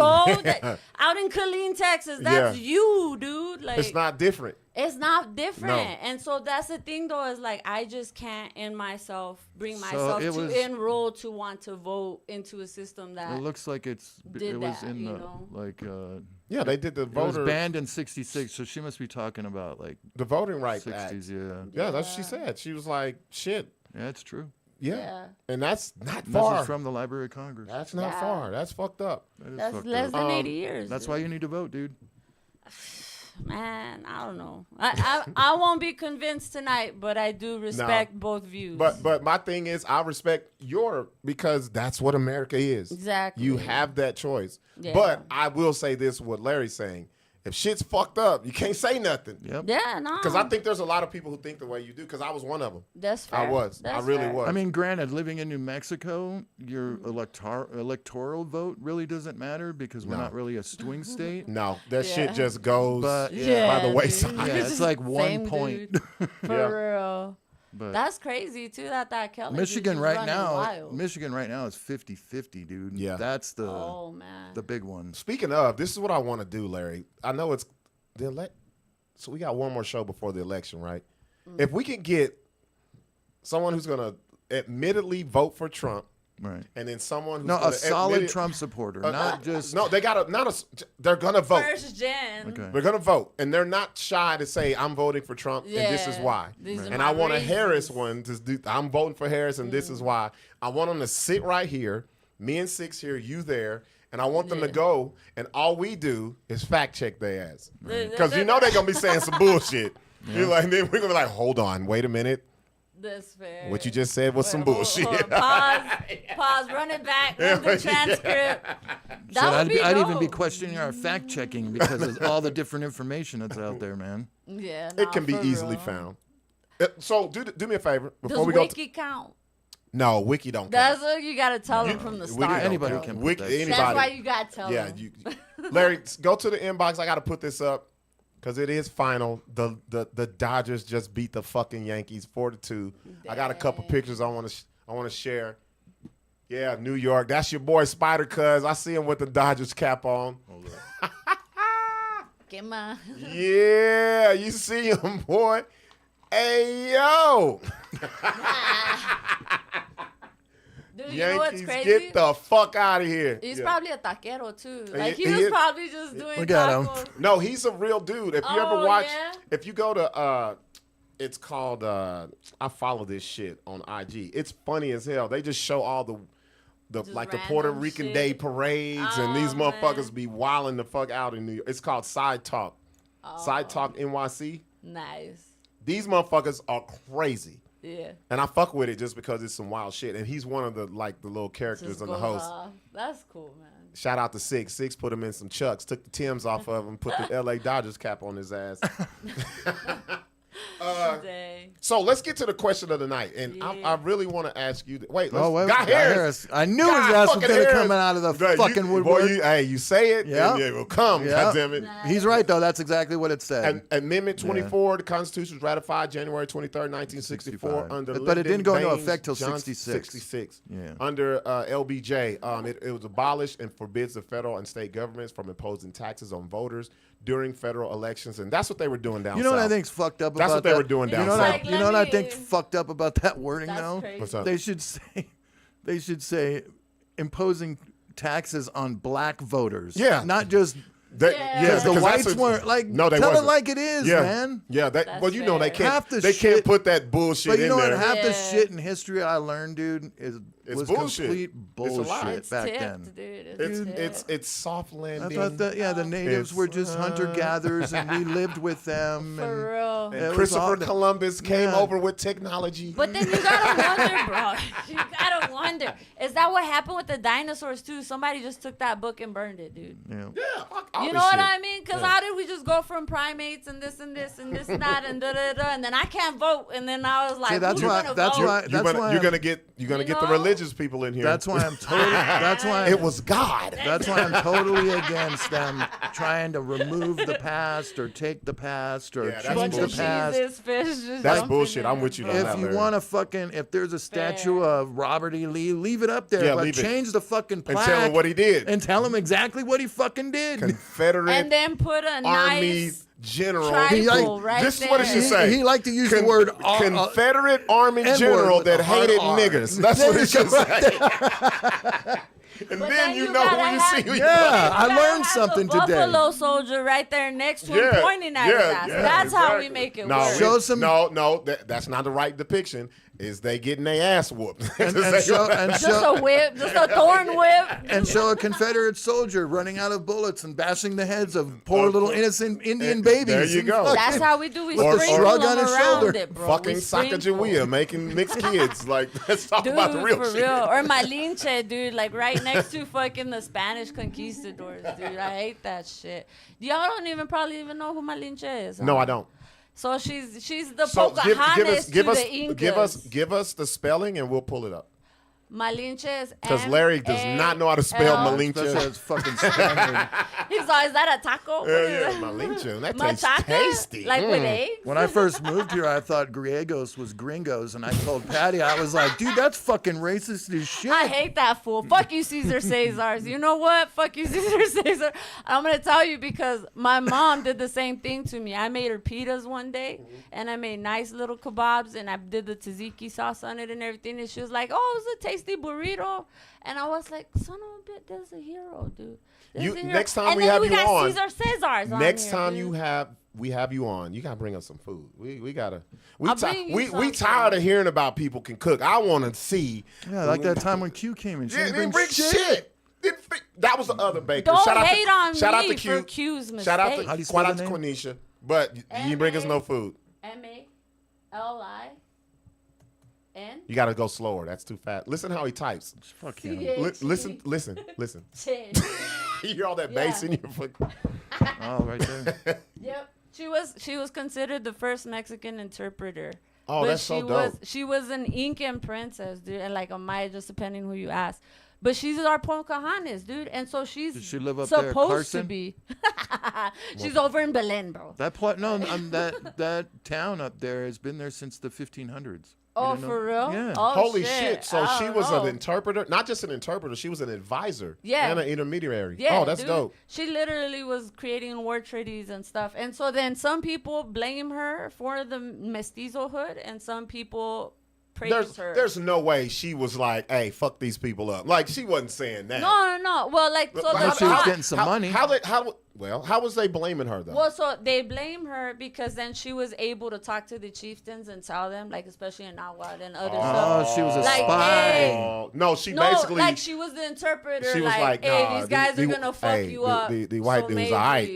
Out in Killeen, Texas, that's Yeah. you, dude. Like, It's not different. it's not different. No. And so that's the thing, though, is like, I just can't bring So myself it to was- enroll to want to vote into a system that It looks like it did was that, in you the know? like. Yeah, they did the It was voter banned in '66, so she must be talking about like the Voting Rights '60s. Act. Yeah, Yeah, that's what she said. She was like, shit. yeah, it's true. Yeah. Yeah. And that's not And far. this is from the Library of Congress. That's not Yeah. far. That's fucked up. That is that's fucked less up. than 80 years. That's dude. why you need to vote, dude. Man, I don't know. I won't be convinced tonight, but I do respect both views. But my thing is, I respect your, because that's what America is. Exactly. You have that choice. Yeah. But I will say this, what Larry's saying. If shit's fucked up, you can't say nothing. Yep. Yeah, no. Because I think there's a lot of people who think the way you do, because I was one of them. That's fair. I was. That's I really fair. was. I mean, granted, living in New Mexico, your electoral vote really doesn't matter because we're No. not really a swing state. No, that Yeah. shit just goes But by Yeah, the dude. wayside. Yeah, it's like Same 1 point. dude. For Yeah. real. But That's crazy, too, that Kelly dude's Michigan just right running now, wild. Michigan right now is 50-50, dude. Yeah. That's the Oh, man. the big one. Speaking of, this is what I want to do, Larry. I know it's so we got one more show before the election, right? If we can get someone who's going to admittedly vote for Trump, Right. and then someone who's No, gonna a solid admit it- Trump supporter, not just no, they got they're going to vote. First gen. Okay. They're going to vote, and they're not shy to say, I'm voting for Trump, and this is Yeah, why. these are And my I want a reasons. Harris one to do, I'm voting for Harris, and this is why. I want them to sit right here, me and Sixx here, you there, and I want them to go, and all we do is fact check their ass. Because you know they're going to be saying some bullshit. You're like, then we're going to be like, hold on, wait a minute. That's fair. What you just said was some Hold- bullshit. hold on. Pause, run it back, run the transcript. That So would be I'd even be dope. questioning our fact checking because of all the different information that's out there, man. Yeah, It can be for easily real. found. So do me a favor before Does we go. Wiki count? No, Wiki don't. That's count. what you got to tell them from the Wiki start. don't Anybody count. can put Wiki, that shit. anybody. That's why you got to tell Yeah, them. Larry, go to the inbox. I got to put this up because it is final. The Dodgers just beat the fucking Yankees 4-2. I got a couple pictures I want to share. Yeah, New York. That's your boy Spider Cuz. I see him with the Dodgers cap on. Get my. Yeah, you see him, boy. Hey yo, Dude, you know what's Yankees, crazy? get the fuck out of here. He's Yeah. probably a taquero too. Like he he was is. probably just doing Look at him. tacos. No, he's a real dude. If you ever Oh, watch, yeah? if you go to, it's called, I follow this shit on IG. It's funny as hell. They just show all the Just like the Puerto random Rican shit. Day parades, and these Oh, motherfuckers man. be wilding the fuck out in New York. It's called Side Talk. Side Talk NYC. Nice. These motherfuckers are crazy. Yeah. And I fuck with it just because it's some wild shit. And he's one of the little characters Just on the goes host. off. That's cool, man. Shout out to Sixx. Sixx put him in some chucks, took the Timbs off of him, put the LA Dodgers cap on his ass. Dang. So let's get to the question of the night. And I really want to ask you. Wait, let's, Oh, wait, Guy Harris. I knew his God ass was fucking going to Harris. come out of the Right, fucking boy, woodwork. hey, you say it, Yeah. and it will come, Yeah. goddammit. He's right, though. That's exactly what it said. And Amendment 24, the Constitution was ratified January 23rd, 1964, 65. under But it didn't go into Lyndon effect till Baines 66. 66. Yeah. Under LBJ, it was abolished and forbids the federal and state governments from imposing taxes on voters during federal elections, and that's what they were doing down You know south. what I think's fucked up That's about what they that? were doing down you know south. What you know what I think's fucked up about that wording, That's though? crazy. What's up? They should say imposing taxes on black voters. Yeah. Not just They, Yeah. because the because whites that's weren't like. No, they tell wasn't. it like it is, yeah. man. Yeah, That's well, you know they fair. can't. Half the They shit- can't put that bullshit But you in know there. what? Half the Yeah. shit in history I learned, dude, is It's was bullshit. complete It's a lie. bullshit It's back tipped, then. dude. It's soft I landing. thought that the natives It's, were just hunter gatherers and we lived with them. For real. It And was Christopher all- Columbus came Yeah. over with technology. But then you gotta wonder, bro. You gotta wonder. Is that what happened with the dinosaurs too? Somebody just took that book and burned it, dude. Yeah. yeah, fuck all You this know what shit. I mean? Because how did we just go from primates and this and this and this and that and da da da, and then I can't vote, and then I was like, See, that's who's why- gonna that's vote? why- You're gonna, why you're I'm- gonna get the know? religious people in here. That's why I'm totally. That's why it was God. That's why I'm totally against them trying to remove the past or take the past or Yeah, that's change the bullshit. past. Jesus fish just That's jumping bullshit. I'm in, with you bro. on If that, you Larry. want to fucking, if there's a statue Fair. of Robert E. Lee, leave it up there, Yeah, but leave it. change the fucking And plaque tell him what he did. and tell him exactly what he fucking did. Confederate And then put a Army nice General. tribal right this is there. what it should say. He liked to use the word Confederate Army N-word General with that a hard hated R. niggers. That's There what it you should go. say. And But then then you you know gotta who you have- see. Who you Yeah, I You gotta learned have something the today. Buffalo soldier right there next to him Yeah, pointing at yeah, his ass. yeah, That's how we exactly. make it No, work. Show some- No, that's not the right depiction. Is they getting their ass whooped? and show Just a whip, just a thorn whip. and show a Confederate soldier running out of bullets and bashing the heads of poor little innocent Indian babies. There you and go. fucking- That's how we do. We Or- sprinkle shrug them on his around shoulder. it, bro. Fucking We sprinkle. Sacagawea making mixed kids. Like, let's talk Dude, about the real for shit. real. Or Malinche, dude, like right next to fucking the Spanish conquistadors, dude. I hate that shit. Y'all don't probably even know who Malinche is. No, huh? I don't. So she's the So Pocahontas to the Incas. give us the spelling and we'll pull it up. Malinche is Because Larry does not know how to spell Especially Malinche. as fucking Spaniard. He's always, is that a taco? Yeah, Malinche. That tastes Machaca? tasty. Like with eggs? When I first moved here, I thought griegos was gringos, and I told Patty, I was like, dude, that's fucking racist as shit. I hate that fool. Fuck you, Caesar Caesars. You know what? Fuck you, Caesar Caesar. I'm going to tell you because my mom did the same thing to me. I made her pitas one day, and I made nice little kebabs, and I did the tzatziki sauce on it and everything. And she was like, oh, it was a tasty burrito. And I was like, son of a bitch, that's a hero, dude. That's a hero. Next time and we then have we you got on. Caesar Caesars on Next here, time dude. we have you on, you gotta bring us some food. We gotta. I'll bring you We something. tired of hearing about people can cook. I want to see. Yeah, like that time when Q came in. She Yeah, didn't they bring shit. That was the other baker. Don't shout out hate to, on shout out me to Q. for Q's Shout out mistake. How do to you spell shout out the to name? Quenisha, but you didn't bring us no food. MALIN. You gotta go slower. That's too fast. Listen how he types. Fuck him. Listen. You hear all that bass in your foot. Oh, right there. Yep. She was considered the first Mexican interpreter. Oh, But that's so dope. She was an Incan princess, dude, and like a Maya, just depending who you ask. But she's our Pocahontas, dude, and so she's Does she live up there at supposed to Carson? be. She's over in Belen, bro. That town up there has been there since the 1500s. Oh, didn't know? for real? Yeah. Oh, Holy shit. So I she don't was know. an interpreter, not just an interpreter, she was an advisor Yeah. and an intermediary. Yeah, Oh, that's dude. dope. She literally was creating war treaties and stuff. And so then some people blame her for the mestizohood, and some people praise her. There's no way she was like, hey, fuck these people up. Like, she wasn't saying that. No. Well, like, so But She was getting some money. How was they blaming her, though? Well, so they blame her because then she was able to talk to the chieftains and tell them, like, especially in Nahuatl and other stuff. Oh, she was a Like, spy. hey. No, she No, basically... like she was the interpreter. She was like, hey, nah, these guys are gonna fuck you up. The white so dude's all right.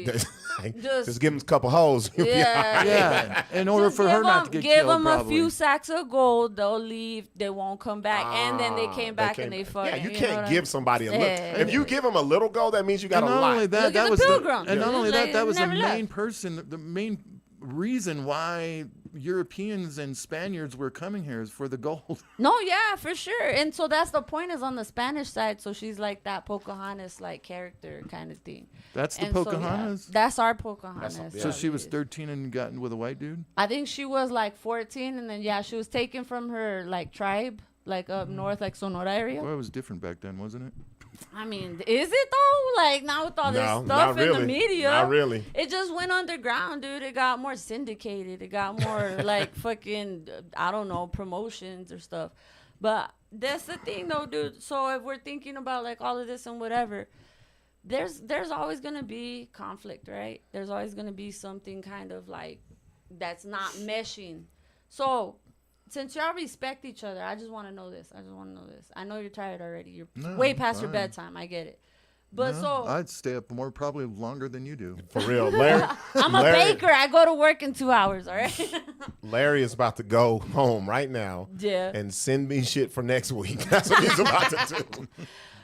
maybe Just give him a couple hoes. You'll be all Yeah. right. Yeah, in order Just for her not to get give killed, them a probably. few sacks of gold, they'll leave. They won't come back, and then they came back and they fucking. Yeah, you know can't what I give mean? somebody a little. Yeah. If you give them a little gold, that means you got And a not lot. only that, Look at that the was Pilgrims. and not Yeah. only that, that was the Never left. main person, the main reason why Europeans and Spaniards were coming here is for the gold. No, yeah, for sure. And so that's the point is on the Spanish side. So she's like that Pocahontas like character kind of thing. That's the And so, yeah, Pocahontas? that's our Pocahontas. yeah. So she was 13 and gotten with a white dude? I think she was like 14, and then yeah, she was taken from her like tribe, like up north, like Sonora area. Well, it was different back then, wasn't it? I mean, is it though? Like now with all this No, stuff not in the really. media, Not really. It just went underground, dude. It got more syndicated. It got more like fucking, I don't know, promotions or stuff. But that's the thing, though, dude. So if we're thinking about like all of this and whatever, there's always gonna be conflict, right? There's always gonna be something kind of like that's not meshing. So since y'all respect each other, I just want to know this. I know you're tired already. You're way past your bedtime. I get it. But so I'd stay up more, probably longer than you do. For real, Larry. I'm a baker. I go to work in 2 hours. All right. Larry is about to go home right now. Yeah. And send me shit for next week. That's what he's about to do.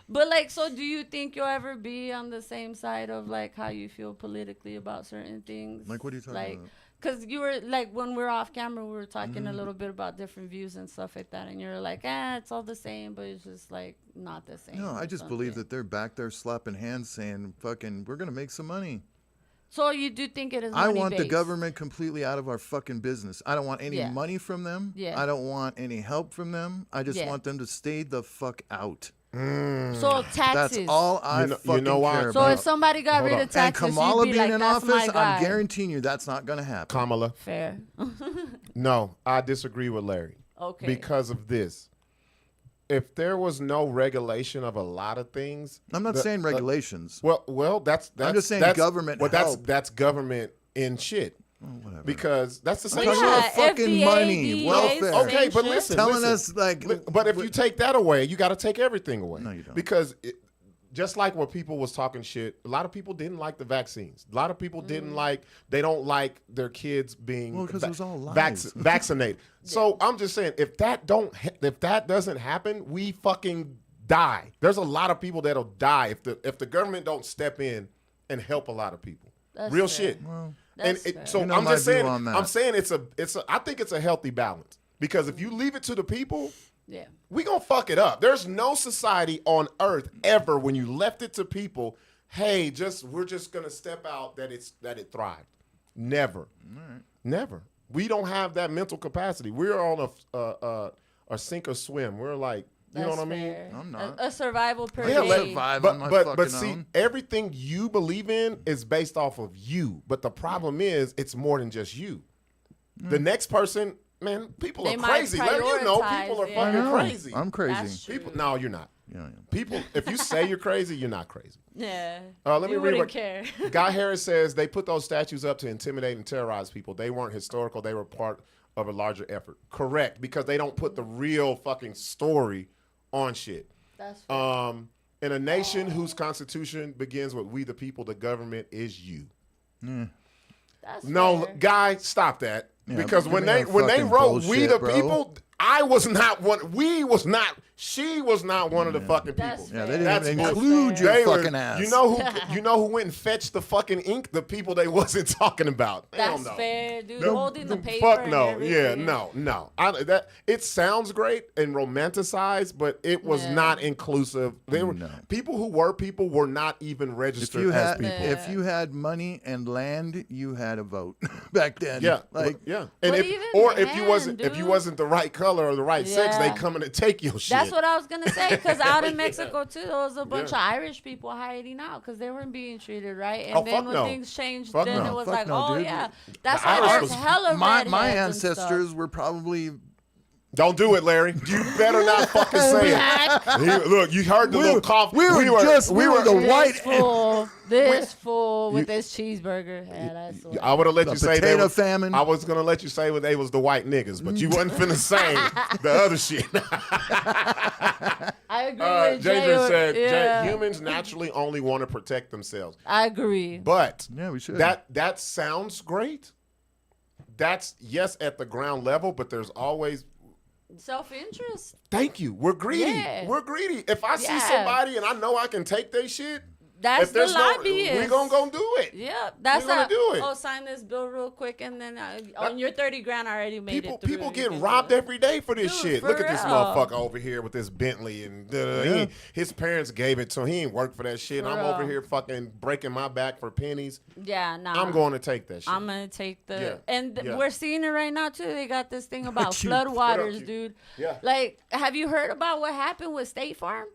But like, so do you think you'll ever be on the same side of like how you feel politically about certain things? Like, what are you talking about? Because you were like, when we were off camera, we were talking a little bit about different views and stuff like that. And you're like, it's all the same, but it's just like not the same. No, I just believe that they're back there slapping hands saying, fucking, we're going to make some money. So you do think it is I want the money-based? government completely out of our fucking business. I don't want any Yeah. money from them. Yeah. I don't want any help from them. I just Yeah. want them to stay the fuck out. So taxes. That's all I fucking care So about. if somebody got rid of taxes, and Kamala you'd be being like, in that's my office, guy. I'm guaranteeing you that's not going to happen. Kamala. Fair. No, I disagree with Larry. Okay. Because of this. If there was no regulation of a lot of things, I'm not saying regulations. Well, that's I'm just saying government Well, help. that's government in shit. Whatever. Because that's the same I'm shit. talking about fucking money, welfare. Okay, but listen, telling listen. us like, But if you take that away, you got to take everything away. No, you don't. Because just like when people was talking shit, a lot of people didn't like the vaccines. A lot of people didn't like. They don't like their kids being because it was all lies. vaccinated. So I'm just saying, if that doesn't happen, we fucking die. There's a lot of people that'll die if the government don't step in and help a lot of people. That's Real fair. shit. Well, So You know I'm my just saying. view on that. I'm saying I think it's a healthy balance, because if you leave it to the people, Yeah. we gonna fuck it up. There's no society on earth ever when you left it to people. Hey, we're just gonna step out that it thrived. Never, never. We don't have that mental capacity. We're on a sink or swim. We're like, you know what I mean? Fair. I'm not. A survival per Yeah, day. survive on my but fucking see, own. everything you believe in is based off of you. But the problem is, it's more than just you. The next person, man, people They are might crazy. Let you know, people are prioritize, fucking I know. crazy. I'm crazy. That's true. People, no, you're not. Yeah, I am. People, if you say you're crazy, you're not crazy. Yeah. Let me you read wouldn't what care. Guy Harris says. They put those statues up to intimidate and terrorize people. They weren't historical. They were part of a larger effort. Correct, because they don't put the real fucking story on shit. That's fair. In a nation whose constitution begins with "We the people," the government is you. That's No, fair. guy, stop that. Yeah, Because give when me they that wrote fucking "We the bullshit, bro. people," I was not one. We was not. She was not one of the fucking That's people. Yeah, they fair. didn't That's even bullshit. include your They were- fucking ass. You know who went and fetched the fucking ink? The people they wasn't talking about. Hell That's no. fair, dude. No, Holding the paper. Fuck and no. Yeah, everything. no. It sounds great and romanticized, but it was Yeah. not inclusive. They were No. people were not even If registered you as had people. if you had money and land, you had a vote back then. Yeah, like yeah. But And even if you wasn't then, if you dude. wasn't the right color or the right sex, they Yeah. coming to take your shit. That's what I was gonna say. Because out in Mexico too, there was a bunch Yeah. of Irish people hiding out because they weren't being treated right. And Oh, then fuck when no. things changed, Fuck then no. it was Fuck like, no, oh dude. yeah, that's The why Irish there's was- hella my redheads and stuff. ancestors were probably Don't do it, Larry. You better not fucking say it. Look, you heard the little cough. we were the white This fool with this cheeseburger. Yeah, that's what. I would have let The you say they potato was, famine. I was gonna let you say they was the white niggas, but you wasn't finna say the other shit. I agree with Jay. Jadrian said Yeah. humans naturally only want to protect themselves. I agree. But Yeah, we should. that sounds great. That's yes at the ground level, but there's always Self-interest. thank you. We're greedy. Yeah. We're greedy. If I see Yeah. somebody and I know I can take their shit, That's if there's the lobbyist. we gonna go do it. Yeah, that's We're gonna do it. Oh, sign this bill real quick, and then on your 30 grand, I already made it through. People You get can robbed do it. every day for this Dude, shit. for Look at this real. motherfucker over here with this Bentley and his parents gave it to him. He ain't worked for that shit. For I'm over real. here fucking breaking my back for pennies. Yeah, nah. I'm going to take that shit. I'm gonna take the Yeah, and yeah. we're seeing it right now too. They got this thing about What up, floodwaters, you? dude. Yeah. Like, have you heard about what happened with State Farm?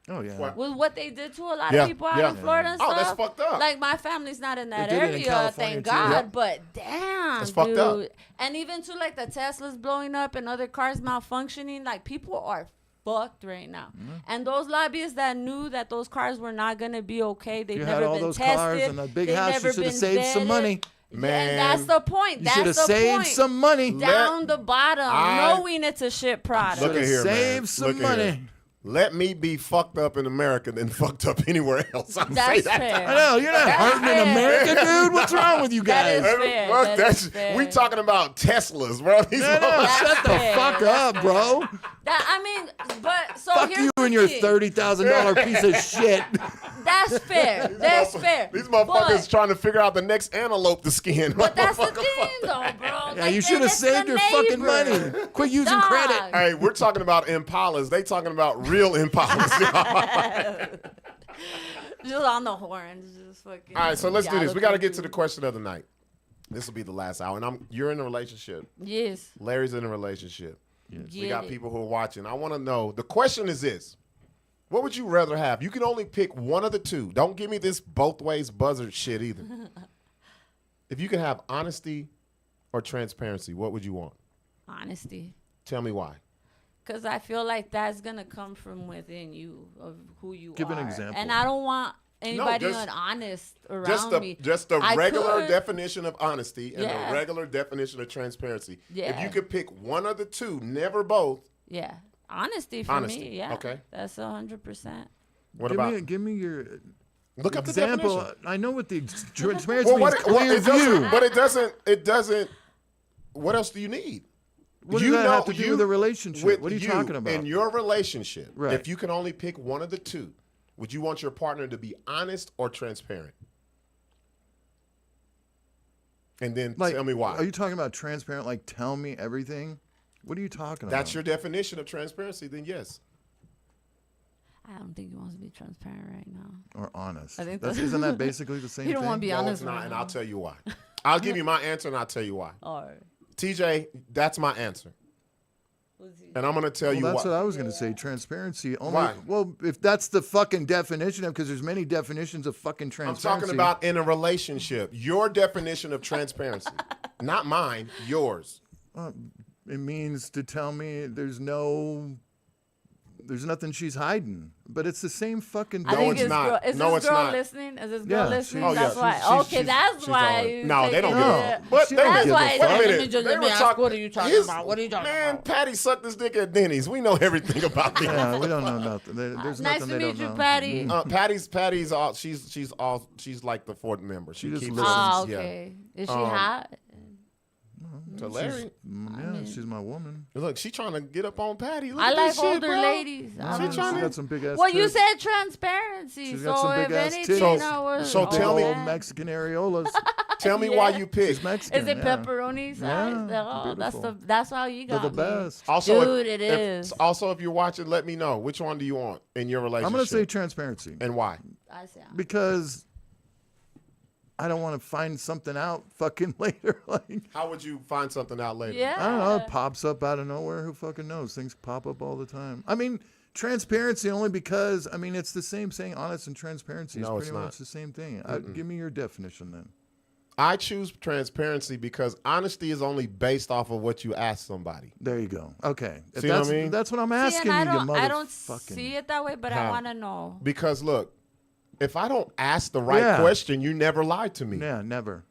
oh yeah. What? With what they did to a lot Yeah, of people out yeah. in Florida and Oh, stuff? that's fucked up. Like, my family's not in that They did it in area, California, thank too. God. Yep. But damn, That's dude. fucked up. And even to like the Teslas blowing up and other cars malfunctioning, like people are fucked right now. Mm-hmm. And those lobbyists that knew that those cars were not gonna be okay, they've You never had all been those tested. cars and a big they've house, never you should have been saved some vetted. money. Man, that's the point. You That's should the have saved point. some money. Down the bottom, knowing it's a shit product. Look at here, man. Save some Look at money. here. Let me be fucked up in America than fucked up anywhere else. I'm That's saying fair. I know, you're not hurting in America, dude. What's wrong with you That guys? is fair. Look, That that's is fair. we talking about Teslas, bro. These No, motherfuckers- shut the fair. fuck That's up, bro. I mean, but so Fuck here's you the and your thing. $30,000 piece of shit. That's fair. That's fair. These motherfuckers But- trying to figure out the next antelope to skin. But that's the Motherfucker, thing, fuck though, that. bro. Yeah, Like, you should have it's the saved your fucking neighbor. money. Quit using Dog. credit. Hey, we're talking about Impalas. They talking about real Impalas. Just on the horns, just fucking. All right, so let's do this. We got to get to the galloping question of the night. This will be the last hour, and you're in a relationship. through. Yes. Larry's in a relationship. We Get got it. people who are watching. I want to know. The question is this: what would you rather have? You can only pick one of the two. Don't give me this both ways buzzard shit either. If you could have honesty or transparency, what would you want? Honesty. Tell me why. Because I feel like that's going to come from within you of who you Give are. an example. And I don't want anybody just- honest around me. Just the I regular could- definition of honesty and Yeah. the regular definition of transparency. If Yeah. you could pick one of the two, never both. Yeah. Honesty for Honesty, me. Yeah. okay. That's 100%. What give about? give me your Look up the example. definition. I know what the transparency Well, means. Clear it doesn't, view. but it doesn't. It doesn't. What else do you need? What does that have to do with a relationship? What are you talking about? In your relationship, Right. if you can only pick one of the two, would you want your partner to be honest or transparent? And then tell me why. Are you talking about transparent? Like, tell me everything? What are you talking about? That's your definition of transparency. Then yes. I don't think he wants to be transparent right now. Or honest. I think Isn't that basically the same You don't thing? want to be No, honest it's not, right and now. I'll tell you why. I'll give you my answer, and I'll tell you why. All right. TJ, that's my answer, and I'm gonna tell you That's why. what I was going to say. Transparency. Only, Why? Well, if that's the fucking definition of, because there's many definitions of fucking I'm transparency. talking about in a relationship. Your definition of transparency, not mine. Yours. It means to tell me there's nothing she's hiding. But it's the same fucking I No, think thing. it's this not. girl, is No, this it's girl not. listening? Is this Yeah, girl listening? she's- That's yeah, why. she's- Okay, she's- that's she's why. all right. you No, they don't taking give it. a But She they don't That's give a why. fuck. Wait a Let minute. me just They let me were ask. talk- What are you talking his- about? What are you talking Man, about? Patty sucked his dick at Denny's. We know everything about this. Yeah, we don't know nothing. There's Nice nothing to they meet don't you, know. Patty. Patty's all she's like the fourth member. She just keeps listens. Oh, yeah. okay. Is she hot? To Larry. Yeah, she's my woman. Look, she trying to get up on Patty. Look I at like this shit, older bro. ladies. She got some big ass Well, you tits. said transparency, She's so got some if big ass anything, tits. I was. So Big tell me- old Mexican areolas. Tell me why Yeah. you picked. She's Mexican. Is it yeah. pepperoni size? Yeah, Oh, beautiful. that's how you They're got the me. best. Also, Dude, it is. Also, if you're watching, let me know which one do you want in your relationship. I'm gonna say transparency and why. I see. because I don't want to find something out fucking later. Like, How would you find something out later? Yeah. I don't know, it pops up out of nowhere. Who fucking knows? Things pop up all the time. I mean, transparency only because it's the same saying. Honest and transparency is No, it's pretty not. much the same thing. Give me your definition then. I choose transparency because honesty is only based off of what you ask somebody. There you go. Okay, See what I mean? That's what I'm See, asking and you, you I don't motherfucking. see it that way, but I How? want to know. Because look, if I don't ask the right Yeah. question, you never lied to me. Yeah, never.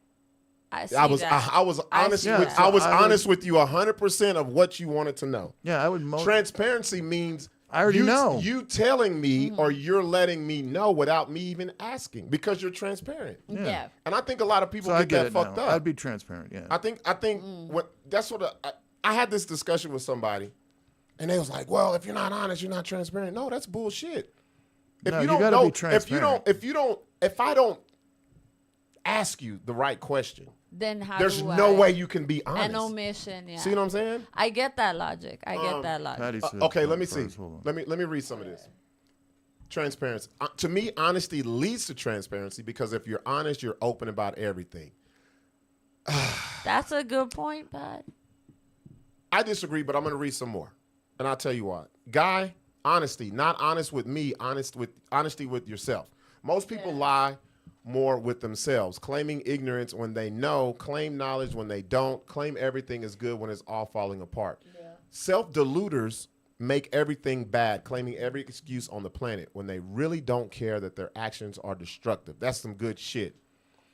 I see I was that. I was honest see with that. I was I would- honest with you 100% of what you wanted to know. Yeah, I would. Transparency means I already you, know. you telling me or you're letting me know without me even asking because you're transparent. Yeah. And I think a lot of people So I get get that it fucked now. up. I'd be transparent. Yeah. I think what that's what I had this discussion with somebody, and they was like, "Well, if you're not honest, you're not transparent." No, that's bullshit. If No, you you don't gotta know, be transparent. if I don't ask you the right question, Then how there's do no I- way you can be honest. An omission, yeah. See what I'm saying? I get that logic. I get that logic. Patty said Okay, let something me see. first. Hold on. Let me read some of this. Transparency. To me, honesty leads to transparency because if you're honest, you're open about everything. That's a good point, Pat. I disagree, but I'm going to read some more, and I'll tell you why. Guy, honesty, not honest with me, honesty with yourself. Most people lie more with themselves, claiming ignorance when they know, claim knowledge when they don't, claim everything is good when it's all falling apart. Yeah. Self-deluders make everything bad, claiming every excuse on the planet when they really don't care that their actions are destructive. That's some good shit.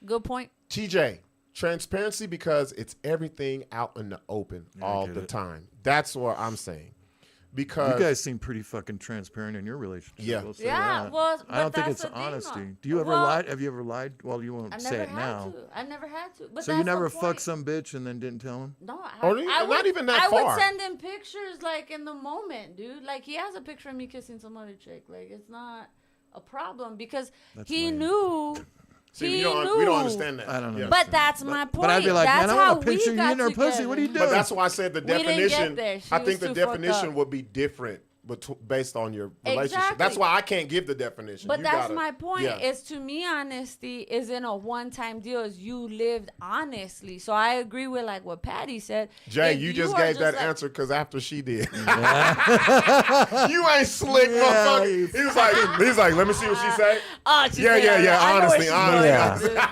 Good point. TJ, Transparency because it's everything out in the open all the time. That's what I'm saying. Because you guys seem pretty fucking transparent in your relationship. Yeah. We'll say Yeah, that. well, I don't but think that's it's the thing, honesty. though. Do you ever Well, lie? Have you ever lied? Well, you won't I say never it had now. to. I never had to. But So that's you never the fucked point. some bitch and then didn't tell him? No, Or not even that I far. would send him pictures like in the moment, dude. Like he has a picture of me kissing some other chick. Like it's not a problem because That's he lame. knew. see, he we knew. don't understand that. I don't know. Yeah. But that's my point. But I'd be like, that's man, I how want a picture we of you got and her pussy. What are you together. doing? But that's why I said the We didn't get definition. there. She I think was the too fucked definition up. would be different, but based on your relationship. Exactly. That's why I can't give the definition. But You that's gotta- my point. yeah. Is to me, honesty isn't a one-time deal. Is you lived honestly. So I agree with like what Patty said. Jay, If you just are gave that like- answer because after she did. You ain't slick, Yeah, motherfucker. you He's like, let me see what she say. Oh, she Yeah, said, yeah. I know Honestly, where she's honestly. going.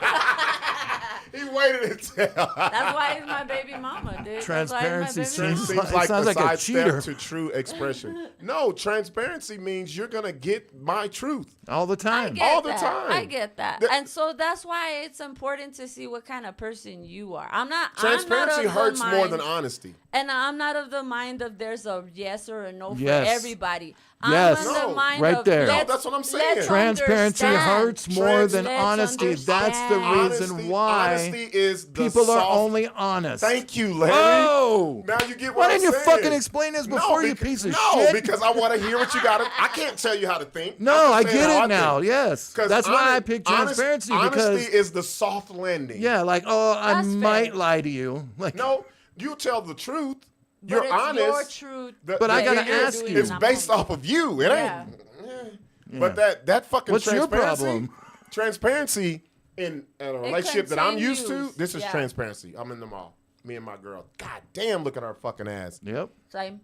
He waited until. That's why he's my baby mama, dude. That's why Transparency he's my baby seems mama. Seems It like sounds the like a side cheater. step to true expression. No, transparency means you're gonna get my truth. All the I time. get all the that. time. I get that. The- And so that's why it's important to see what kind of person you are. Transparency I'm not of the hurts more mind- than honesty. And I'm not of the mind of there's a yes or a no for Yes. everybody. Yes. I'm of No, the mind right of there. let's- No, that's what I'm saying. let's Transparency understand. hurts more than Let's honesty. That's the understand. reason Honesty- why honesty is the people are soft- only honest. Thank you, Larry. Oh! Now you get Why what I'm didn't you saying. fucking explain this before, you piece of no, shit? because I want to hear what you got to. I can't tell you how to think. No, I'm I just saying get how it I now. think. Yes. 'Cause That's why I honest- picked honest- transparency Honesty because is the soft landing. yeah, like I That's might fair. lie to you. Like No, you tell the truth. But You're it's honest. your truth. But I that gotta you're ask doing you. It's in that based moment. off of you. It Yeah. ain't. But that fucking What's your transparency. problem? Transparency in a relationship that I'm used to. continues. This is Yeah. transparency. I'm in the mall. Me and my girl. God damn, look at her fucking ass. Yep. Same.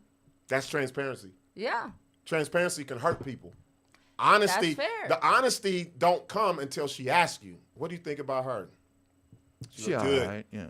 That's transparency. Yeah. Transparency can hurt people. Honesty. That's fair. The honesty don't come until she asks you. What do you think about her? She look all good. right. Yeah.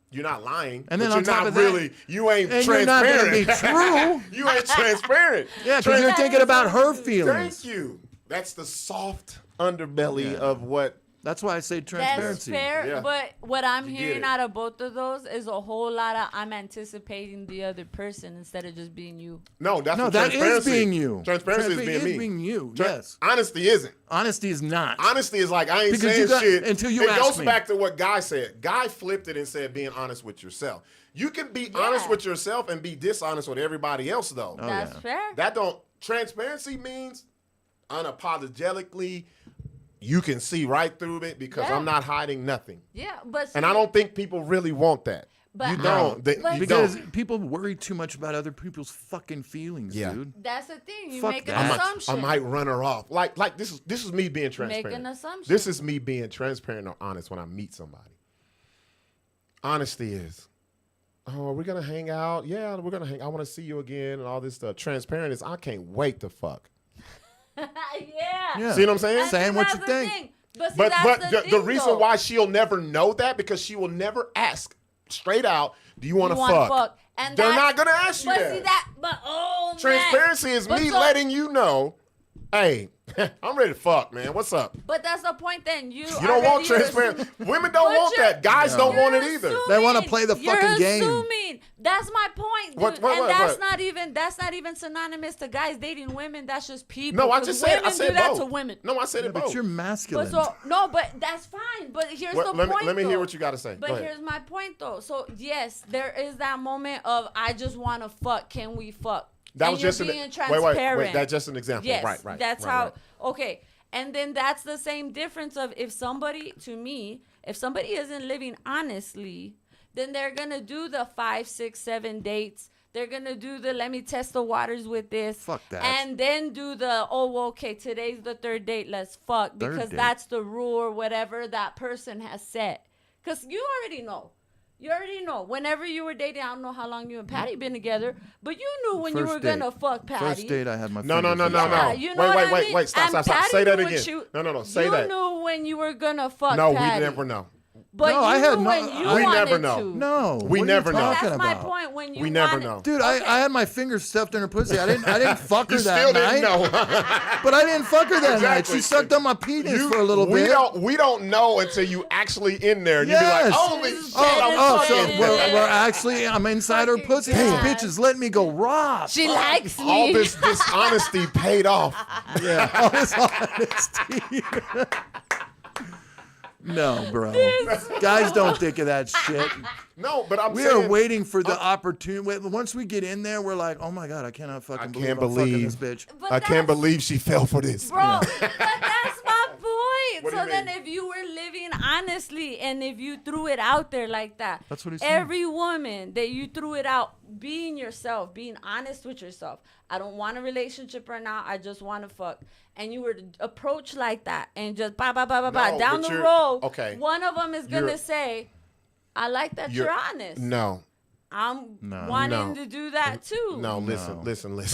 You're not lying. And then but on you're top not of that- really. You ain't And you're not transparent. gonna be true. You ain't transparent. Yeah, because you're thinking about her feelings. Thank you. That's the soft underbelly of what. That's why I say That's transparency. fair, Yeah. but what I'm You get hearing it. out of both of those is a whole lot of I'm anticipating the other person instead of just being you. No, that's No, what that is transparency. being you. Transparency is being me. being you. Tra- Yes. Honesty isn't. Honesty is not. Honesty is like I ain't Because saying you got- shit until you It ask goes me. back to what Guy said. Guy flipped it and said being honest with yourself. You can be honest with yourself and be dishonest with everybody else though. Oh, That's yeah. fair. That don't transparency means unapologetically you can see right through it because Yeah. I'm not hiding nothing. Yeah, but And I don't think people really want that. But You don't. You Because don't. people worry too much about other people's fucking feelings, Yeah. dude. that's the thing. You Fuck make that. an I assumption. might run her off. Like this is me being transparent. Make an assumption. This is me being transparent or honest when I meet somebody. Honesty is, oh, we're gonna hang out. Yeah, we're gonna hang. I want to see you again and all this stuff. Transparent is, I can't wait to fuck. yeah. Yeah. See what I'm saying? And Saying see, what that's you the think. thing. But see, But that's the thing, reason though. why she'll never know that because she will never ask straight out, do you want to wanna fuck? And They're that's- not gonna ask you but that. See that. But oh man. Transparency is But me so- letting you know, hey, I'm ready to fuck, man. What's up? But that's the point. Then you don't want already transparent. assume- Women don't But want you're- that. Guys don't you're want it either. They wanna assuming- play the you're fucking game. Assuming. That's my point, dude. What- and that's what? not even synonymous to guys dating women. That's just people. No, I 'Cause just said women do both. that to women. No, I said it But both. you're masculine. But so no, but that's fine. But here's the point. let me hear though. what you got to say. Go But ahead. here's my point though. So yes, there is that moment of I just want to fuck. Can we fuck? That And was you're just being wait. transparent. That's just an example. Yes, Right. That's right, how. right. Okay, and then that's the same difference of if somebody, to me, if somebody isn't living honestly, then they're gonna do the 5, 6, 7 dates. They're gonna do the let me test the waters with this. Fuck that. And then do the well, okay, today's the third date. Let's fuck Third because date. that's the rule or whatever that person has set. Cause you already know. You already know. Whenever you were dating, I don't know how long you and Patty been together, but you knew when you First were date. gonna fuck Patty. First date, I had my No. fingers in Yeah, it. you know what I mean? Wait. Stop. And Say Patty that knew when again. she- No. Say you that. knew when you were gonna fuck No, Patty. we never know. But No, you I had knew no- when you We wanted never know. to. No, We what never are you know. talking That's my about? point. When you We never wanted, know. Dude, I had my fingers stuffed in her pussy. I didn't fuck her You that still night. didn't know. But I didn't fuck her that night. Exactly. She sucked on my penis for a little we bit. We don't know until you actually in there. And Yes. you be like, holy shit, Oh, I'm so fucking. we're actually, I'm inside her pussy. These God. bitches let me go raw. she likes me. All this dishonesty paid off. Yeah, all this honesty. No, bro. Guys don't think of that shit. No, but I'm We saying. are waiting for the opportunity. Once we get in there, we're like, oh my God, I cannot fucking believe can't I'm fucking believe- this bitch. But I can't that's- believe she fell for this. Bro, but that's my point. What do So you then mean? if you were living honestly and if you threw it out there like that, That's what he's saying. every woman that you threw it out, being yourself, being honest with yourself. I don't want a relationship right now. I just want to fuck. And you were to approach like that and just ba ba ba ba ba No, down but the you're- road. okay. One of them is gonna You're- say, "I like that you're honest. No. I'm No. wanting No. to do that too." No, listen.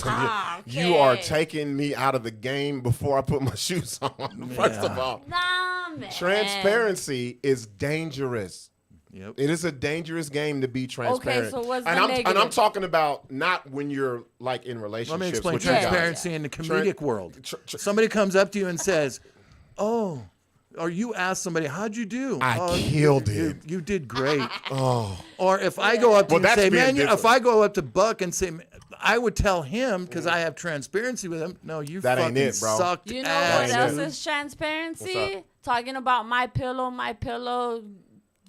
Ah, You are okay. taking me out of the game before I put my shoes on. First of all, Nah, man. transparency is dangerous. Yep. It is a dangerous game to be transparent. so what's and the I'm And I'm negative? talking about not when you're like in Let relationships. me explain with your guys. transparency in the comedic world. Somebody comes up to you and says, "Oh," or you ask somebody, "How'd you do?" I "Oh, killed you, it." You did great. Oh, Or if I go up to Well, you and that's say, being "Man," different. if I go up to Buck and say, I would tell him because I have transparency with him. No, you That ain't fucking it, bro. sucked You know ass, what else dude. is transparency? What's Talking about my pillow,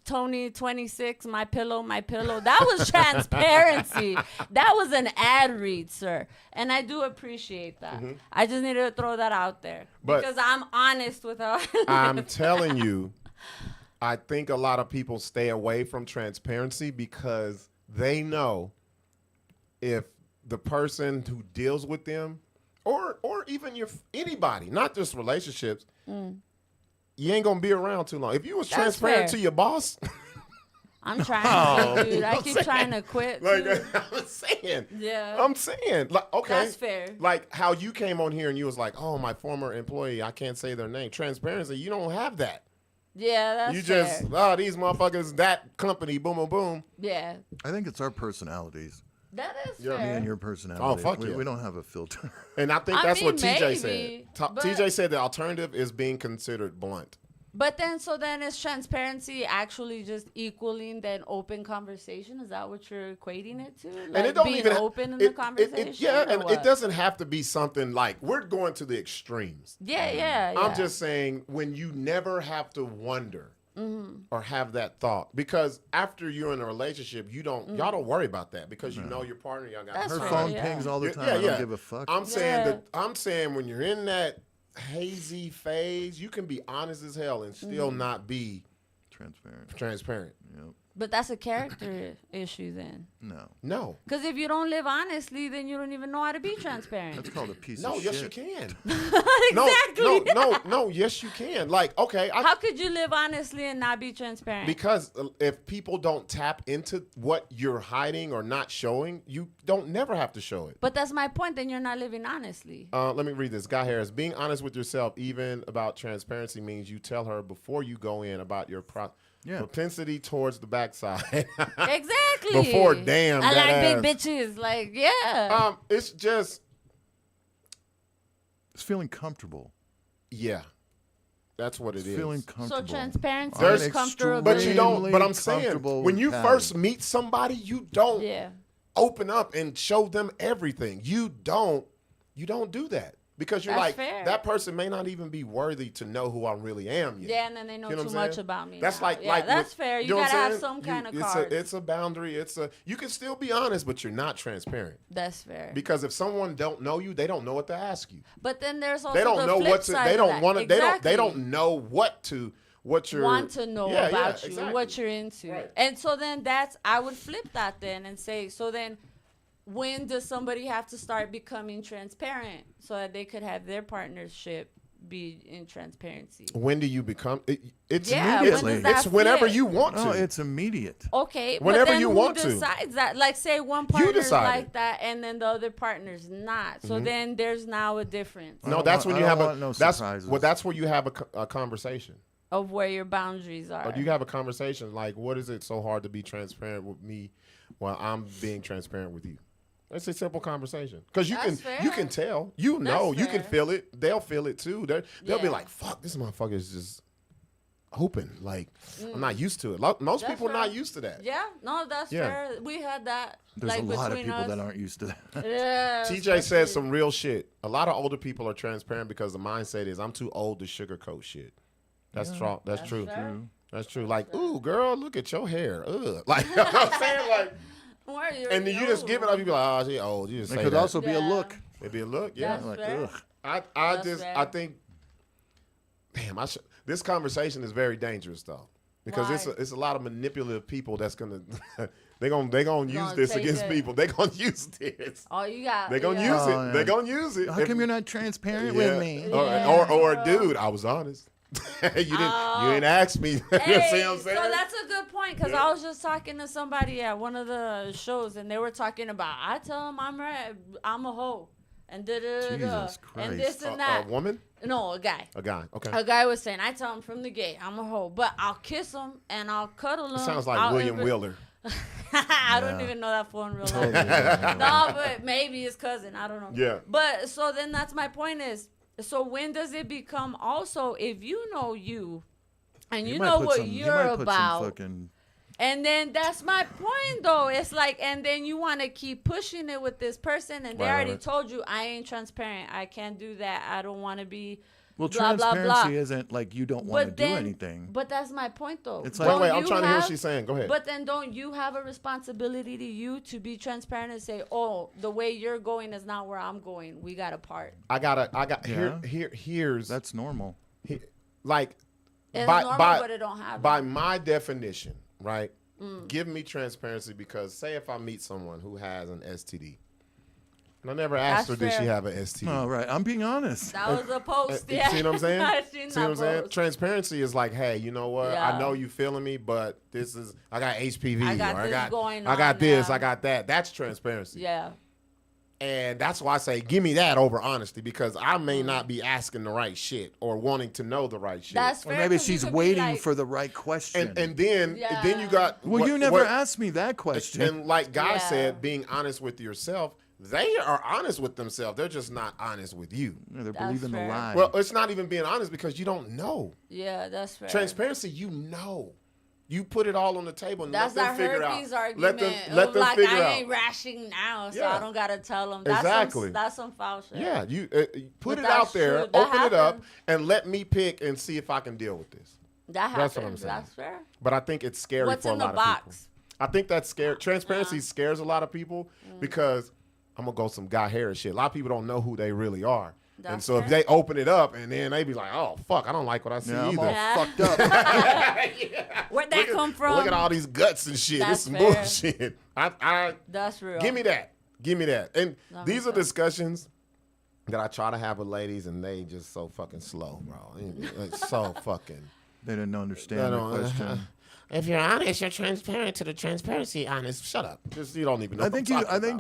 Tony 26, my pillow. That was transparency. That was an ad read, sir. And I do appreciate that. I just needed to throw that out there. But- because I'm honest with how I I'm live. telling you, I think a lot of people stay away from transparency because they know if the person who deals with them, or even anybody, not just relationships, you ain't gonna be around too long. If you was That's transparent fair. to your boss, I'm trying to, dude. I keep trying to quit. like too. I'm saying, Yeah. I'm saying, like, okay, That's fair. Like how you came on here and you was like, oh, my former employee, I can't say their name. Transparency, you don't have that. Yeah, that's You fair. just, oh, these motherfuckers, that company, boom, boom, boom. Yeah. I think it's our personalities. That is Yeah. Me fair. and your personality. Oh, fuck we, yeah. we don't have a filter. And I think I that's what mean, TJ maybe, said. but- TJ said the alternative is being considered blunt. But then, so then is transparency actually just equaling then open conversation? Is that what you're equating it to? Like And it don't being even open in the conversation? yeah, or and what? it doesn't have to be something like we're going to the extremes. Yeah, yeah, yeah. I'm just saying when you never have to wonder or have that thought, because after you're in a relationship, y'all don't worry about that because you know your partner. Y'all got That's Her fair, phone yeah. pings all the time. Yeah, I yeah. don't give a fuck. I'm saying Yeah. I'm saying when you're in that hazy phase, you can be honest as hell and still not be transparent. Yep. But that's a character issue then. No. No. Because if you don't live honestly, then you don't even know how to be transparent. That's called a piece No, of yes, shit. you can. Exactly. No, yes, you can. Like, okay, How could you live honestly and not be transparent? because if people don't tap into what you're hiding or not showing, you don't never have to show it. But that's my point. Then you're not living honestly. Let me read this. Guy Harris, being honest with yourself, even about transparency, means you tell her before you go in about your propensity towards the backside. Exactly. Before damn I that like big ass. bitches. Like, yeah. It's just, It's feeling comfortable. yeah, that's what it It's is. feeling So comfortable. transparency There's is comfortable. But you don't. But I'm extremely saying, comfortable when with you patting. first meet somebody, you don't Yeah. open up and show them everything. You don't do that because you're That's like fair. that person may not even be worthy to know who I really am yet. Yeah, and then they know You know what too I'm much saying? about me. That's now. like yeah, like that's with- fair. You know what gotta I'm have saying? some kind of it's card. it's a boundary. You can still be honest, but you're not transparent That's fair. because if someone don't know you, they don't know what to ask you. But then there's also They don't the know flip what to. side They of don't that. want to. They Exactly. don't know what you're want to know Yeah, about yeah, you, exactly. what you're into. Right. And so then I would flip that then and say, so then when does somebody have to start becoming transparent so that they could have their partnership be in transparency? When do you become? It's Yeah, when immediately. does that It's whenever flip? you want to. No, it's immediate. Okay, Whenever but then you who want to. decides that? Like, say one partner's decide like it. that, and then the other partner's not. So then there's now a difference. No, don't that's want- when I you don't have want no that's surprises. well, that's where you have a conversation. of where your boundaries are. Or do you have a conversation like, what is it so hard to be transparent with me while I'm being transparent with you? It's a simple conversation because you can tell, you know, you can feel it. They'll feel it too. They'll be like, "Fuck, this motherfucker is just open." Like I'm not used to it. Most people are not used to that. Yeah, no, that's fair. We had that. There's like, a lot of people us. that aren't used to that. Yeah. TJ says some real shit. A lot of older people are transparent because the mindset is, I'm too old to sugarcoat shit. That's true. That's true. That's true. Like, ooh, girl, look at your hair. Ugh. Like, you know what I'm saying? Like. And then you just give it up. You be like, oh, she old. You just say It could that. also be a look. It'd be a look. Yeah. That's Like, fair. ugh. I think, damn, this conversation is very dangerous though, because it's a lot of manipulative people that's gonna they gonna use this against people. They gonna use this. Oh, you got. They gonna use it. They gonna use it. How come you're not transparent with me? Or dude, I was honest. You didn't ask me. You see what I'm saying? So that's a good point because I was just talking to somebody at one of the shows and they were talking about, I tell them I'm a hoe and Jesus Christ. and this and that. A woman? No, a guy. A guy. Okay. A guy was saying, I tell him from the gate, I'm a hoe, but I'll kiss him and I'll cuddle him. It sounds like William Wheeler. I don't even know that fool in real life. No, but maybe his cousin. I don't know. Yeah. But so then that's my point is, so when does it become also, if you know you and you know what you're about, and then that's my point though. It's like, and then you want to keep pushing it with this person and they already told you, I ain't transparent. I can't do that. I don't want to be Well, blah, transparency blah, blah. isn't like you don't want to do anything. But that's my point though. It's wait, I'm trying to hear what she's saying. Go ahead. But then don't you have a responsibility to you to be transparent and say, oh, the way you're going is not where I'm going. We got to part. Here's that's normal. Like it's normal, but it don't happen. By my definition, right? Give me transparency because say if I meet someone who has an STD, and I never asked her, did she have an STD? Oh, right. I'm being honest. That was a post. You see what I'm saying? I seen see what I'm saying? post. Transparency is like, hey, you know what? Yeah. I know you feeling me, but I got HPV. I got or this going on I got this. now. I got that. That's transparency. Yeah. And that's why I say, give me that over honesty because I may not be asking the right shit or wanting to know the right shit. That's fair. Or maybe she's waiting for the right question. And then you got. Well, you never asked me that question. And like Guy said, being honest with yourself. They are honest with themselves. They're just not honest with you. Yeah, they're believing the lie. Well, it's not even being honest because you don't know. Yeah, that's fair. Transparency, you know. You put it all on the table and that's let them figure out. That's our herpes argument. Let them like, figure I out. ain't rashing now, so Yeah. I don't got to tell them. That's Exactly. That's some foul shit. Yeah, you put But it out that's there, true. That open it up, happens. and let me pick and see if I can deal with this. That happens. That's what I'm saying. That's fair. But I think it's scary What's for a in the lot of box? people. I think that's scary. Transparency scares a lot of people because I'm going to go some Guy Harris shit. A lot of people don't know who they really are. And so if they open it up and then they be like, oh, fuck, I don't like what I see either. I'm all fucked up. Where'd that come from? Look at all these guts and shit. That's This is fair. bullshit. That's real. Give me that. Give me that. And That these makes are sense. discussions that I try to have with ladies and they just so fucking slow, bro. It's so fucking. They didn't understand the question. If you're honest, you're transparent to the transparency. Honest, shut up. Just you don't even know. I think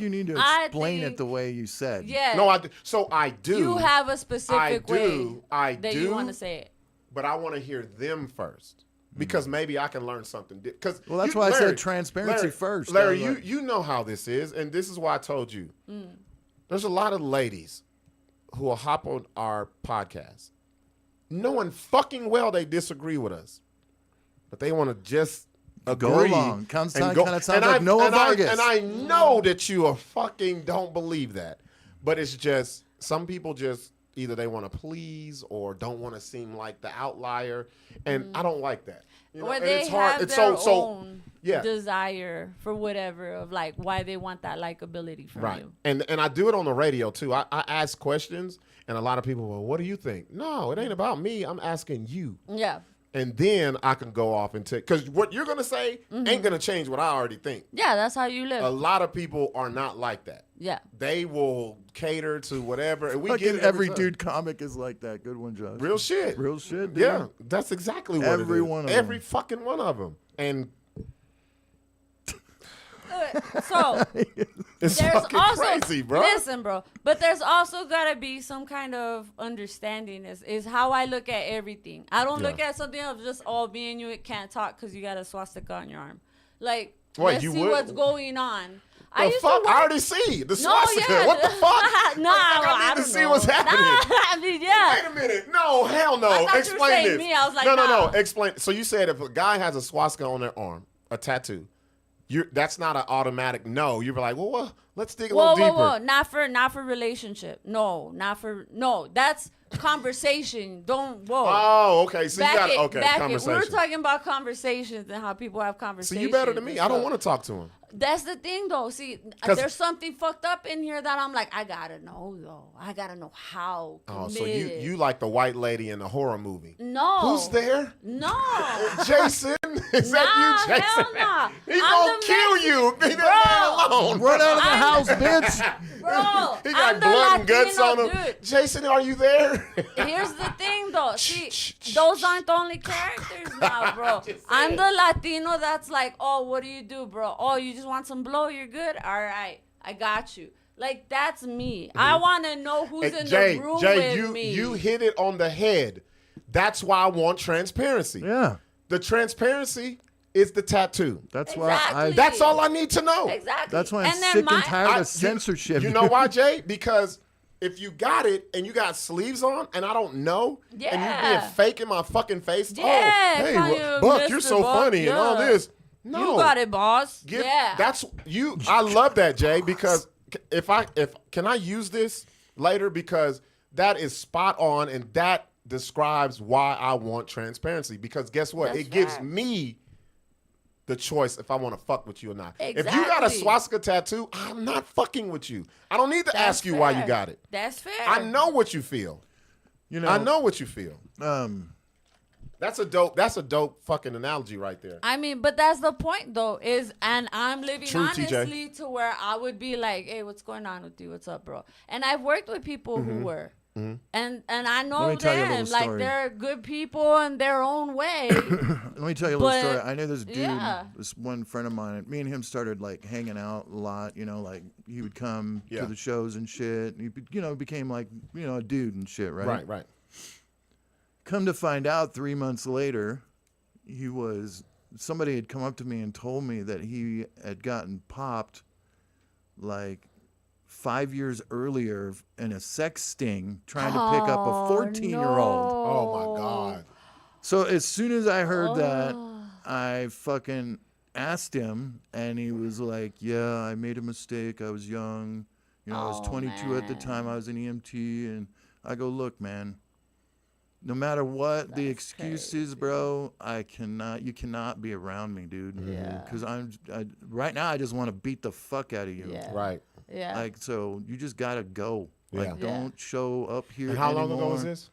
you need to I explain think- it the way you said. Yeah. No, I do. So I do. You have a specific way that you do, want to say it. but I want to hear them first because maybe I can learn something. Because Well, that's why I said transparency first. Larry, I was like- you know how this is, and this is why I told you. There's a lot of ladies who will hop on our podcast, knowing fucking well they disagree with us, but they want to just Go agree along. Kind of and go- sounds and like Noah Vargas. And I know that you are fucking don't believe that, but it's just some people just either they want to please or don't want to seem like the outlier, and I don't like that. You know, Or and they it's hard. have It's their so own yeah. desire for whatever of like why they want that likability from Right. you. And I do it on the radio too. I ask questions and a lot of people, well, what do you think? No, it ain't about me. I'm asking you. Yeah. And then I can go off and take, because what you're going to say ain't going to change what I already think. Yeah, that's how you live. A lot of people are not like that. Yeah. They will cater to whatever. And we Fucking get it every time. dude comic is like that. Good one, Josh. Real shit. Real shit, dude. Yeah, that's exactly what Every it is. one of Every them. fucking one of them. And So It's there's fucking also crazy, bro. listen, bro. But there's also gotta be some kind of understanding. Is how I look at everything. I don't look at something of just me and you can't talk because you got a swastika on your arm. Like, Wait, let's you see would? what's going on. The fuck? I already see the swastika. yeah. What the fuck? Nah, I need to see what's happening. I mean, yeah. Wait a minute. No, hell no. I thought you were Explain saying this. me. I was like, no. nah. Explain. So you said if a guy has a swastika on their arm, a tattoo, that's not an automatic no. You're like, well, let's dig a little deeper. Whoa. Not for relationship. No. That's conversation. Don't. Whoa. Oh, okay. So you got conversation. We're talking about conversations and how people have conversations. So you better than me. I don't want to talk to him. That's the thing, though. See, there's something fucked up in here that I'm like, I gotta know, though. I gotta know how. Oh, committed. so you like the white lady in the horror movie? No. Who's there? No. Jason? Is that you, Jason? Hell nah. He gonna kill you. Leave that man alone. Run out of the house, bitch. Bro, He got I'm blood and the guts on Latino him. dude. Jason, are you there? Here's the thing, though. See, those aren't the only characters now, bro. I'm the Latino that's like, oh, what do you do, bro? Oh, you just want some blow? You're good? All right. I got you. Like, that's me. I want to know who's in the room with me. You hit it on the head. That's why I want transparency. Yeah. The transparency is the tattoo. That's why That's all I need to know. Exactly. That's why I'm sick and tired of censorship. You know why, Jay? Because if you got it and you got sleeves on and I don't know, and you being fake in my fucking face, hey, Buck, you're so funny and all this. No, you got it, boss. That's you. I love that, Jay, because can I use this later, because that is spot on and that describes why I want transparency. Because guess what? It gives me the choice if I want to fuck with you or not. Exactly. If you got a swastika tattoo, I'm not fucking with you. I don't need to ask you why you got it. That's fair. I know what you feel. I know what you feel. That's a dope fucking analogy right there. I mean, but that's the point, though, and I'm living True, honestly TJ. to where I would be like, hey, what's going on with you? What's up, bro? And I've worked with people who were. And I know them, like they're good people in their own way. Let me tell you a little story. I know this dude, yeah. this one friend of mine. Me and him started like hanging out a lot. You know, like he would come to the shows and shit. And he, became like a dude and shit, right? Right. Come to find out, 3 months later, somebody had come up to me and told me that he had gotten popped like 5 years earlier in a sex sting trying to pick up a 14-year-old. Oh my God. So as soon as I heard that, I fucking asked him, and he was like, yeah, I made a mistake. I was young. I was 22 at the time. I was an EMT. And I go, look, man, no matter what the excuse is, bro, you cannot be around me, dude. Yeah. Because right now I just want to beat the fuck out of you. Yeah. Right. Yeah. Like, so you just got to go. Like, Yeah. don't show up here And how long anymore. ago was this?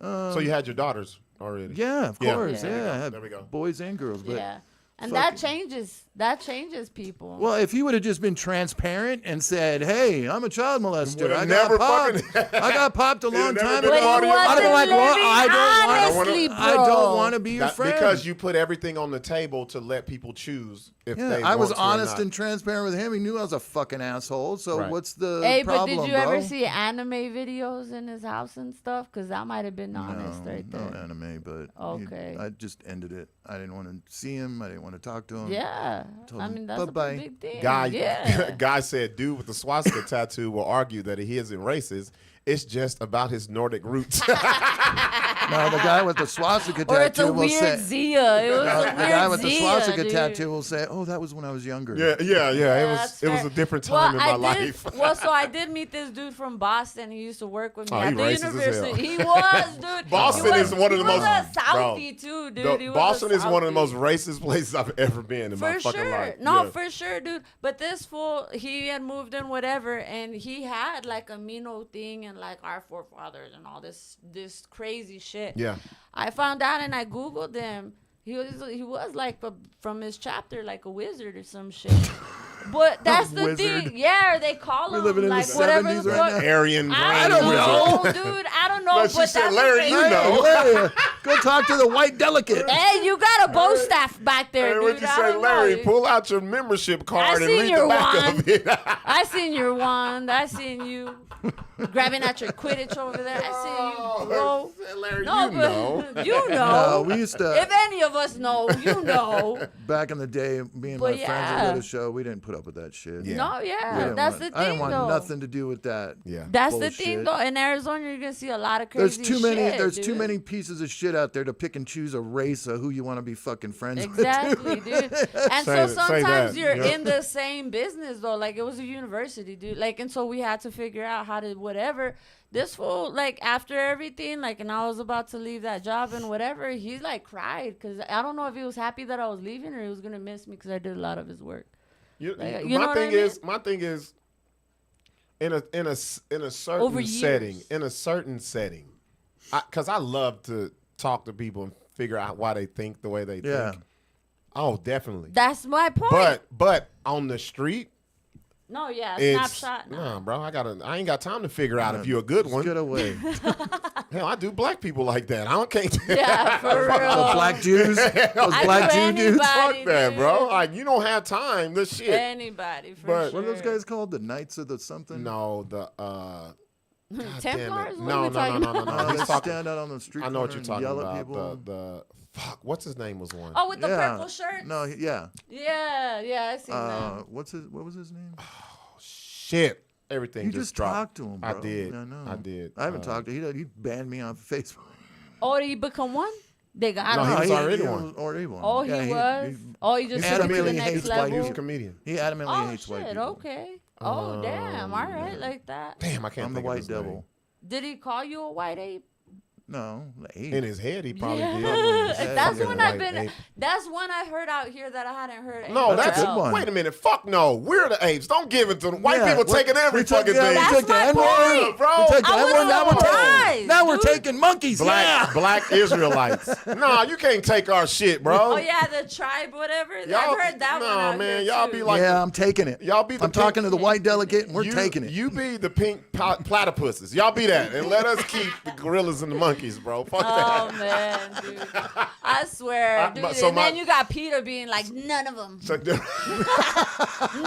So you had your daughters already? Yeah, of course. Yeah. Yeah, I have There we go. boys and girls. But Yeah. And that changes people. well, if he would have just been transparent and said, "Hey, I'm a child molester. Would've I never got popped. fucking- I got popped a long never time been ago." part of your I'd be like, "Well, honestly, I bro. don't want to be your friend." Because you put everything on the table to let people choose if they I was want to or honest not. and transparent with him. He knew I was a fucking asshole. So Right. what's the Hey, but problem, did you bro? ever see anime videos in his house and stuff? Because that might have been honest right there. No anime, but Okay. I just ended it. I didn't want to see him. I didn't want to talk to him. Yeah. Told I him, mean, that's a "Bye-bye." big thing. Guy, guy said, dude with the swastika tattoo will argue that he isn't racist. It's just about his Nordic roots. No, the guy with the swastika Or it's a tattoo will weird say. Zia. It was a weird The guy with the Zia, swastika dude. tattoo will say, "Oh, that was when I was younger." Yeah. That's It was fair. a different time in my I life. Did, so I did meet this dude from Boston. He used to work with me Oh, at he the racist as university. hell. He was, dude. Boston He is one of the most. He was a bro, Southie too, dude. He was a Boston is one of the Southie. most racist places I've ever been in my For fucking sure. life. No, Yeah. for sure, dude. But this fool, he had moved in, whatever, and he had like a Mino thing and like our forefathers and all this crazy shit. Yeah. I found out and I Googled him. He was like from his chapter, like a wizard or some shit. But that's the Wizard. thing. Yeah, they call We're him living in the like whatever 70s the right fuck. now. Aryan I brand don't wizard. know, dude. I don't know. No, but she said, that's Larry, the you thing. know. Go talk to the white delegate. Hey, you got a bow staff back there, Hey, dude. what'd you I say, don't Larry? know. Pull out your membership card and seen read your the back wand. of it. I seen your wand. I seen you grabbing at your Quidditch over there. I seen you, bro. Larry, No, you but know. you No, know. we used to. If any of us know, you know. Back in the day, me and my But friends yeah. that did a show, we didn't put up with that shit. Yeah. No, We yeah, didn't that's want- the I thing, didn't want though. nothing to do with that. Yeah. That's the bullshit. thing, though. In Arizona, you're gonna see a lot of There's crazy too many. shit, There's too dude. many pieces of shit out there to pick and choose a race of who you want to be fucking friends Exactly, with. dude. And Say so that- say sometimes that, you're yeah. in the same business though. Like it was a university, dude. Like and so we had to figure out how to whatever. This fool, like after everything, like and I was about to leave that job and whatever, he like cried because I don't know if he was happy that I was leaving or he was gonna miss me because I did a lot of his work. Like, you know my what I thing is, mean? my thing is, in a certain Over setting, years. in a certain setting, because I love to talk to people and figure out why they think the way they Yeah. think. Oh, definitely. That's my point. But on the street, no, yeah, it's snapshot. No. nah, bro. I ain't got time to figure out if you're a good one. Get away. Hell, I do black people like that. I can't. Yeah, for real. Those black Jews. Those I black do Jew dudes. anybody, Fuck that, dude. bro. Like you don't have time. This shit. Anybody, for But- sure. What are those guys called? The Knights of the something? No, the God damn it. Templars? What No, are we talking no. Oh, He's they talking. stand out on the street I know what corner you're and talking yell about. at people. The fuck. What's his name was one. Oh, with the Yeah. purple shirt? No, yeah. Yeah, I seen that. What was his name? Shit. Everything You just just dropped. talked to him, bro. I did. I know. I did. I haven't talked to him. He banned me on Facebook. Oh, did he become one? They got No, him. he was already he one. was already one. Oh, Yeah, he was? Oh, he just He's took a it to the comedian. next hates white level? He's a comedian. He adamantly Oh, hates white shit, people. okay. Oh, damn. All right, like that. Damn, I can't I'm the think of white his name. devil. Did he call you a white ape? No, the In his head, he probably Yeah. did. That's Fucking one I've white been. ape. That's one I heard out here that I hadn't heard. No, anywhere that's a good else. one. Wait a minute. Fuck no. We're the apes. Don't give it to them. White Yeah, people what- taking every we took- fucking yeah, thing. we That's took the my N-word. point. Bro, We took the I was N-word. surprised, Now we're dude. taking monkeys. Yeah. Black Israelites. Nah, you can't take our shit, bro. Oh yeah, the tribe, whatever. Y'all, I've heard that one. out man, here, y'all too. be like, Yeah, I'm taking it. y'all be the I'm talking to pink- the white delegate, and we're you, taking it. You be the pink platypuses. Y'all be that, and let us keep the gorillas and the monkeys, bro. Fuck Oh that. man, dude. I swear, dude. so And my- then you got Peter being like, none of them. So,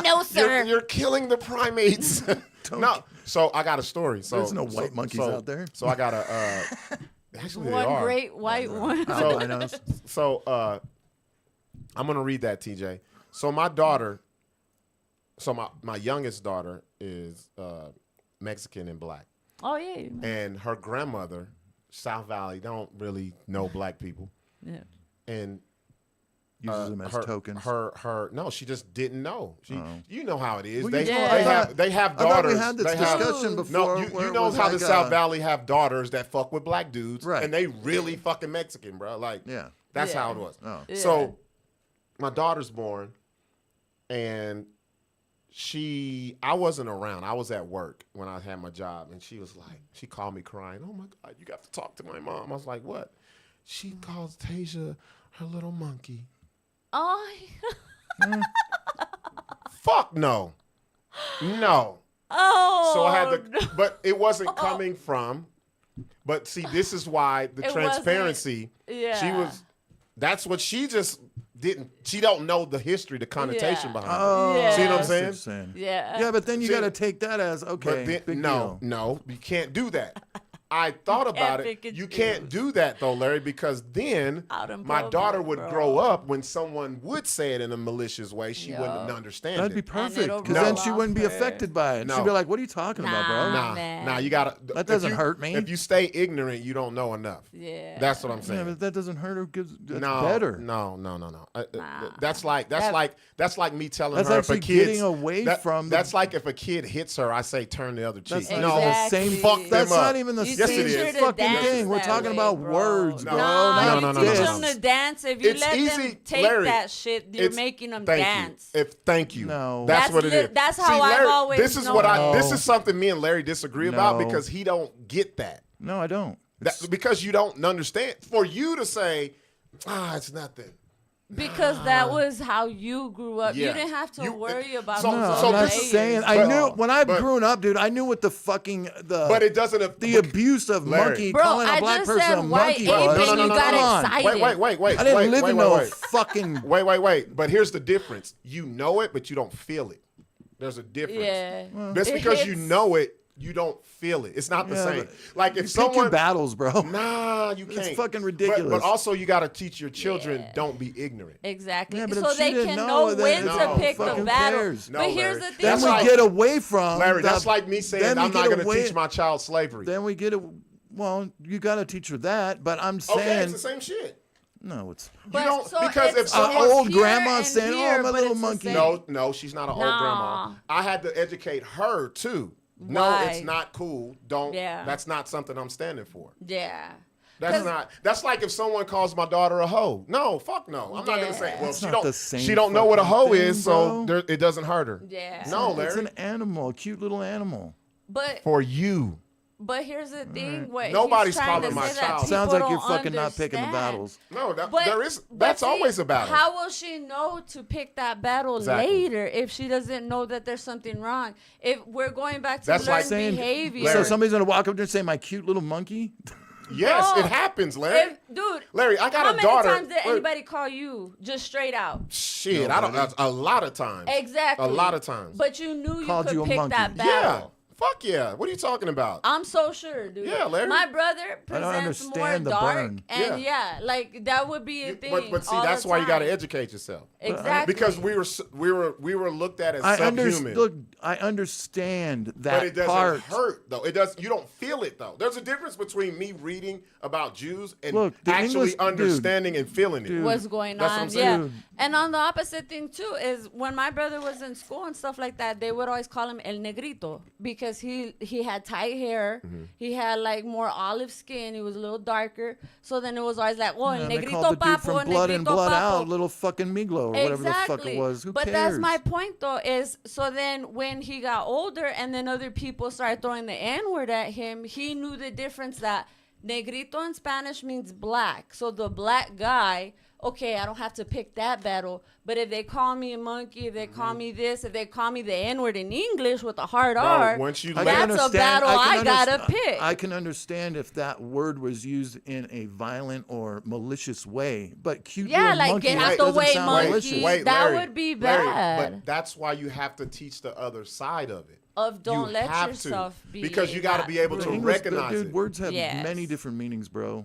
No, sir. you're killing the primates. No, so I got a story. So There's no white monkeys out there. So I got a. Actually, they One are. great white one. I know. So I'm gonna read that, TJ. So my daughter, my youngest daughter is Mexican and black, Oh yeah. and her grandmother, South Valley, don't really know black people, Yeah. and Uses them as tokens. No, she just didn't know. You know how it is. Well, they you know, they have I thought daughters. we had this they have- discussion before. No, where you it know was how like, the South Valley have daughters that fuck with black dudes, Right. and they really fucking Mexican, bro. Like, Yeah. that's Yeah. how it was. Oh. Yeah. So, my daughter's born, and I wasn't around. I was at work when I had my job, and she was like, she called me crying. Oh my God, you got to talk to my mom. I was like, what? She calls Tasia her little monkey. Oh. Fuck no. No. Oh. So I had to, no. but it wasn't coming from. But see, this is why the It transparency. Yeah. She was. That's what she just didn't. She don't know the history, the connotation Yeah. behind it. Oh, Yeah. See what I'm I saying? what you're saying. Yeah. Yeah, but then you See, got to take that as okay. But then, big no, deal. no, you can't do that. I thought about pick it. and You choose. can't do that though, Larry, because then Out in my public, daughter would bro. grow up when someone would say it in a malicious way. She Yeah. wouldn't understand That'd it. be perfect it'll because then roll she wouldn't be off her. affected by it. No. She'd be like, "What are you talking about, bro?" Nah. man. Nah, you gotta. That if doesn't you- hurt me. If you stay ignorant, you don't know enough. Yeah. That's what I'm Yeah, saying. but that doesn't hurt her. That's no, better. No. Nah. That's like me telling That's her if a actually kid getting away from the- That's like if a kid hits her, I say turn the other cheek. That's not No, even the same. Exactly. fuck them That's up. not even the You Yes, same it teach her is. to fucking dance thing. We're that talking way, about bro. words, No. bro. No, not no, you teach this. them to dance. If you It's let easy, them take Larry, that shit, you're it's- making them thank dance. You. Thank you. No. That's That's what it is. that's how See, I've Larry, always This is known what it. This is something me and Larry disagree about No. because he don't get that. No, I don't. Because you don't understand. For you to say, it's nothing. Because that was how you grew up. Yeah. You didn't have to worry about so- those No, so I'm not this is- saying. I but- knew when I but- grew up, dude. I knew what the fucking But it doesn't. the abuse of Larry. monkey Bro, calling a I black just person said a white monkey ape was. and you got Come on. excited. Wait. I didn't live in no wait. fucking. Wait. But here's the difference. You know it, but you don't feel it. There's a difference. Yeah. Just It because you hits- know it, you don't feel it. It's not the Yeah, same. but Like You if pick someone your battles, bro. Nah, you can't. It's fucking But ridiculous. also, you got to teach your children Yeah. don't be ignorant. Exactly. Yeah, but So if she they didn't can know, know then when no, to pick the fucking battle. cares. No, But here's Larry. the thing. Then That's we like- get away from. Larry, the- that's like me saying then we I'm get not going to away- teach my child slavery. Then we get a. Well, you got to teach her that, but I'm Okay, saying it's the same shit. no. It's But don't- so because it's- if someone- it's old here grandma and saying, "Oh, here, my but little it's the monkey." same. No, she's not an old Nah. grandma. I had to educate her too. No, Why? it's not cool. Don't. Yeah. That's not something I'm standing for. Yeah. That's 'Cause- not. That's like if someone calls my daughter a hoe. No, fuck no. I'm not gonna say. Yeah. Well, That's she not don't. the same She don't know what a fucking hoe thing, is, so bro. it doesn't hurt her. Yeah. No, It's Larry. an animal, a cute little animal. But For you. here's the thing. What Nobody's he's trying calling to my say that child. people Sounds like don't you're fucking not picking the understand. battles. No, But- there is. but That's see, always a battle. How will she know to pick that battle Exactly. later if she doesn't know that there's something wrong? If we're going back to That's like learned saying, behavior. so somebody's gonna walk up there and say, "My cute little monkey." Yes, Bro, it happens, Larry. Dude, Larry, I got how a daughter. many times did Wait. anybody call you just straight out? Shit, I don't. A lot of times. Exactly. A lot of times. But you knew you Called could you a pick monkey. that yeah. battle. Fuck yeah. What are you talking about? I'm so sure, dude. Yeah, Larry. My brother I don't presents more understand the dark, burn. and yeah, like that would be a thing. But see, all that's the why you got to time. educate yourself. Exactly. Because we were looked at as I subhuman. Look, I understand that But it doesn't part. hurt though. It does. You don't feel it though. There's a difference between me reading about Jews and Look, the actually English- understanding and feeling it. dude, what's going That's what on. I'm saying. Yeah. Dude. And on the opposite thing too is when my brother was in school and stuff like that, they would always call him El Negrito because he had tight hair, Mm-hmm. he had like more olive skin, he was a little darker. So then it was always like, oh, El And they Negrito called the dude Papo, from El Blood In, Negrito Blood Out, Papo. little fucking Miglo or whatever the fuck it was. Who But cares? that's my point though, is so then when he got older and then other people started throwing the N-word at him, he knew the difference that negrito in Spanish means black. So the black guy, okay, I don't have to pick that battle. But if they call me a monkey, if they call me this, if they call me the N-word in English with a hard R, once you I can that's a understand- battle can I gotta understand- pick. I can understand if that word was used in a violent or malicious way, but cute Yeah, little like, monkey get out the doesn't way, sound monkey. malicious. That Larry, would be Larry, bad. but that's why you have to teach the other side of it. Of don't You let have yourself to, be because you got to that be able to rude. English, recognize dude, it. words have Yes. many different meanings, bro.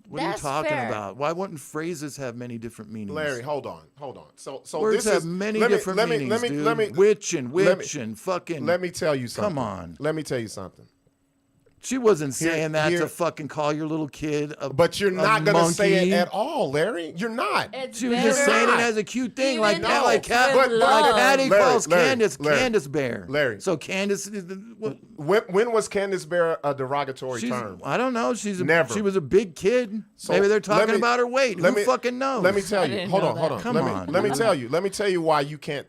What That's are you talking fair. about? Why wouldn't phrases have many different meanings? Larry, hold on. So words this have is many let me- different let me- meanings, let me- dude. let me- Witch and let witch me- and fucking. Let me tell you something. Come on. Let me tell you something. She wasn't saying that here- to fucking call your little kid a But you're a not going to say it monkey. at all, Larry. You're not. It's She was just better- saying it as a cute thing, like Even that, if like it's Cat, with But- like love. Patty Larry, calls Larry, Candace Larry, Candace Bear. Larry. So Candace, what, When was Candace Bear a derogatory she's, term? I don't know. Never. She was a big kid. So Maybe they're let talking me- about her weight. let Who me- fucking knows? Let me tell I you. didn't Hold know on, hold on. that. Come let me, on, Let me dude. tell you. Let me tell you why you can't.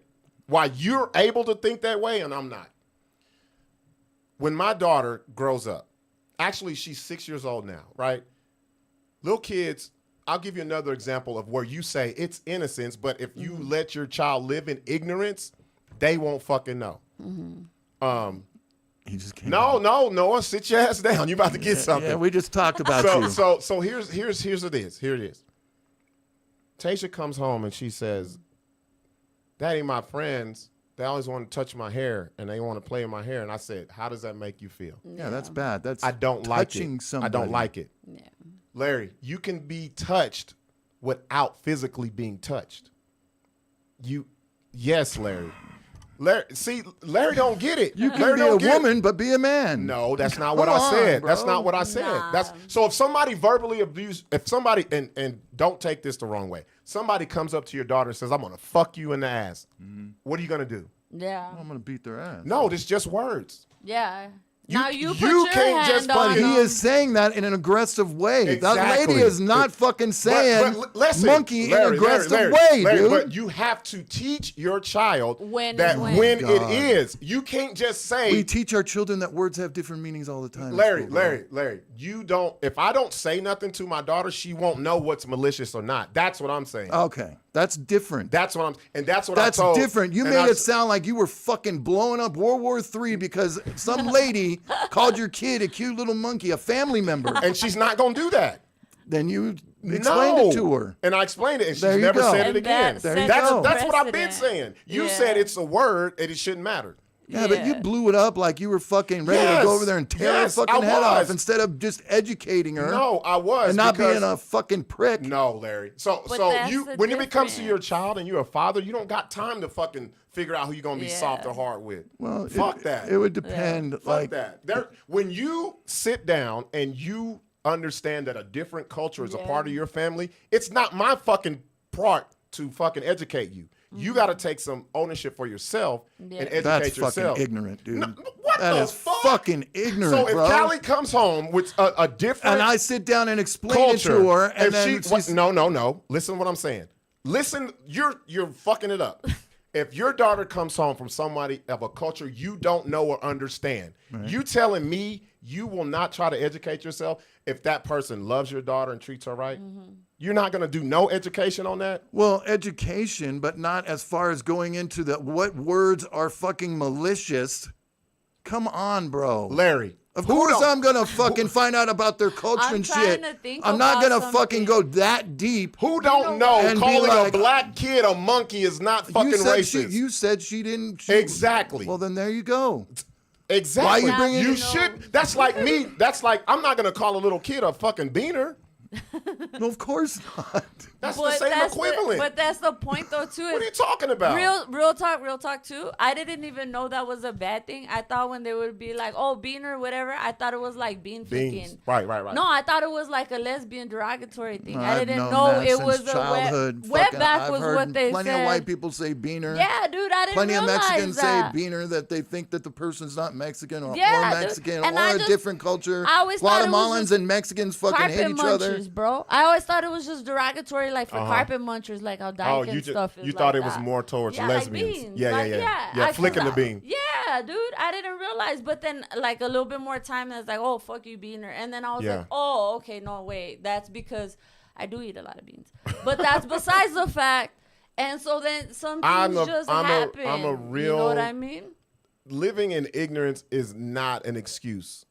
Why you're able to think that way and I'm not. When my daughter grows up, actually she's 6 years old now, right? Little kids. I'll give you another example of where you say it's innocence, but if you let your child live in ignorance, they won't fucking know. He just came. No, Noah, sit your ass down. You about to get something. Yeah, we just talked about you. So here's it is. Here it is. Tasha comes home and she says, "Daddy, my friends, they always want to touch my hair and they want to play in my hair." And I said, "How does that make you feel?" Yeah, that's bad. That's I don't like touching it. somebody. I don't like it. Yeah. Larry, you can be touched without physically being touched. Yes, Larry. Larry don't get it. You can Larry be a don't get it. woman, but be a man. No, that's not what Come I said. on, That's bro. not what I said. Nah. That's so if somebody verbally if somebody and don't take this the wrong way. Somebody comes up to your daughter and says, "I'm gonna fuck you in the ass." What are you gonna do? Yeah. I'm gonna beat their ass. No, it's just words. Yeah. Now you put your can't just hand on But he him. is saying that in an aggressive way. That Exactly. lady is not fucking saying listen, monkey in an Larry, aggressive Larry, way, Larry, dude. But you have to teach your child When that is when. when it God. is. You can't just say, We teach our children that words have different meanings all the time. in Larry, school, bro. Larry, you don't. If I don't say nothing to my daughter, she won't know what's malicious or not. That's what I'm saying. Okay, that's different. That's what I'm. And that's what That's I told. different. You and made I- it sound like you were fucking blowing up World War III because some lady called your kid a cute little monkey, a family member. And she's not gonna do that. Then you explained it to her. And I explained it, and she's There you never go. said And it again. that There you sets go. That's what I've been precedent. saying. You Yeah. said it's a word and it shouldn't matter. Yeah, but you blew it up like you were fucking ready to Yes, go over there and tear her yes, fucking I head off was. instead of just educating her. No, I was and not because- being a fucking prick. No, Larry. So But so that's you the when it becomes to difference. your child and you're a father, you don't got time to fucking figure out who you're gonna be Yeah. soft or hard with. Well, fuck that. It would depend. Fuck Like that. When you sit down and you understand that a different culture is a part of your family, it's not my fucking part to fucking educate you. You got to take some ownership for yourself and educate that's yourself. fucking ignorant, dude. No, what That the is fuck? fucking ignorant, So if bro. Callie comes home with a different and I sit down and explain culture, it to her, and if then she's, no. Listen to what I'm saying. Listen, you're fucking it up. If your daughter comes home from somebody of a culture you don't know or understand, you telling me you will not try to educate yourself if that person loves your daughter and treats her right? You're not going to do no education on that? well, education, but not as far as going into the what words are fucking malicious. Come on, bro. Larry. Of who course don't- I'm gonna fucking find out about their culture I'm and trying shit. to think I'm not about gonna fucking go that deep. Who don't know And be calling like- a black kid a monkey is not fucking you said racist? you said she didn't. Exactly. Well, then there you go. Exactly. Why you bringing- You You should. That's like me. That's like I'm not gonna call a little kid a fucking beaner. No, of course not. That's the same equivalent. But that's the point, though, too. What are you talking about? Real talk, too. I didn't even know that was a bad thing. I thought when they would be like, oh, beaner, whatever, I thought it was like bean Beans. flicking. Right. No, I thought it was like a lesbian derogatory thing. I I've didn't known know that it since was a childhood. wetback I've was heard what they plenty said. of white people say beaner. Yeah, dude, I didn't Plenty of realize Mexicans that. say beaner that they think that the person's not Mexican or Yeah, dude. Mexican And or I a just- different culture. I always thought it was Guatemalans just and Mexicans fucking hate Carpet each other. munchers, bro. I always thought it was just derogatory, like for carpet munchers, like how dyke Oh, and you just stuff is you thought like it was that. more towards Yeah, lesbians. like beans. Yeah, Like, yeah. I Flicking the thought- bean. Yeah, dude, I didn't realize. But then, like a little bit more time, I was like, oh, fuck you, beaner. And then I was Yeah. like, oh, okay, no, wait, that's because I do eat a lot of beans. But that's besides the fact. And so then some things just happen. I'm a You real. know what I mean? Living in ignorance is not an excuse,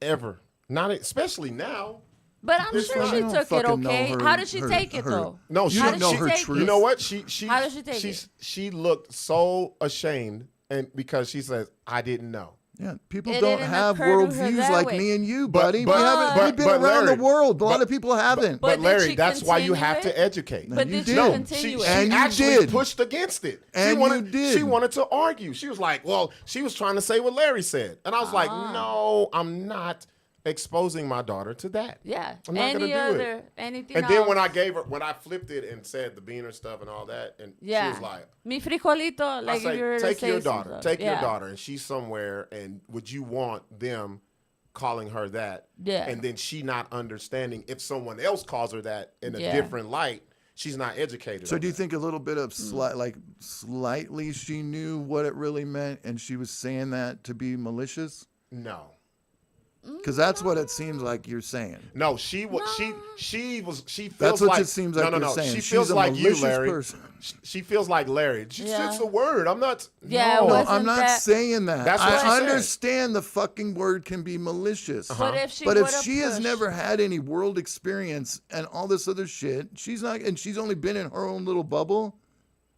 ever. Not especially now. But I'm It's sure not- she I don't took it fucking know okay. her- How did she her- take it her- though? No, You she How don't did know she her take truth. You know what? She How did she take it? She looked so ashamed, and because she says, "I didn't know." Yeah, people It don't didn't have occur to her worldviews that like way. me and you, But- buddy. but- we haven't. but- We've been but around Larry, the world. A lot but- of people haven't. But But did Larry, she that's why you continue have it? to educate. But you did did. she No, continue She it? And you actually did. pushed against it. And you did. She wanted to argue. She was like, "Well, she was trying to say what Larry said," and I was like, "No, I'm not exposing my daughter to that." Yeah. I'm not gonna do it. Anything And then else? when I flipped it and said the beaner stuff and all that, and Yeah. she was like, Mi frijolito, like I if you were say, to take say your some daughter, stuff. take your Yeah. daughter, and she's somewhere, and would you want them calling her that? Yeah. And then she not understanding if someone else calls her that in a Yeah. different light, she's not educated. So on do you that. think a little bit of slightly she knew what it really meant and she was saying that to be malicious? No. Because that's what it seems like you're saying. No, she was. She feels That's what like. it seems like no, you're saying. She She's feels a like you, malicious Larry. person. She feels like Larry. It's Yeah. a word. I'm not. Yeah, no. it No, wasn't I'm not that- saying that. That's what she I said. understand the fucking word can be malicious. But if she But if would've she has pushed- never had any world experience and all this other shit, she's not, and she's only been in her own little bubble.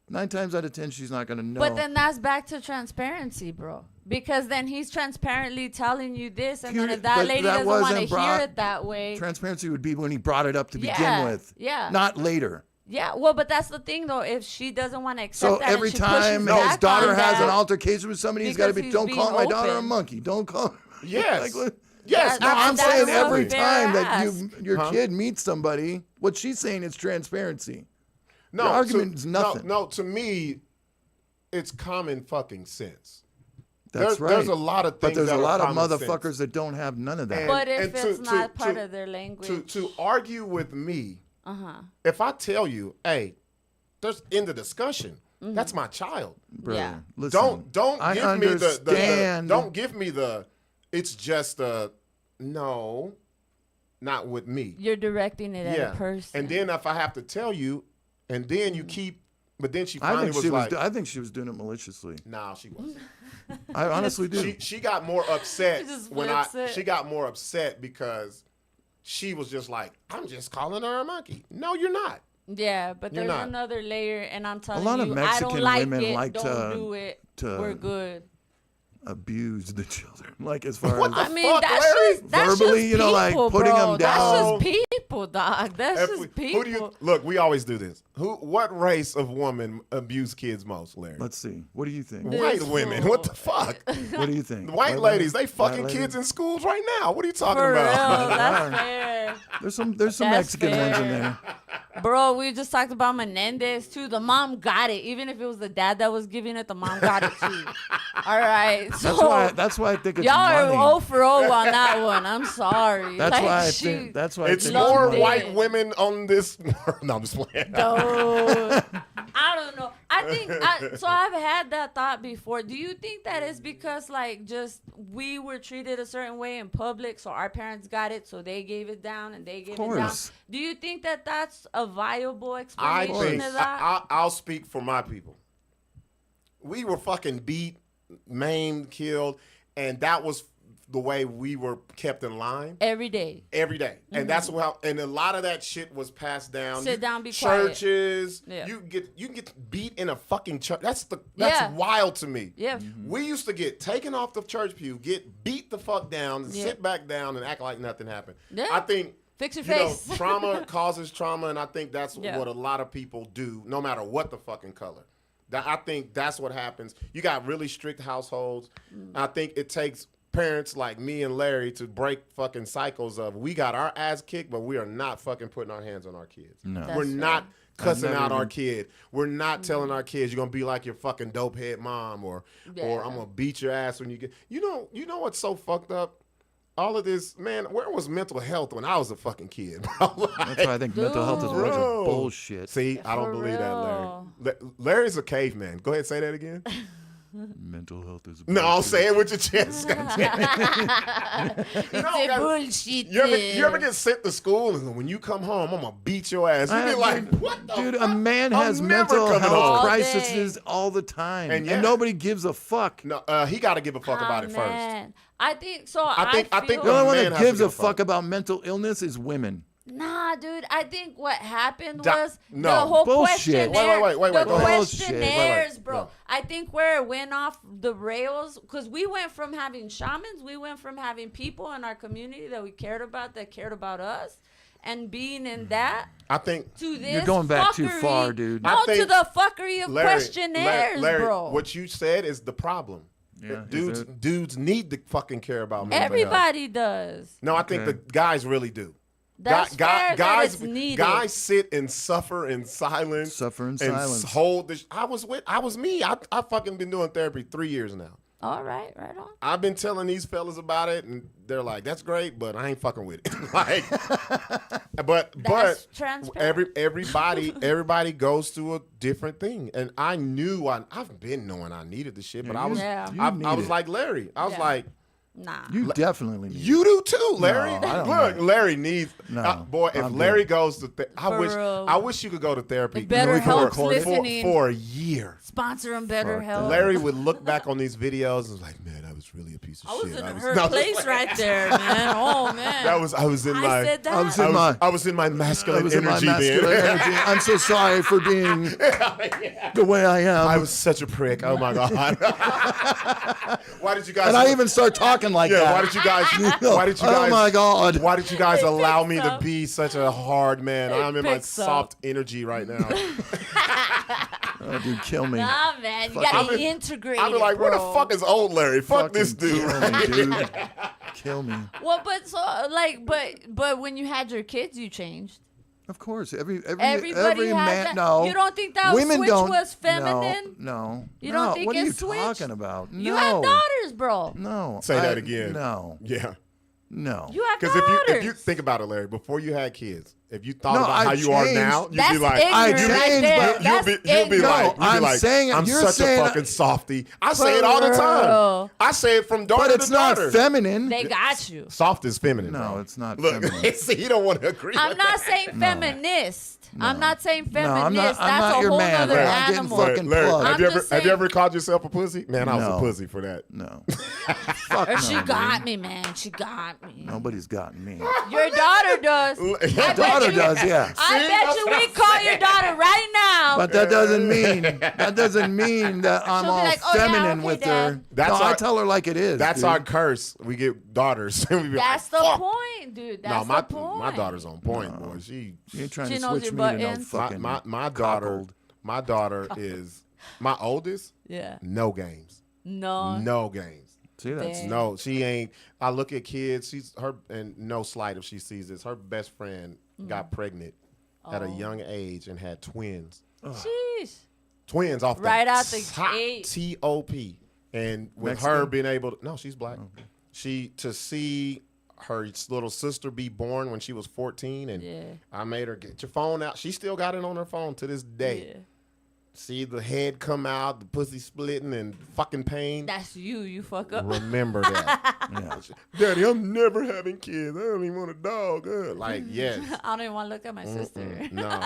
9 times out of 10, she's not gonna know. But then that's back to transparency, bro. Because then he's transparently telling you this, and then if that But lady that doesn't want to wasn't hear brought- it that way. Transparency would be when he brought it up to begin Yeah, with. yeah. Not later. Yeah, well, but that's the thing, though. If she doesn't want to accept So that, every and she pushes time his back daughter on has that, an altercation with somebody, he's got to because be, he's don't call being my daughter a open. monkey. Don't call. Yes. Like, what- Yes. No, I'm that's saying a every fair time that ask. your kid meets somebody, what she's saying is transparency. No, Your argument is nothing. No, to me, it's common fucking sense. That's right. There's a lot of things. But there's a lot of common motherfuckers sense. that don't have none of that. But if and it's not part of their language. To argue with me, if I tell you, hey, there's in the discussion, that's my child. Brother, Yeah. listen, Don't I give me understand. don't give me the. It's just no, not with me. You're directing it at a person. And then if I have to tell you, and then you keep, but then she finally I think she was doing it maliciously. nah, she wasn't. I honestly do. She got more upset She just when flips it. she got more upset because she was just like, I'm just calling her a monkey. No, you're not. Yeah, but You're there's not. another layer, and I'm telling lot of you, I Mexican don't like women it. like Don't to- do it. to- We're good. Abuse the children, like as far What as the I mean, fuck, that's Larry? just that's Verbally, just you know, like, people, putting bro. them down. That's just people, dog. That's If just we- people. Who do you look? We always do this. What race of woman abuse kids most, Larry? let's see. What do you think? White women. What the fuck? What do you think? White ladies, they White fucking ladies? kids in schools right now. What are you talking For real, about? that's fair. There's some That's Mexican ones in fair. there. Bro, we just talked about Menendez too. The mom got it. Even if it was the dad that was giving it, the mom got it too. All right. So That's why I think it's y'all money. are 0 for 0 on that one. I'm sorry. That's Like, why I she- think. That's why I It's think Loved more money. it. white women on this. No, I'm just playing. No. I don't know. I think so. I've had that thought before. Do you think that is because like just we were treated a certain way in public, so our parents got it, so they gave it down and they gave it down? course. Do you think that that's a viable I explanation think of that? I'll speak for my people. We were fucking beat, maimed, killed, and that was the way we were kept in line Every day. every day. And that's how. And a lot of that shit was passed down. Sit down, be quiet. churches. Yeah. You can get beat in a fucking church. That's Yeah. wild to me. Yeah. We used to get taken off the church pew, get beat the fuck down, and Yeah. sit back down and act like nothing happened. Yeah. I think Fix your you know, face. trauma causes trauma, and I think that's Yeah. what a lot of people do, no matter what the fucking color. I think that's what happens. You got really strict households. I think it takes parents like me and Larry to break fucking cycles of we got our ass kicked, but we are not fucking putting our hands on our kids. No. We're That's not cussing never out our even- kid. We're not telling our kids you're gonna be like your fucking dope head mom or Yeah. I'm gonna beat your ass when you get. You know what's so fucked up? All of this, man. Where was mental health when I was a fucking kid, bro? Like, That's why I think mental health is a bunch of Bro. bullshit. See, I don't For believe that, real. Larry. Larry's a caveman. Go ahead, say that again. Mental health is. No, bullshit. say it with your chest. It's a bullshit. You ever get sent to school and when you come home, I'm gonna beat your ass? You be like, what the Dude, fuck? a man I'm has never mental coming health home. All crises day. all the time, And and, yeah. nobody gives a fuck. No, he got to give a fuck about it first. Man. I think so. I think The the only one man that has to gives give a a fuck. fuck about mental illness is women. Nah, dude. I think what happened Da- was no. the whole Bullshit. questionnaire. Wait, the go ahead. questionnaires, Wait. bro. No. I think where it went off the rails, because we went from having shamans, we went from having people in our community that we cared about, that cared about us, and being in that I think to this. You're going back too fuckery- far, dude. No, I to think- the fuckery of Larry, questionnaires, Larry, bro. what you said is the problem. Yeah, is dudes, it? dudes need to fucking care about mental health. Everybody does. No, I think Okay. the guys really do. That's fair that guys, it's needed. guys sit and suffer in silence. Suffer in and silence. Hold this. I was me. I fucking been doing therapy 3 years now. All right, right on. I've been telling these fellas about it, and they're like, "That's great, but I ain't fucking with it." Like, but transparent. everybody goes through a different thing, and I knew I've been knowing I needed the shit, but Yeah, I was Yeah. you I need was it. like Larry. I was Yeah. like, Nah. You definitely need. you do too, Larry. No, I don't Look, know. Larry needs. No, boy, if I'm Larry good. goes to, For real. I wish you could go to therapy. It better we can help record it. listening. for a year. Sponsor them better Fuck help. that. Larry would look back on these videos and was like, "Man, I was really a piece of I was shit." in I was, her no, place right there, man. Oh man. I was in I my. said that. I was in my. I was in my masculine I was in my energy masculine then. energy. I'm so sorry for being the way I am. I was such a prick. Oh my god. Why did you guys? and I even start talking like Yeah. that. Why did you guys? Why did you guys? Oh my God. Why did you guys allow me to up. be such a hard man? I'm in my picks up. soft energy right now. Oh, dude, kill me. Nah, man. You I've gotta been- integrate I'd be it, like, where the bro. fuck is old Larry? Fuck this Fucking dude. Kill me, dude. Kill me. Well, but so like, but when you had your kids, you changed. Of course, every Everybody every had man. that. No, You don't think that women switch don't, was feminine? No. You no. don't think What it are you switched? talking about? You no. had daughters, daughters, bro. No. Say that again. No. Yeah. No. You have Because daughters. if you think about it, Larry, before you had kids, if you thought No, about I've how you are changed. now, you'd That's be like, ignorant right changed, there. but That's you'll be ignorant. I'm like, saying- I'm you're such saying- a fucking softy. I say it all the For time. real. I say it from daughter But to it's not daughter. feminine. They got you. Soft is feminine. No, bro. it's not Look, feminine. see, you don't want to agree. I'm with not that. saying feminist. I'm not saying No, feminist. I'm not That's a your whole man. other Larry. I'm getting animal. fucking Larry, plugged. have you I'm ever just have you saying- ever called yourself a pussy? Man, I was No. a pussy for that. No. Fuck Or no, she man. got me, man. She got me. Nobody's gotten me. Your daughter does. My daughter does, yeah. I bet you we call your daughter right now. But that doesn't mean that I'm She'll be all like, "Oh, yeah, feminine okay, with Dad." her. That's no, I our- tell her like it is. That's dude. our curse. We get daughters. We be That's like, the "Fuck." point, dude. No, That's my the point. my daughter's on point, boy. You ain't trying She to knows switch your me to no buttons. fucking my daughter. cockled. My daughter is my oldest. Yeah. No games. No. No games. See, that's Dang. No, she ain't. I look at kids. She's her, and no slight if she sees this. Her best friend got pregnant at a young age and had twins. Sheesh. Twins off Right the out the top, gate. T.O.P. And with her Mexican? being able to, no, she's black. She to see her little sister be born when she was 14, and Yeah. I made her get your phone out. She still got it on her phone to this day. Yeah. See the head come out, the pussy splitting, and fucking pain. That's you. You fuck up. Remember that. yeah. Daddy, I'm never having kids. I don't even want a dog. Like, yes. I don't even want to look at my sister. No.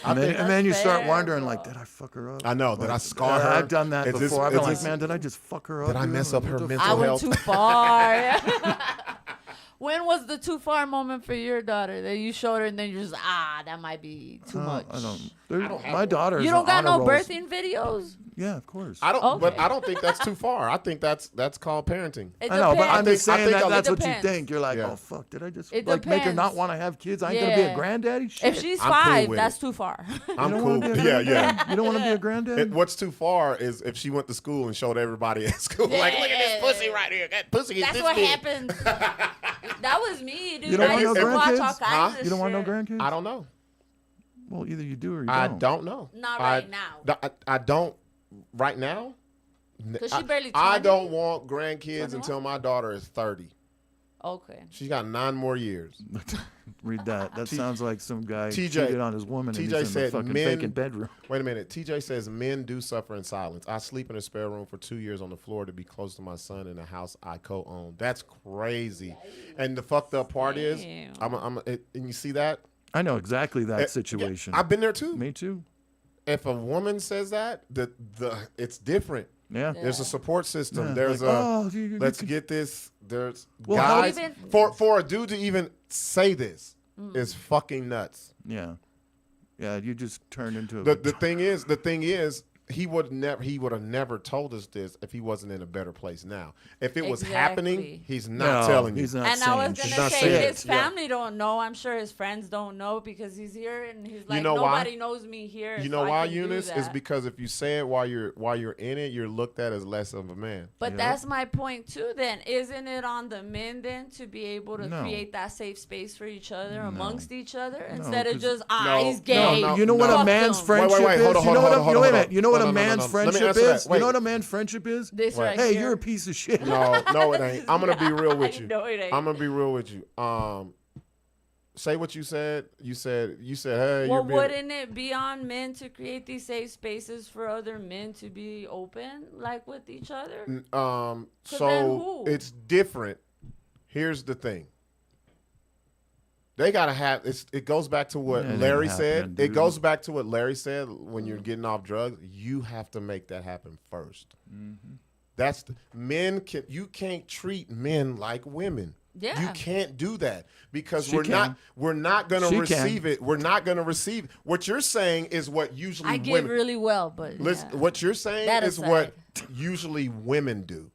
And then you start fair, wondering, bro. like, did I fuck her up? I know. Did I Like, scar her? I've done that Is this- before. I've is been like, this- man, did I just fuck her up? Did I dude? mess up What her the mental I went health? too far. When was the too far moment for your daughter that you showed her and then you're just that might be too much? I don't. My daughter. You don't got no birthing videos? Yeah, of course. I don't, Okay. but I don't think that's too far. I think that's called parenting. It I know, but I'm depends. just saying I think that's it what you depends. think. You're like, Yeah. oh fuck, did I just It like make her not depends. want to have kids? I ain't gonna be Yeah. a granddaddy. Shit. If she's I'm cool 5, with that's it. too far. I'm don't cool. wanna be a Yeah, yeah. granddad? You don't want to be a granddad? What's too far is if she went to school and showed everybody at school, like, look at this pussy right here. That pussy is That's this what big. happened. That was me, dude. You don't I want used no to watch all grandkids? kinds of You don't want no shit. grandkids? I don't know. Well, either you do or you I don't. don't know. Not right now. I don't right now. 'Cause she barely I 20? don't want grandkids 21? until my daughter is 30. Okay. She's got 9 more years. Read that. That sounds like some guy TJ cheated on his woman and TJ he's in the said fucking men- vacant bedroom. Wait a minute. TJ says men do suffer in silence. I sleep in a spare room for 2 years on the floor to be close to my son in a house I co-own. That's crazy. And the fucked up part is, Damn. and you see that? I know exactly that Yeah, situation. I've been there too. Me too. If a woman says that, it's different. Yeah. There's a support system. Yeah, There's like, a oh, you let's could- get this. There's Well, how- guys for a dude to even say this is fucking nuts. Yeah. Yeah, you just turned into a The thing is, he would have never told us this if he wasn't in a better place now. If it was happening, Exactly. he's not No, telling you. he's not And saying I was shit. gonna not say saying his it. Yeah. family don't know. I'm sure his friends don't know because he's here and he's like, know why? nobody knows me here. You so know I why, can do Eunice? Is that." because if you say it while you're in it, you're looked at as less of a man. But you know? that's my point too. Then isn't it on the men then to be able to No. create that safe space for each other amongst each other instead 'cause- of just No, he's gay. no, You know what no. a man's Fuck them. friendship Wait, is? hold on, You know hold what on, hold on, wait a hold on. minute. You know what No, a no, no, man's no. Let me friendship answer that. is? You Wait. know what a man's friendship is? This Wait. right Hey, here. you're a piece of shit. No, it ain't. I'm gonna be real with I you. know it ain't. I'm gonna be real with you. Say what you said. You said, hey, Well, you're being. wouldn't it be on men to create these safe spaces for other men to be open, like with each other? then So who? it's different. Here's the thing. They gotta have. It goes back to what Yeah, it ain't Larry happening, said. It dude. goes back to what Larry said when you're getting off drugs. You have to make that happen first. Mm-hmm. That's men can. You can't treat men like women. Yeah. You can't do that because She we're can. not going She to can. receive it. We're not going to receive. What you're saying is what usually I give women. really well, but Listen, yeah. what you're saying That is aside. what usually women do.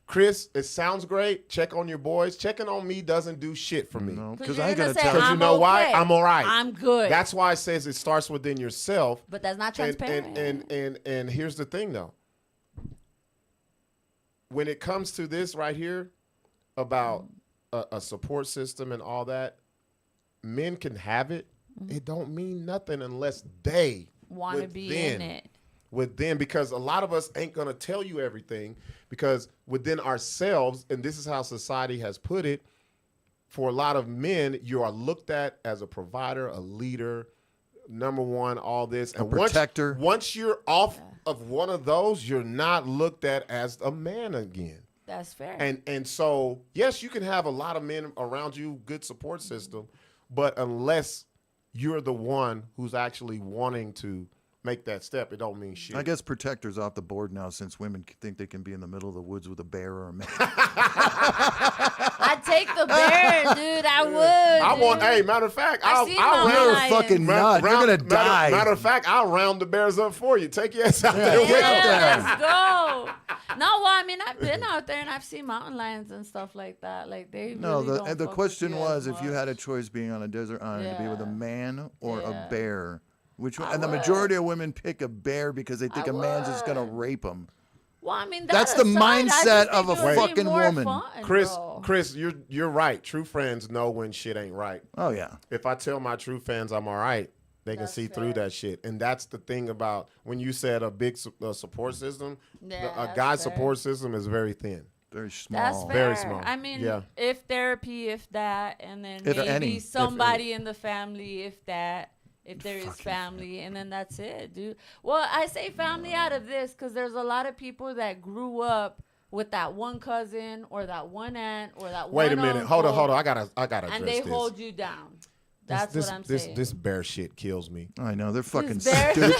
Chris, it sounds great. Check on your boys. Checking on me doesn't do shit for me. No, 'Cause because you're I ain't gonna gotta say, tell Because you. you know why? okay. I'm all right. I'm good. That's why it says it starts within yourself. But that's not And transparent. and here's the thing though. When it comes to this right here about a support system and all that, men can have it. It don't mean nothing unless they Want to be within- in it. within, because a lot of us ain't gonna tell you everything, because within ourselves, and this is how society has put it, for a lot of men, you are looked at as a provider, a leader, number one, all this. And protector. Once you're off of one of those, you're not looked at as a man again. That's fair. And so, yes, you can have a lot of men around you, good support system, but unless you're the one who's actually wanting to make that step, it don't mean shit. I guess protector's off the board now since women think they can be in the middle of the woods with a bear or a man. I'd take the bear, dude. I would. Hey, matter of fact, You're fucking nut. You're gonna die. Matter of fact, I'll round the bears up for you. Take your ass out there with Yeah, let's go. No, well, I mean, I've been out there and I've seen mountain lions and stuff like that. Like they. No, really the don't fuck question with you was as if you had a much. choice being on a desert island to be with a man or Yeah. a bear. Which one? I And the would. majority of women pick a bear because they think I a man's just gonna would. rape them. Well, I mean, That's that the aside, I mindset just of think a it would be fucking more woman. fun, Chris, bro. Chris, you're right. True friends know when shit ain't right. Oh yeah. If I tell my true fans I'm all right, they can That's see through fair. that shit. And that's the thing about when you said a big support system, Yeah, a that's guy's fair. support system is very thin. Very small. That's fair. Very small. I mean, Yeah. if therapy, if that, and then If maybe any. somebody in the family, if that, if there is family, and then that's it, dude. Well, I say family out of this because there's a lot of people that grew up with that one cousin or that one aunt or that one Wait a minute. Hold uncle, on. I gotta address and they this. hold you down. That's this, what I'm this, saying. This bear shit kills me. I know they're fucking bear- stupid.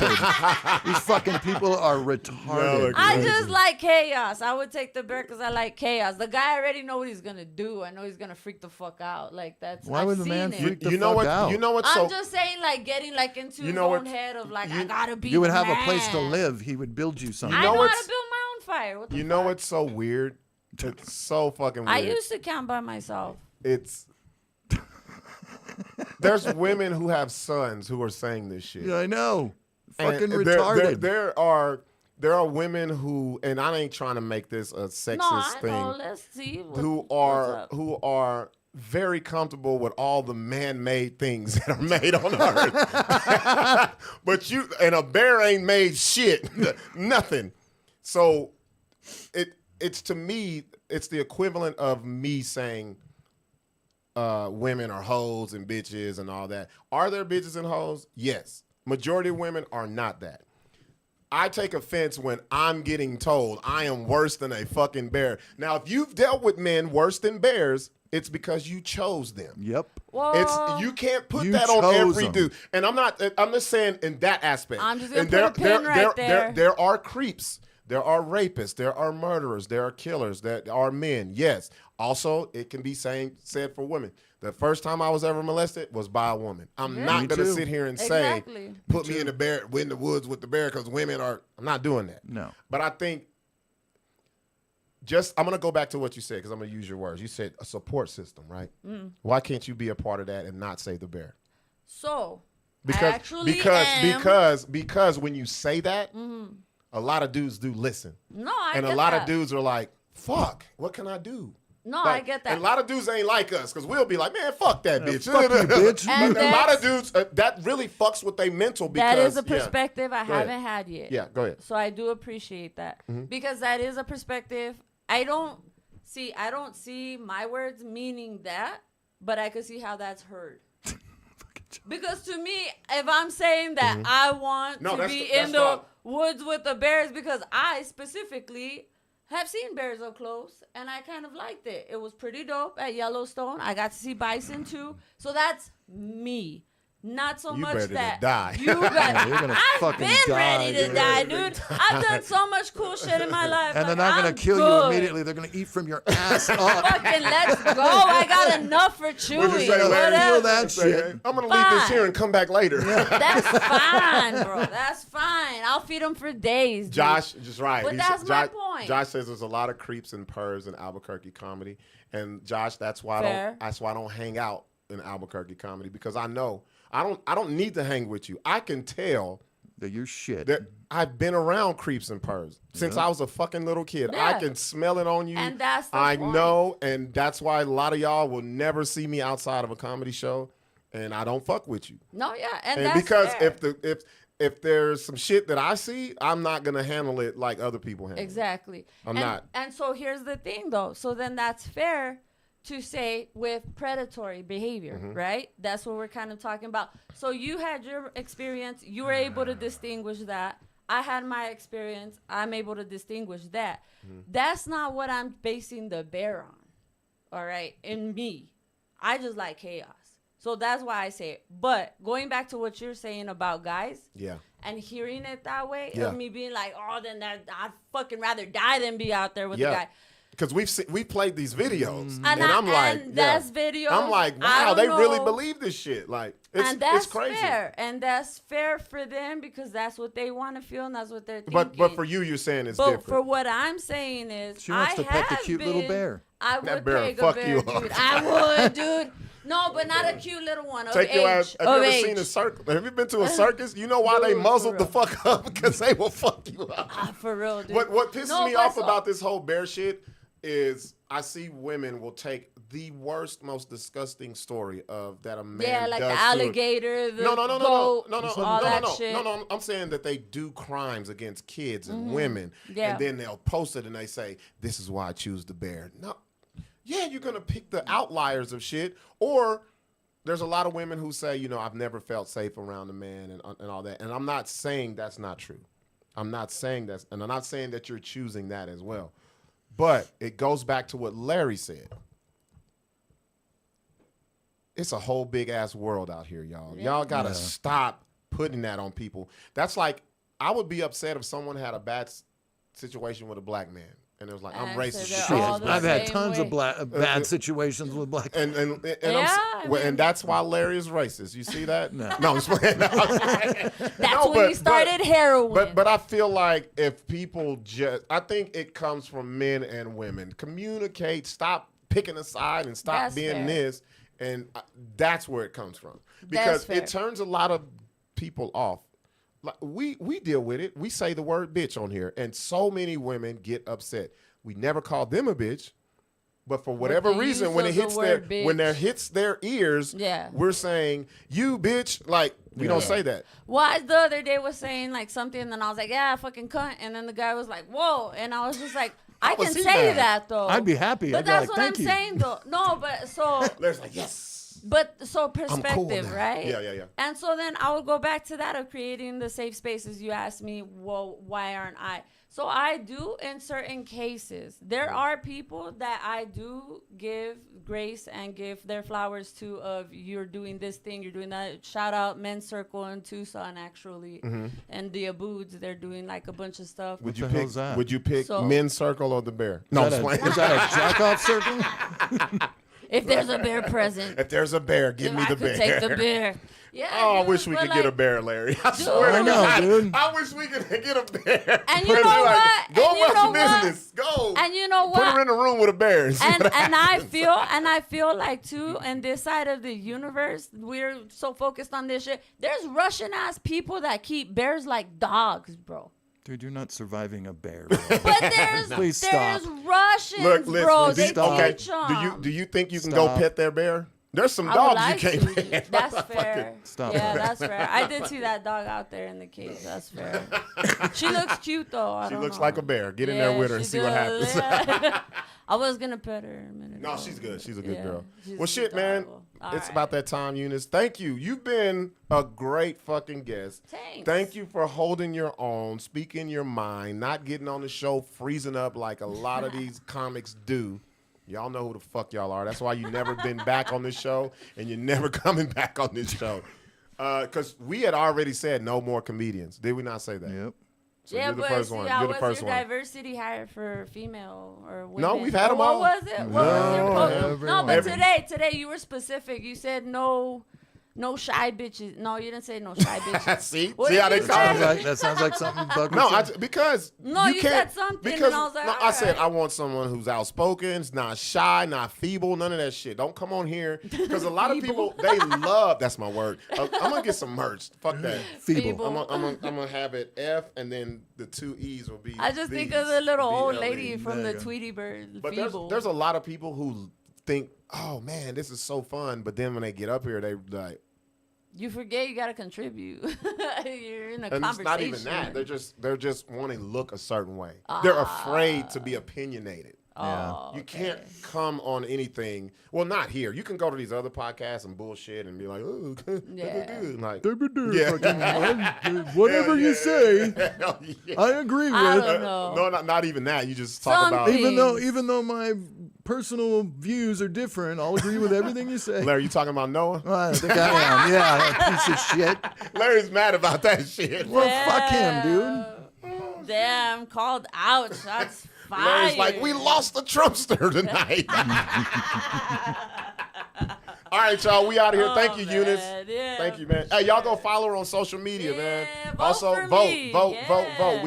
These fucking people are retarded. I just like chaos. I would take the bear because I like chaos. The guy already know what he's gonna do. I know he's gonna freak the fuck out. Like that's. Why I've would the seen man it. freak the You know fuck what? out? You know what's I'm so? just saying, like getting like into You his know own what- head of like I gotta be. You would the have a place to man. live. He would build you something. I know know how what's- to build my own fire. What the You know fuck? what's so weird? It's so fucking weird. I used to camp by myself. It's there's women who have sons who are saying this shit. Yeah, I know. And Fucking there- retarded. There are women who, and I ain't trying to make this a sexist No, I thing, know. Let's see. who what's are very comfortable with all the man-made things that are made on Earth. But a bear ain't made shit, nothing. So it's to me, it's the equivalent of me saying women are hoes and bitches and all that. Are there bitches and hoes? Yes. Majority of women are not that. I take offense when I'm getting told I am worse than a fucking bear. Now, if you've dealt with men worse than bears, it's because you chose them. Yep. Well, You can't put You that on chose every them. dude. And I'm just saying in that aspect. I'm just gonna And put a pin right there. There are creeps. There are rapists. There are murderers. There are killers. There are men. Yes. Also, it can be said for women. The first time I was ever molested was by a woman. I'm Yeah. not Me going to too. sit here and Exactly. say, put me in the woods with the bear because women are. I'm not doing that. No. But I think I'm going to go back to what you said because I'm going to use your words. You said a support system, right? Why can't you be a part of that and not say the bear? so I Because actually because am. because when you say that, a lot of dudes do listen. No, I And get a lot that. of dudes are like, fuck, what can I do? No, I Like, get that. And a lot of dudes ain't like us because we'll be like, man, fuck that bitch. fuck you, bitch. And But a lot of that's- dudes, that really fucks with their mental because. That is a yeah. perspective I Go ahead. haven't had yet. Yeah, go ahead. So I do appreciate that because that is a perspective. I don't see my words meaning that, but I could see how that's heard. Because to me, if I'm saying that I want No, to that's be the- that's in the why- woods with the bears, because I specifically have seen bears up close and I kind of liked it. It was pretty dope at Yellowstone. I got to see bison too. So that's me. Not so You much ready to that die. you got. you're gonna I've fucking been die, ready to dude. die, dude. I've done so much cool shit in my life. And they're like, not going I'm to kill you good. immediately. They're going to eat from your ass up. Fucking let's go. I got enough for What'd you chewing. say, Larry? Whatever. Feel that Say, shit. hey, I'm going to leave this Fine. here and come back later. That's fine, bro. That's fine. I'll feed them for days. Dude. Josh is right. But He that's said- my Josh, point. Josh says there's a lot of creeps and purrs in Albuquerque comedy, and Josh, that's why Fair. I don't hang out in Albuquerque comedy because I know I don't need to hang with you. I can tell That you're shit. that I've been around creeps and purrs since I was a fucking little kid. I Yeah. can smell it on you. And that's the I point. know, and that's why a lot of y'all will never see me outside of a comedy show, and I don't fuck with you. No, yeah, and And that's because fair. if there's some shit that I see, I'm not gonna handle it like other people handle it. Exactly. I'm not. And so here's the thing, though. So then that's fair to say with predatory behavior, right? That's what we're kind of talking about. So you had your experience. You were able to distinguish that. I had my experience. I'm able to distinguish that. That's not what I'm basing the bear on, all right, in me. I just like chaos. So that's why I say it. But going back to what you're saying about guys, and hearing it that way, of me being like, oh, then I'd fucking rather die than be out there with the guy. Because we played these videos, and I'm like, that's videos. I'm like, wow, they really believe this shit. Like, it's crazy. Fair, and that's fair for them because that's what they want to feel and that's what they're thinking. But for you, you're saying it's different. But for what I'm saying is, she wants to pet the cute little bear. I would that bear take fuck a bear, you dude. up. I would, dude. No, but not a cute little one. Of Take age. your ass. Have you ever seen a age. circus? Have you been to a circus? You know why they muzzled the fuck up? Because they will fuck you up. For real, dude. What pisses me off about this whole bear shit is I see women will take the worst, most disgusting story of that a man yeah, like does the to alligator, the no, all that shit. No, I'm saying that they do crimes against kids and women, and then they'll post it and they say, "This is why I choose the bear." No, yeah, you're gonna pick the outliers of shit, or there's a lot of women who say, you know, I've never felt safe around a man and all that, and I'm not saying that's not true. I'm not saying that, and I'm not saying that you're choosing that as well. But it goes back to what Larry said. It's a whole big ass world out here, y'all. Yeah. Y'all gotta stop putting that on people. That's like, I would be upset if someone had a bad situation with a black man. And it was like, I'm racist. Shit, I've had tons of bad situations with black men. And that's why Larry is racist. You see that? No, I'm just playing. That's when you started heroin. But I feel like if people I think it comes from men and women. Communicate, stop picking a side and stop That's being fair. this. And that's where it comes from. Because it turns a lot of people off. Like we deal with it. We say the word bitch on here, and so many women get upset. We never call them a bitch, but for whatever reason, when it hits hits their ears, we're saying you bitch. Like we don't say that. Why the other day was saying like something, and then I was like, yeah, fucking cunt, and then the guy was like, whoa, and I was just like, I can say that though. I'd be happy. But that's what I'm saying though. No, but so Larry's like, yes. But so I'm cool perspective, now. right? Yeah. And so then I would go back to that of creating the safe spaces. You asked me, well, why aren't I? So I do in certain cases. There are people that I do give grace and give their flowers to of you're doing this thing, you're doing that. Shout out Men's Circle in Tucson, actually. And the Aboods, they're doing like a bunch of stuff. Would you pick Men's Circle or the Bear? No, is that a jack-off circle? If there's a bear present. If there's a bear, give me the bear. Take the bear. Yeah. Oh, I wish we could get a bear, Larry. I swear to God, dude. I wish we could get a bear. And you know what? Go about your business. Go. And you know what? Put her in a room with a bear. And I feel like too, in this side of the universe, we're so focused on this shit. There's Russian ass people that keep bears like dogs, bro. Dude, you're not surviving a bear. Bro. But there's Russians, bro. They teach them. Do you think you can go pet their bear? There's some dogs you can't pet. That's fair. Stop. Yeah, that's fair. I did see that dog out there in the cage. That's fair. She looks cute though. She looks like a bear. Get in there with her and see what happens. I was gonna pet her a minute ago. No, she's good. She's a good girl. Well, shit, man. It's about that time, Eunice. Thank you. You've been a great fucking guest. Thanks. Thank you for holding your own, speaking your mind, not getting on the show freezing up like a lot of these comics do. Y'all know who the fuck y'all are. That's why you never been back on this show, and you're never coming back on this show. Because we had already said no more comedians. Did we not say that? Yep. So you're the first one. You're the first one. Diversity hire for female or women? No, we've had them all. What was it? No, but today you were specific. You said no shy bitches. No, you didn't say no shy bitches. See how they sound like that sounds like something Buck would say. Because you said something, and I was like, I said I want someone who's outspoken, not shy, not feeble, none of that shit. Don't come on here because a lot of people they love. That's my word. I'm gonna get some merch. Fuck that. Feeble. I'm gonna have it F and then the 2 E's will be. I just think of the little old lady from the Tweety Bird. But there's a lot of people who think, oh man, this is so fun, but then when they get up here, they like, You forget you gotta contribute. You're in a And conversation. it's not even that. They're just wanting to look a certain way. They're afraid to be opinionated. You can't come on anything. Well, not here. You can go to these other podcasts and bullshit and be like, oh, good. Like, whatever you say, I agree with. I don't know. No, not even that. You just talk about. Even though my personal views are different, I'll agree with everything you say. Larry, you talking about Noah? I think I am. Yeah, piece of shit. Larry's mad about that shit. Well, fuck him, dude. Damn, called out. Shots fired. Larry's like, we lost the Trumpster tonight. All right, y'all, we out of here. Thank you, Eunice. Yeah. Thank you, man. Hey, y'all go follow her on social media, man. Vote Also, for vote. me. Vote.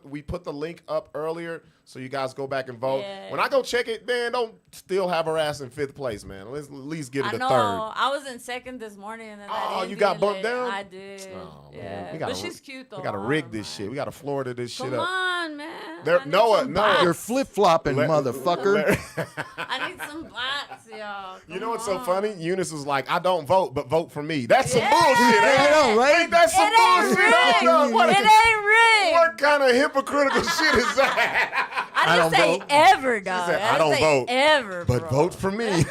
We put the link up earlier, so you guys go back and vote. Yeah. When I go check it, man, don't still have her ass in 5th place, man. Let's at least get it I a know. 3rd. I was in 2nd this morning, and then that You got ended bumped late. down? I did. Oh, man. Yeah, We gotta, but she's cute though. We got to rig this shit. We got to Florida this shit Come up. on, man. There, I need Noah, some Noah. bots. You're flip-flopping, motherfucker. I need some bots, y'all. You know what's so Come funny? Eunice was like, I don't vote, but vote for me. That's some Yeah. bullshit. I know, right? Ain't that some It ain't bullshit? rigged. Hold on, It ain't rigged. What kind of hypocritical shit is that? I didn't say vote. ever, dog. said, I I don't didn't say vote, ever, But bro. vote for me.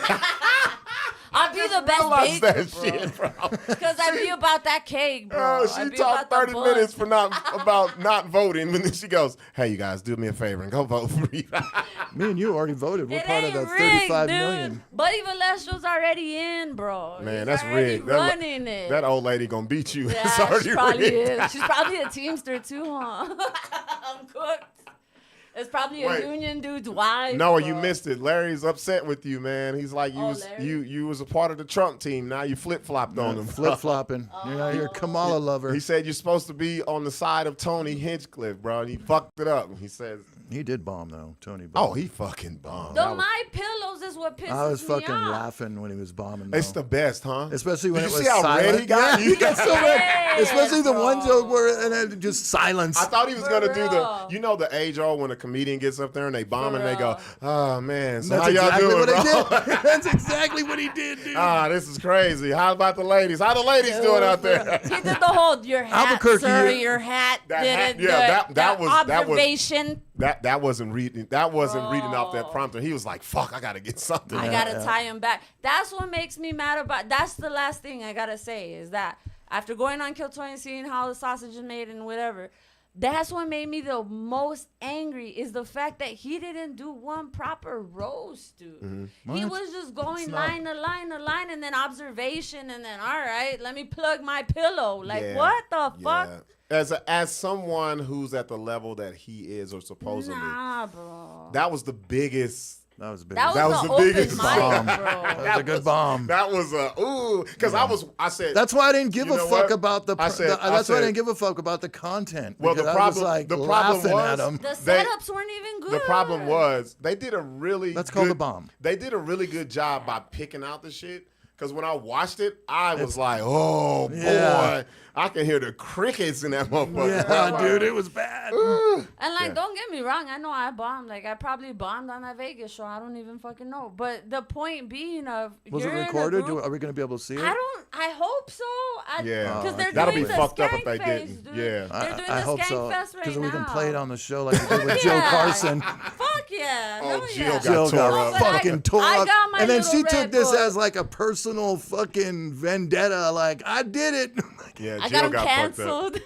I'll be the Realize best that baker, shit, bro. because I be about that cake, bro. I She be talked about the 30 bun. minutes for about not voting, and then she goes, "Hey, you guys, do me a favor and go vote for me." Me and you already voted. We're It part of ain't the rigged, 35 dude. million. Buddy Valestro's already in, bro. Man, He's that's already rigged. Running it. That old lady gonna beat you. Yeah, It's already she probably rigged. is. She's probably a Teamster too, huh? I'm cooked. It's probably Wait. a union dude's wife. No, bro. you missed it. Larry's upset with you, man. He's like, Larry? you was a part of the Trump team. Now you flip flopped on him. Flip-flopping. You're out here Kamala lover. He said you're supposed to be on the side of Tony Hinchcliffe, bro, and he fucked it up. He says, He did bomb, though. Tony bombed. "Oh, he fucking bombed." The My Pillows is what pisses I was me fucking off. laughing when he was bombing, It's though. the best, huh? Especially when Did it you was see how silent. red he got? Yeah, he got so red. Yeah, Especially the one bro. joke where and then just silence. I thought he was For gonna do the, real. you know, the age old when a comedian gets up there and they bomb For and they go, real. "Oh man, so That's how y'all exactly doing, what he bro?" did. That's exactly what he did, dude. This is crazy. How about the ladies? How the ladies doing out there? He did the whole your hat, Albuquerque, sir, yeah. your hat. That did hat, it, yeah, the, that was observation. That wasn't reading. That wasn't reading off that prompter. He was like, "Fuck, I gotta get something." I gotta tie him back. That's what makes me mad about. That's the last thing I gotta say is that after going on Kill Toy and seeing how the sausage is made and whatever, that's what made me the most angry is the fact that he didn't do one proper roast, dude. He What? was just going It's not- line to line to line and then observation and then all right, let me plug my pillow. Like Yeah. what the fuck? As someone who's at the level that he is or supposedly, Nah, bro. that was the biggest. That was big. That That was was the the open biggest mic, bomb. bro. That was a good bomb. That was because I said That's why I didn't give You a know fuck what? about the. I said- I that's why I said- didn't give a fuck about the content. Well, the because I was problem- like the problem laughing was- at him. The They- setups weren't even good. the problem was they did a really That's called good- a bomb. They did a really good job by picking out the shit. Because when I watched it, I was like, "Oh Yeah. boy, I can hear the crickets in that motherfucker." Yeah, dude, it was bad. And like, Yeah. don't get me wrong, I know I bombed. Like, I probably bombed on that Vegas show. I don't even fucking know. But the point being of Was it you're in a recorded? group- Are we going to be able to see it? I hope so. Yeah. because they're That'll doing be the fucked up if Skank they Fest, didn't. dude. Yeah. They're doing I the hope Skank so. Fest right now. we can play it on the show like we did with Joe Yeah. Carson. Fuck yeah. Oh, hell Jill yeah. got Jill tore got up. fucking tore I up. got my And then little she took Red this Bull. as like a personal fucking vendetta. Like, I did it. Yeah, I Jill got him got fucked up. canceled.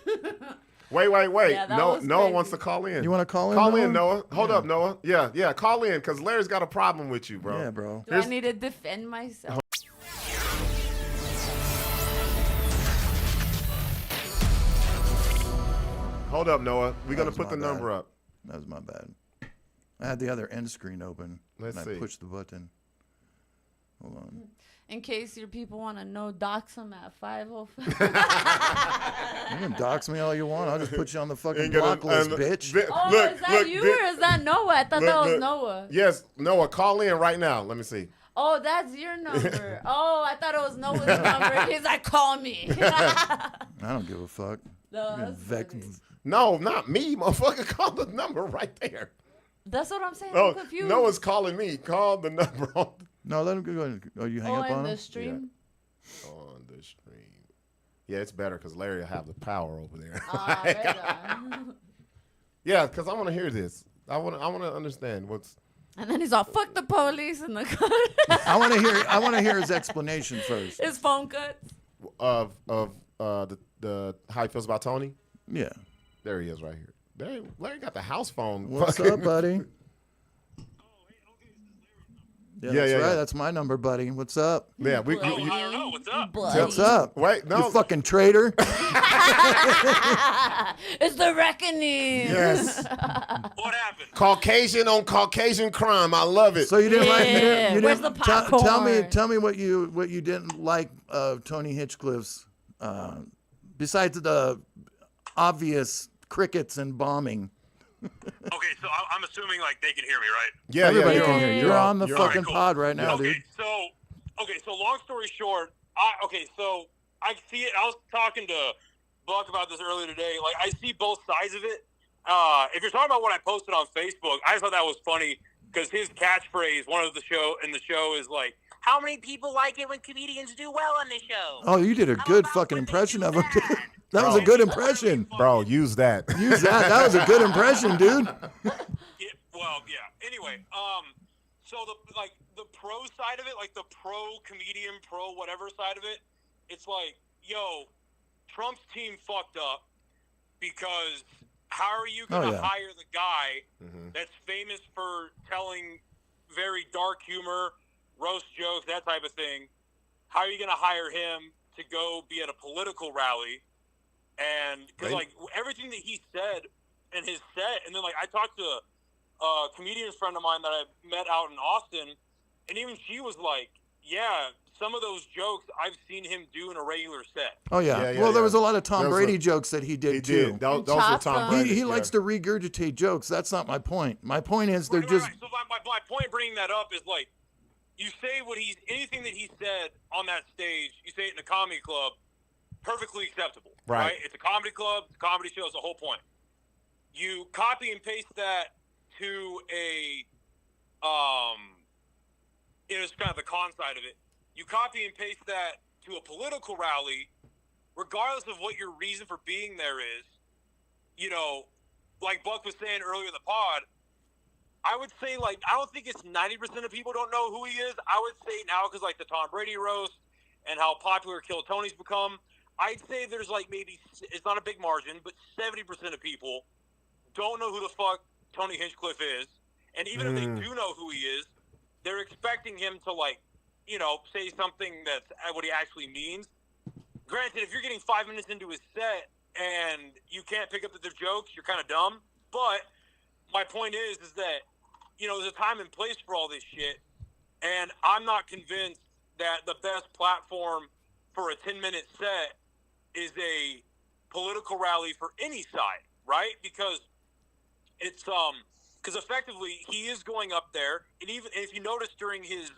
Wait. Yeah, that No, was Noah crazy. wants to call in. You want to call in? Call in, Noah. Hold up, Noah. Yeah. Call in because Larry's got a problem with you, bro. Yeah, bro. Do I need to defend myself? Hold up, Noah. We're gonna was put the my number bad. up. That was my bad. I had the other end screen open. Let's and see. I pushed the button. Hold on. In case your people want to know, dox them at 505. You can dox me all you want. I'll just put you on the fucking Ain't gonna- block list, and- bitch. Oh, Look, is that look, you thi- or is that Noah? I thought that was look. Noah. Yes, Noah. Call in right now. Let me see. Oh, that's your number. Oh, I thought it was Noah's number. He's like, call me. I don't give a fuck. No, You can that's vex- funny. No, not me, motherfucker. Call the number right there. That's what I'm saying. Oh, I'm confused. Noah's calling me. Call the number on No, let him go. Oh, you hang up in on the him? stream. on the stream. Yeah, it's better because Larry will have the power over there. Right. Yeah, because I want to hear this. I want to understand what's. And then he's all, fuck the police in the car. I want to hear his explanation first. His phone cuts. Of the how he feels about Tony. Yeah. There he is right here. Larry got the house phone. What's up, buddy? Yeah, that's right. That's my number, buddy. What's up? Yeah, I don't know. What's up? What's up? Wait, no. You fucking traitor. It's the reckoning. Yes. What happened? Caucasian on Caucasian crime. I love it. So you didn't like Yeah. you Where's didn't, the popcorn? tell me what you didn't like of Tony Hinchcliffe's besides the obvious crickets and bombing. Okay, so I'm assuming like they can hear me, right? Yeah, Everybody yeah. can hear you. You're on the fucking cool. pod right now, Okay, dude. so long story short, so I see it. I was talking to Buck about this earlier today. Like, I see both sides of it. If you're talking about what I posted on Facebook, I just thought that was funny because his catchphrase, one of the show is like, "How many people like it when comedians do well on the show?" Oh, you did a good fucking impression of him. That was a good impression. Bro, use that. Use that. That was a good impression, dude. Yeah. Anyway, so the pro side of it, like the pro comedian, pro whatever side of it, it's like, yo, Trump's team fucked up because how are you going to hire the guy that's famous for telling very dark humor, roast jokes, that type of thing? How are you going to hire him to go be at a political rally? And because like everything that he said in his set, and then like I talked to a comedian friend of mine that I met out in Austin, and even she was like, yeah, some of those jokes I've seen him do in a regular set. Oh yeah. Well, there was a lot of Tom Brady jokes that he did too. Those were Tom Brady. He likes to regurgitate jokes. That's not my point. My point is they're just. Right. So my point bringing that up is like, you say anything that he said on that stage, you say it in a comedy club, perfectly acceptable. Right? It's a comedy club, it's a comedy show, it's the whole point. You copy and paste that to it's kind of the con side of it. You copy and paste that to a political rally, regardless of what your reason for being there is. You know, like Buck was saying earlier in the pod, I would say, like, I don't think it's 90% of people don't know who he is. I would say now, because, like, the Tom Brady roast and how popular Kill Tony's become, I'd say there's, like, maybe, it's not a big margin, but 70% of people don't know who the fuck Tony Hinchcliffe is. And even if they do know who he is, they're expecting him to, like, you know, say something that's what he actually means. Granted, if you're getting 5 minutes into his set and you can't pick up the jokes, you're kind of dumb. But my point is that, you know, there's a time and place for all this shit. And I'm not convinced that the best platform for a 10-minute set is a political rally for any side, right? Because it's because effectively he is going up there, and even if you notice during his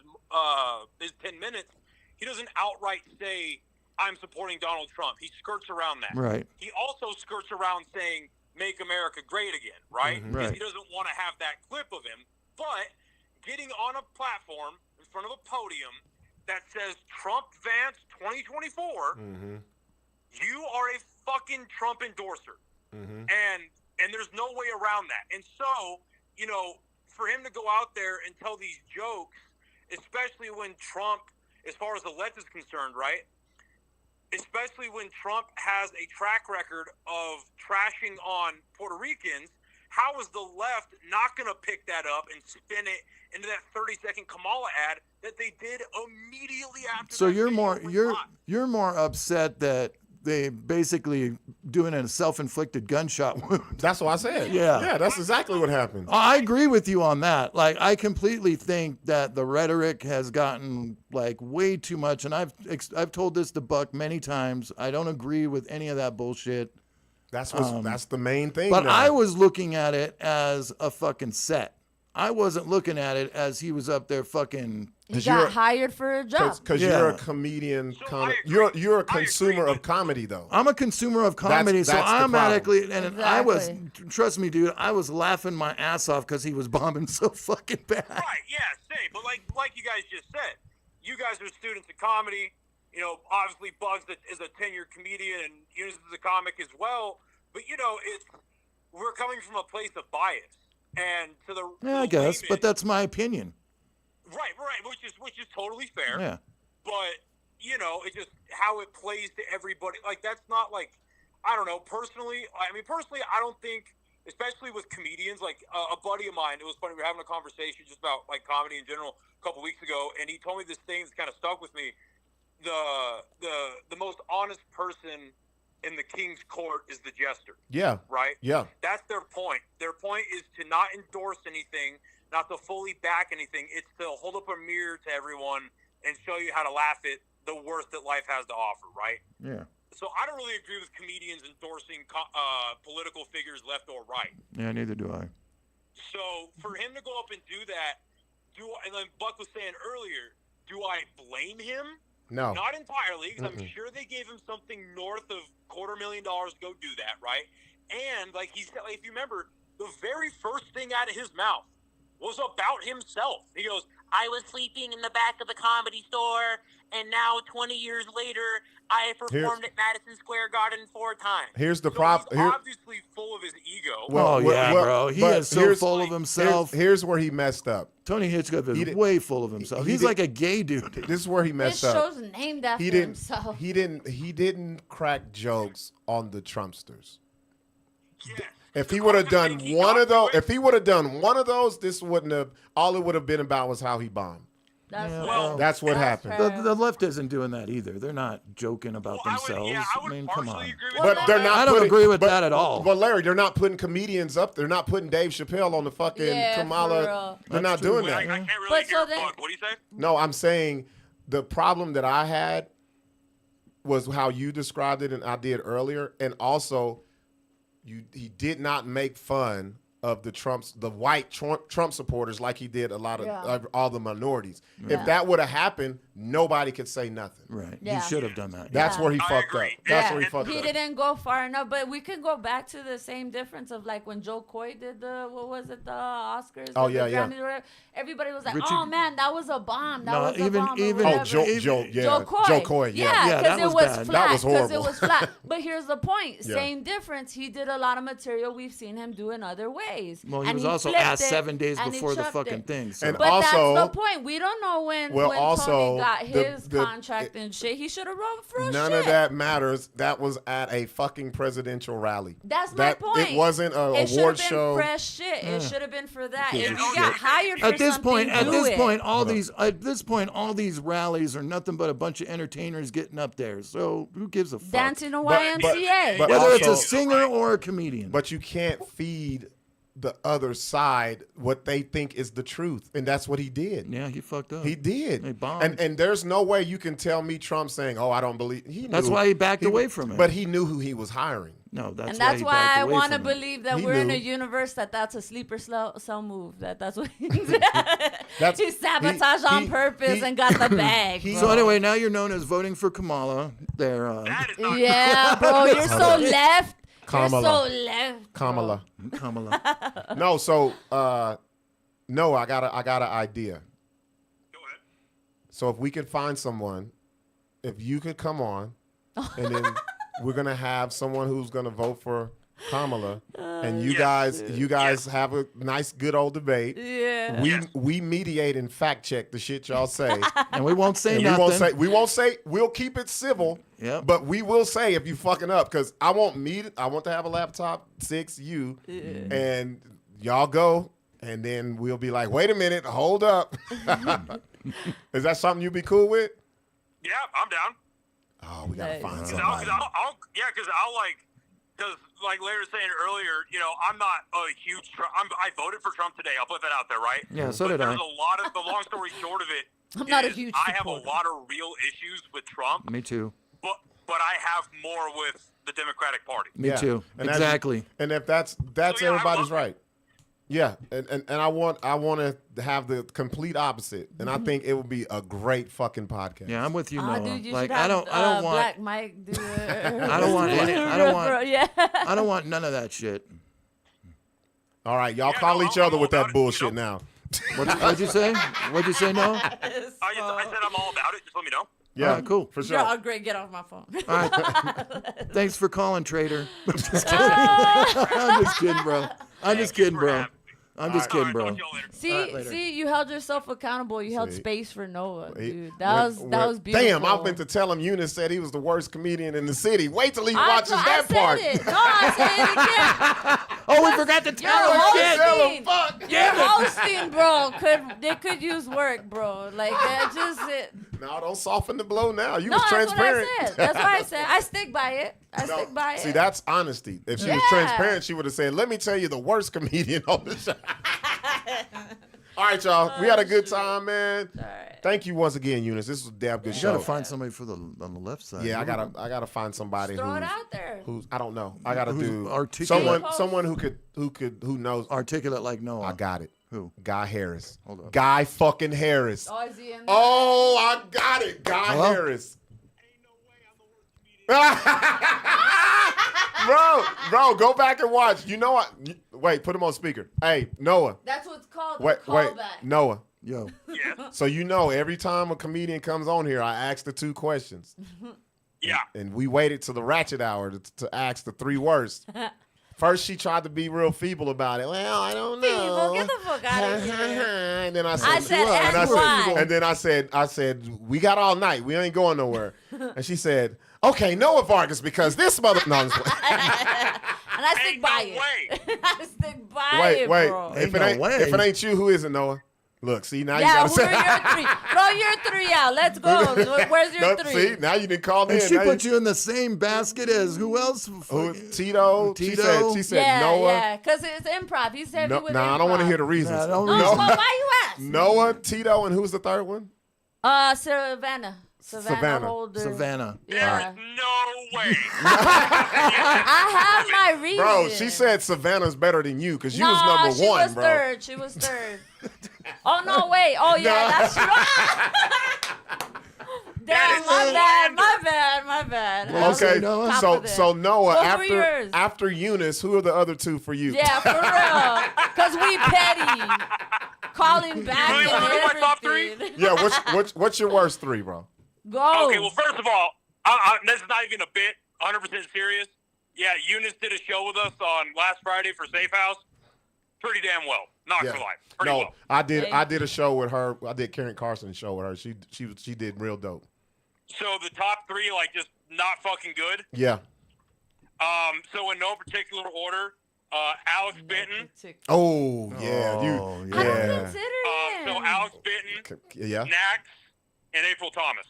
10 minutes, he doesn't outright say, "I'm supporting Donald Trump." He skirts around that. Right. He also skirts around saying, "Make America Great Again," right? Because he doesn't want to have that clip of him. But getting on a platform in front of a podium that says Trump Vance 2024, you are a fucking Trump endorser. And there's no way around that. And so, you know, for him to go out there and tell these jokes, especially when Trump, as far as the left is concerned, right? Especially when Trump has a track record of trashing on Puerto Ricans, how is the left not going to pick that up and spin it into that 30-second Kamala ad that they did immediately after? So you're more upset that they basically doing a self-inflicted gunshot wound. That's what I said. Yeah, that's exactly what happened. I agree with you on that. Like, I completely think that the rhetoric has gotten like way too much, and I've told this to Buck many times. I don't agree with any of that bullshit. That's the main thing. But now. I was looking at it as a fucking set. I wasn't looking at it as he was up there fucking. He got hired for a job. Because you're a comedian. You're a consumer of comedy, though. I'm a consumer of comedy, that's so the automatically, problem. and I was, trust me, dude, I was laughing my ass off because he was bombing so fucking bad. Right, yeah, same. But like you guys just said, you guys are students of comedy. obviously Bugs is a tenured comedian and Eunice is a comic as well. But we're coming from a place of bias, and I guess, but that's my opinion. Right, which is totally fair. Yeah. But it's just how it plays to everybody. Like that's not like I don't know. Personally, I don't think, especially with comedians, like a buddy of mine. It was funny. We were having a conversation just about like comedy in general a couple weeks ago, and he told me this thing that's kind of stuck with me. The most honest person in the king's court is the jester. Yeah. Right? Yeah. That's their point. Their point is to not endorse anything, not to fully back anything. It's to hold up a mirror to everyone and show you how to laugh at the worst that life has to offer, right? Yeah. So I don't really agree with comedians endorsing political figures left or right. Yeah, neither do I. So for him to go up and do that, and then Buck was saying earlier, do I blame him? No. Not entirely, because I'm sure they gave him something north of $250,000 to go do that, right? And like he said, if you remember, the very first thing out of his mouth was about himself. He goes, I was sleeping in the back of the Comedy Store, and now 20 years later, I have performed at Madison Square Garden 4 times. Here's the so problem. He's obviously full of his ego. Bro. He is so full of himself. Here's where he messed up. Tony Hinchcliffe is way full of himself. He's like a gay dude. This is where he messed His up. show's named after himself. He didn't crack jokes on the Trumpsters. Yeah. If he would have done one of those, this wouldn't have. All it would have been about was how he bombed. That's what happened. The left isn't doing that either. They're not joking about themselves. I mean, come on. But they're not. I don't agree with that at all. But Larry, they're not putting comedians up. They're not putting Dave Chappelle on the fucking Kamala. They're not doing that. I can't really hear Buck. What do you say? No, I'm saying the problem that I had was how you described it, and I did earlier, and also he did not make fun of the white Trump supporters like he did a lot of all the minorities. Yeah. If that would have happened, nobody could say nothing. Right. Yeah. He should have done that. That's where he fucked up. That's where he fucked up. He didn't go far enough, but we can go back to the same difference of like when Joe Coy did the Oscars? Oh, the yeah. Grammys or whatever. Everybody was like, "Oh man, that was a bomb. That was a bomb." Joe Coy. Yeah, because it was flat. That was horrible. Because it was flat. But here's the point: same difference. He did a lot of material we've seen him do in other ways. Well, he was also asked 7 days before the fucking thing. So. And but also, that's the point. We don't know when Tony got his contract and shit. He should have wrote for none of that matters. That was at a fucking presidential rally. That's my point. It wasn't an award show. Fresh shit. It should have been for that. If you got hired for at this something, point, all these rallies are nothing but a bunch of entertainers getting up there. So who gives a fuck? Dancing a YMCA. But whether also, it's a singer or a comedian. But you can't feed the other side what they think is the truth, and that's what he did. Yeah, he fucked up. He did. He bombed. And there's no way you can tell me Trump saying, "Oh, I don't believe." That's why he backed away from it. But he knew who he was hiring. No, that's why I want to to believe that we're in a universe that's a sleeper cell move. That's what he sabotaged on purpose and got the bag. So anyway, now you're known as voting for Kamala. There. Yeah, bro, you're so left. Kamala. You're so left. Kamala. No, so no, I got an idea. Go ahead. So if we could find someone, if you could come on, and then we're gonna have someone who's gonna vote for Kamala, and you guys have a nice, good old debate. Yeah. We mediate and fact check the shit y'all say, and we won't say nothing. We won't say. We'll keep it civil. Yeah. But we will say if you fucking up, because I want to have a laptop, Sixx, you, and y'all go, and then we'll be like, wait a minute, hold up. Is that something you'd be cool with? Yeah, I'm down. Oh, we gotta find Because somebody. because like Larry was saying earlier, I'm not a huge I voted for Trump today. I'll put that out there, right? Yeah, so did I. There's a lot of the long story short of it. I'm not a huge I have a lot of real issues with Trump. Me too. But I have more with the Democratic Party. Me too. And exactly. And if that's everybody's right. Yeah, and I want to have the complete opposite, and I think it would be a great fucking podcast. Yeah, I'm with you, Noah. Dude, you like should I don't want Black Mike do it. I don't want none of that shit. All right, y'all call each other with that bullshit now. What'd you say? What'd you say, Noah? I said I'm all about it. Just let me know. Yeah, All right, cool. for sure. You're great. Get off my phone. All right. Thanks for calling, Trader. I'm just kidding. I'm just kidding, bro. I'm just kidding, bro. I'm just kidding, bro. See, you held yourself accountable. You held See. space for Noah, dude. When- That was beautiful. Damn, I went to tell him Eunice said he was the worst comedian in the city. Wait till he I watches that said part. It. No, I said it again. Oh, we forgot to tell You're him shit. hosting. Fuck. You're hosting, bro. They could use work, bro. Like that just it. No, don't soften the blow now. You No, was that's transparent. what I said. That's what I said. I stick by it. I No, stick by see, it. that's honesty. If she was Yeah. transparent, she would have said, let me tell you the worst comedian on the show. All right, y'all. We had a good time, man. All right. Thank you once again, Eunice. This was a damn good You show. gotta find somebody on the left side. Yeah, I gotta find somebody Throw it who's, out there. who's I don't know. I gotta Who's do articulate. someone who knows. Articulate like Noah. I got it. Who? Guy Harris. Hold up. Guy fucking Harris. Oh, is he in there? Oh, I got it. Guy Hello? Harris. Bro, go back and watch. You know what? Wait, put him on speaker. Hey, Noah. That's what's called Wait, a wait, callback. Noah. Yo. Yeah. So you know, every time a comedian comes on here, I ask the 2 questions. Yeah. And we waited to the ratchet hour to ask the 3 worst. First, she tried to be real feeble about it. Well, I don't know. Feeble, get the fuck out of here. And then I said, I said, ask why. and then I said, we got all night. We ain't going nowhere. And she said, okay, Noah Vargas, because this mother. No, I'm just playing. And I stick by no it. I stick by it, wait. bro. If Ain't no way. it ain't you, who is it, Noah? Look, see, now Yeah, you who gotta say. are your 3? Throw your 3 out. Let's go. Where's your No, 3? see, now you didn't call me. And she put you in the same basket as who else? Who, Tito. Tito? She said Yeah, Noah. yeah, because it's improv. He's heavy with improv. I don't want to hear the reasons. Nah, don't No, reason. well, why you ask? Noah, Tito, and who's the third one? Savannah. Savannah. Holder. Savannah. Yeah. No way. I have my reason. Bro, she said Savannah's better than you because you no, was number she 1, was bro. third. She was third. Oh, no, wait. Oh, yeah, that's true. Damn, is my bad. I was Okay, Noah? top so of it. so Noah, What were yours? after Eunice, who are the other 2 for you? Yeah, for real. Because we petty. Calling back really and wanna know my top 3? everything. Yeah, what's your worst 3, bro? Go. Okay, well, first of all, this is not even a bit, 100% serious. Yeah, Eunice did a show with us on last Friday for Safe House. Pretty damn well. Not Yeah. for life. Pretty No, well. I did a show with her. I did Karen Carson's show with her. She did real dope. So the top 3, like, just not fucking good. Yeah. So in no particular order, Alex Benton. Oh yeah, Oh, you yeah. I don't yeah. consider him. So Alex Benton, Yeah. Nax, and April Thomas.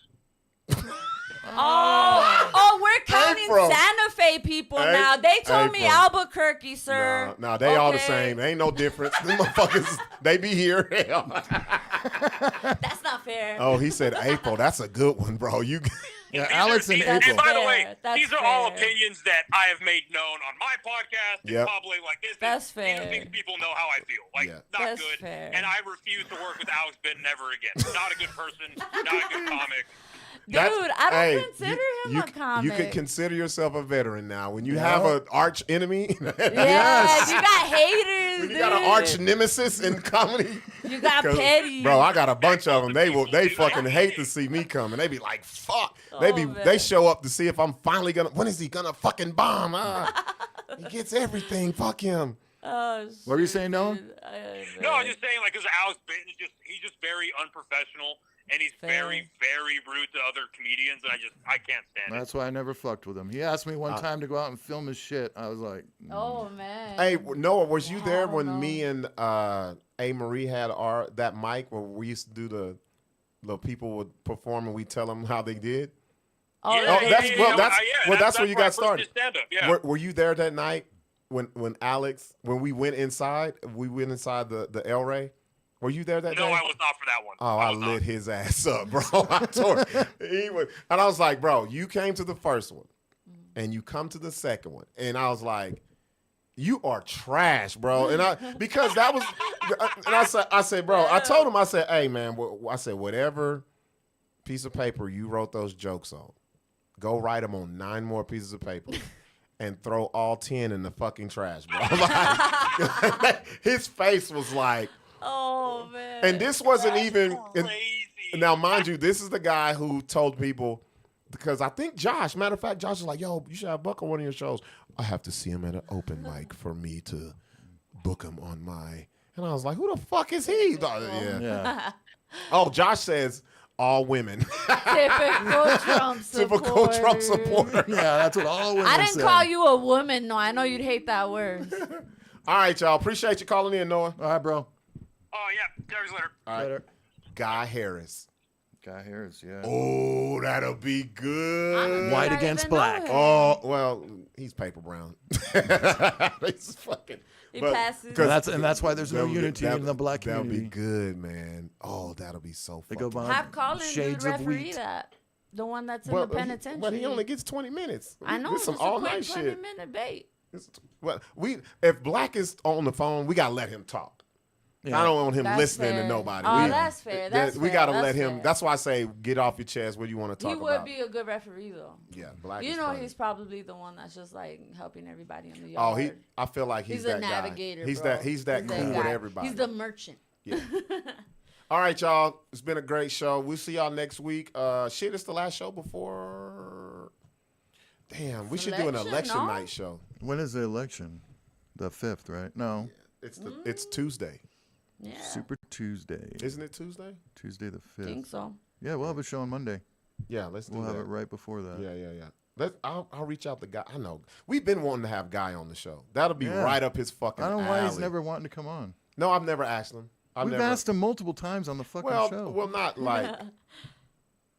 Oh, we're counting April. Santa Fe people now. They told me April. Albuquerque, sir. No, they all the Okay. same. Ain't no difference. Them motherfuckers, they be here. That's not fair. Oh, he said April. That's a good one, bro. You. Yeah, Alex and And April. by the fair. way, That's these are all fair. opinions that I have made known on my podcast Yep. in public. Like this, That's these are fair. things people know how I feel. Like Yeah. not That's good. fair. And I refuse to work with Alex Benton ever again. Not a good person. Not a good comic. Dude, I don't consider him you, a comic. You can consider yourself a veteran now. When you have an arch enemy, Yes, you got haters, when you dude. got an arch nemesis in comedy, You got 'cause, petty. bro. I got a bunch of them. They fucking hate to see me coming. They be like, fuck. They man. show up to see if I'm finally gonna. When is he gonna fucking bomb? He gets everything. Fuck him. Oh, What were you saying, Noah? No, I'm just saying, like, because Alex Benton is he's just very unprofessional, and he's very, very rude to other comedians, and I can't stand it. That's why I never fucked with him. He asked me one time to go out and film his shit. I was like, Oh man. Hey, Noah, was you I there don't when know. me and A. Marie had that mic where we used to do the people would perform and we tell them how they did? Oh, Yeah, Oh, that's yeah, that's where you where I got first started. did stand-up, yeah. Were you there that night when we went inside? We went inside the El Rey. Were you there that No, day? I was not for that one. Oh, I lit his ass up, bro. I tore. And I was like, bro, you came to the first one, and you come to the second one, and I was like, you are trash, bro. And because that was, and I said, bro, I told him, I said, hey, man, I said, whatever piece of paper you wrote those jokes on, go write them on 9 more pieces of paper. And throw all 10 in the fucking trash, bro. Like, his face was like, Oh man. and this wasn't even, Now, mind you, this is the guy who told people, because I think Josh, matter of fact, Josh is like, yo, you should have Buck on one of your shows. I have to see him at an open mic for me to book him on my. And I was like, who the fuck is he? Yeah. Oh, Josh says all women. Typical Trump supporter. Typical Trump supporter. Yeah, that's what all women I didn't say. call you a woman. No, I know you'd hate that word. All right, y'all. Appreciate you calling in, Noah. All right, bro. Oh, yeah. There's later. All right. Later. Guy Harris. Guy Harris, yeah. Oh, that'll be good. White against black. Oh, well, he's paper brown. He's fucking. He passes. That's why there's no unity in the black That'll community. be good, man. Oh, that'll be so They fucking. go by Have Colin shades do of referee wheat. that. The one that's in Well, the penitentiary. but he only gets 20 minutes. I know. This some Just a all quick night shit. 20-minute bait. Well, if Blacc is on the phone, we gotta let him talk. Yeah. I don't want him That's listening fair. to nobody. Oh, that's fair. That's we fair. gotta That's let him. fair. That's why I say get off your chest. What do you want to talk He would about? be a good referee, though. Yeah, Blacc. You is know, funny. he's probably the one that's just like helping everybody in the yard. Oh, I feel like he's a that guy. navigator. He's bro. that. He's that cool with guy. everybody. He's the merchant. Yeah. All right, y'all. It's been a great show. We'll see y'all next week. Shit, it's the last show before. Damn, we should do an election night show. When is the election? The 5th, right? No. It's Tuesday. Yeah. Super Tuesday. Isn't it Tuesday? Tuesday the 5th. I think so. Yeah, we'll have a show on Monday. Yeah, let's do We'll that. have it right before that. Yeah. I'll reach out to Guy. I know we've been wanting to have Guy on the show. That'll be right up his fucking. I don't know why he's alley. never wanting to come on. No, I've never asked him. We've asked him multiple times on the fucking show. Well, not like.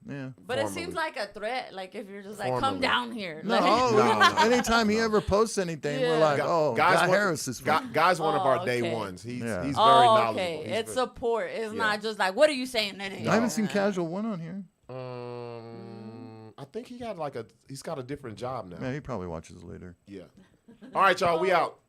Yeah. But it seems like a threat. Like if you're just like, come Formally. down here. No, Like, anytime he ever posts anything, we're like, oh, Guy Harris is funny. Guy's one of our day okay. ones. He's Yeah. very knowledgeable. okay. He's It's very- support. It's not just like, what are you saying today? I haven't seen Casual One on here. I think he got he's got a different job now. Yeah, he probably watches later. Yeah. All right, y'all. We out.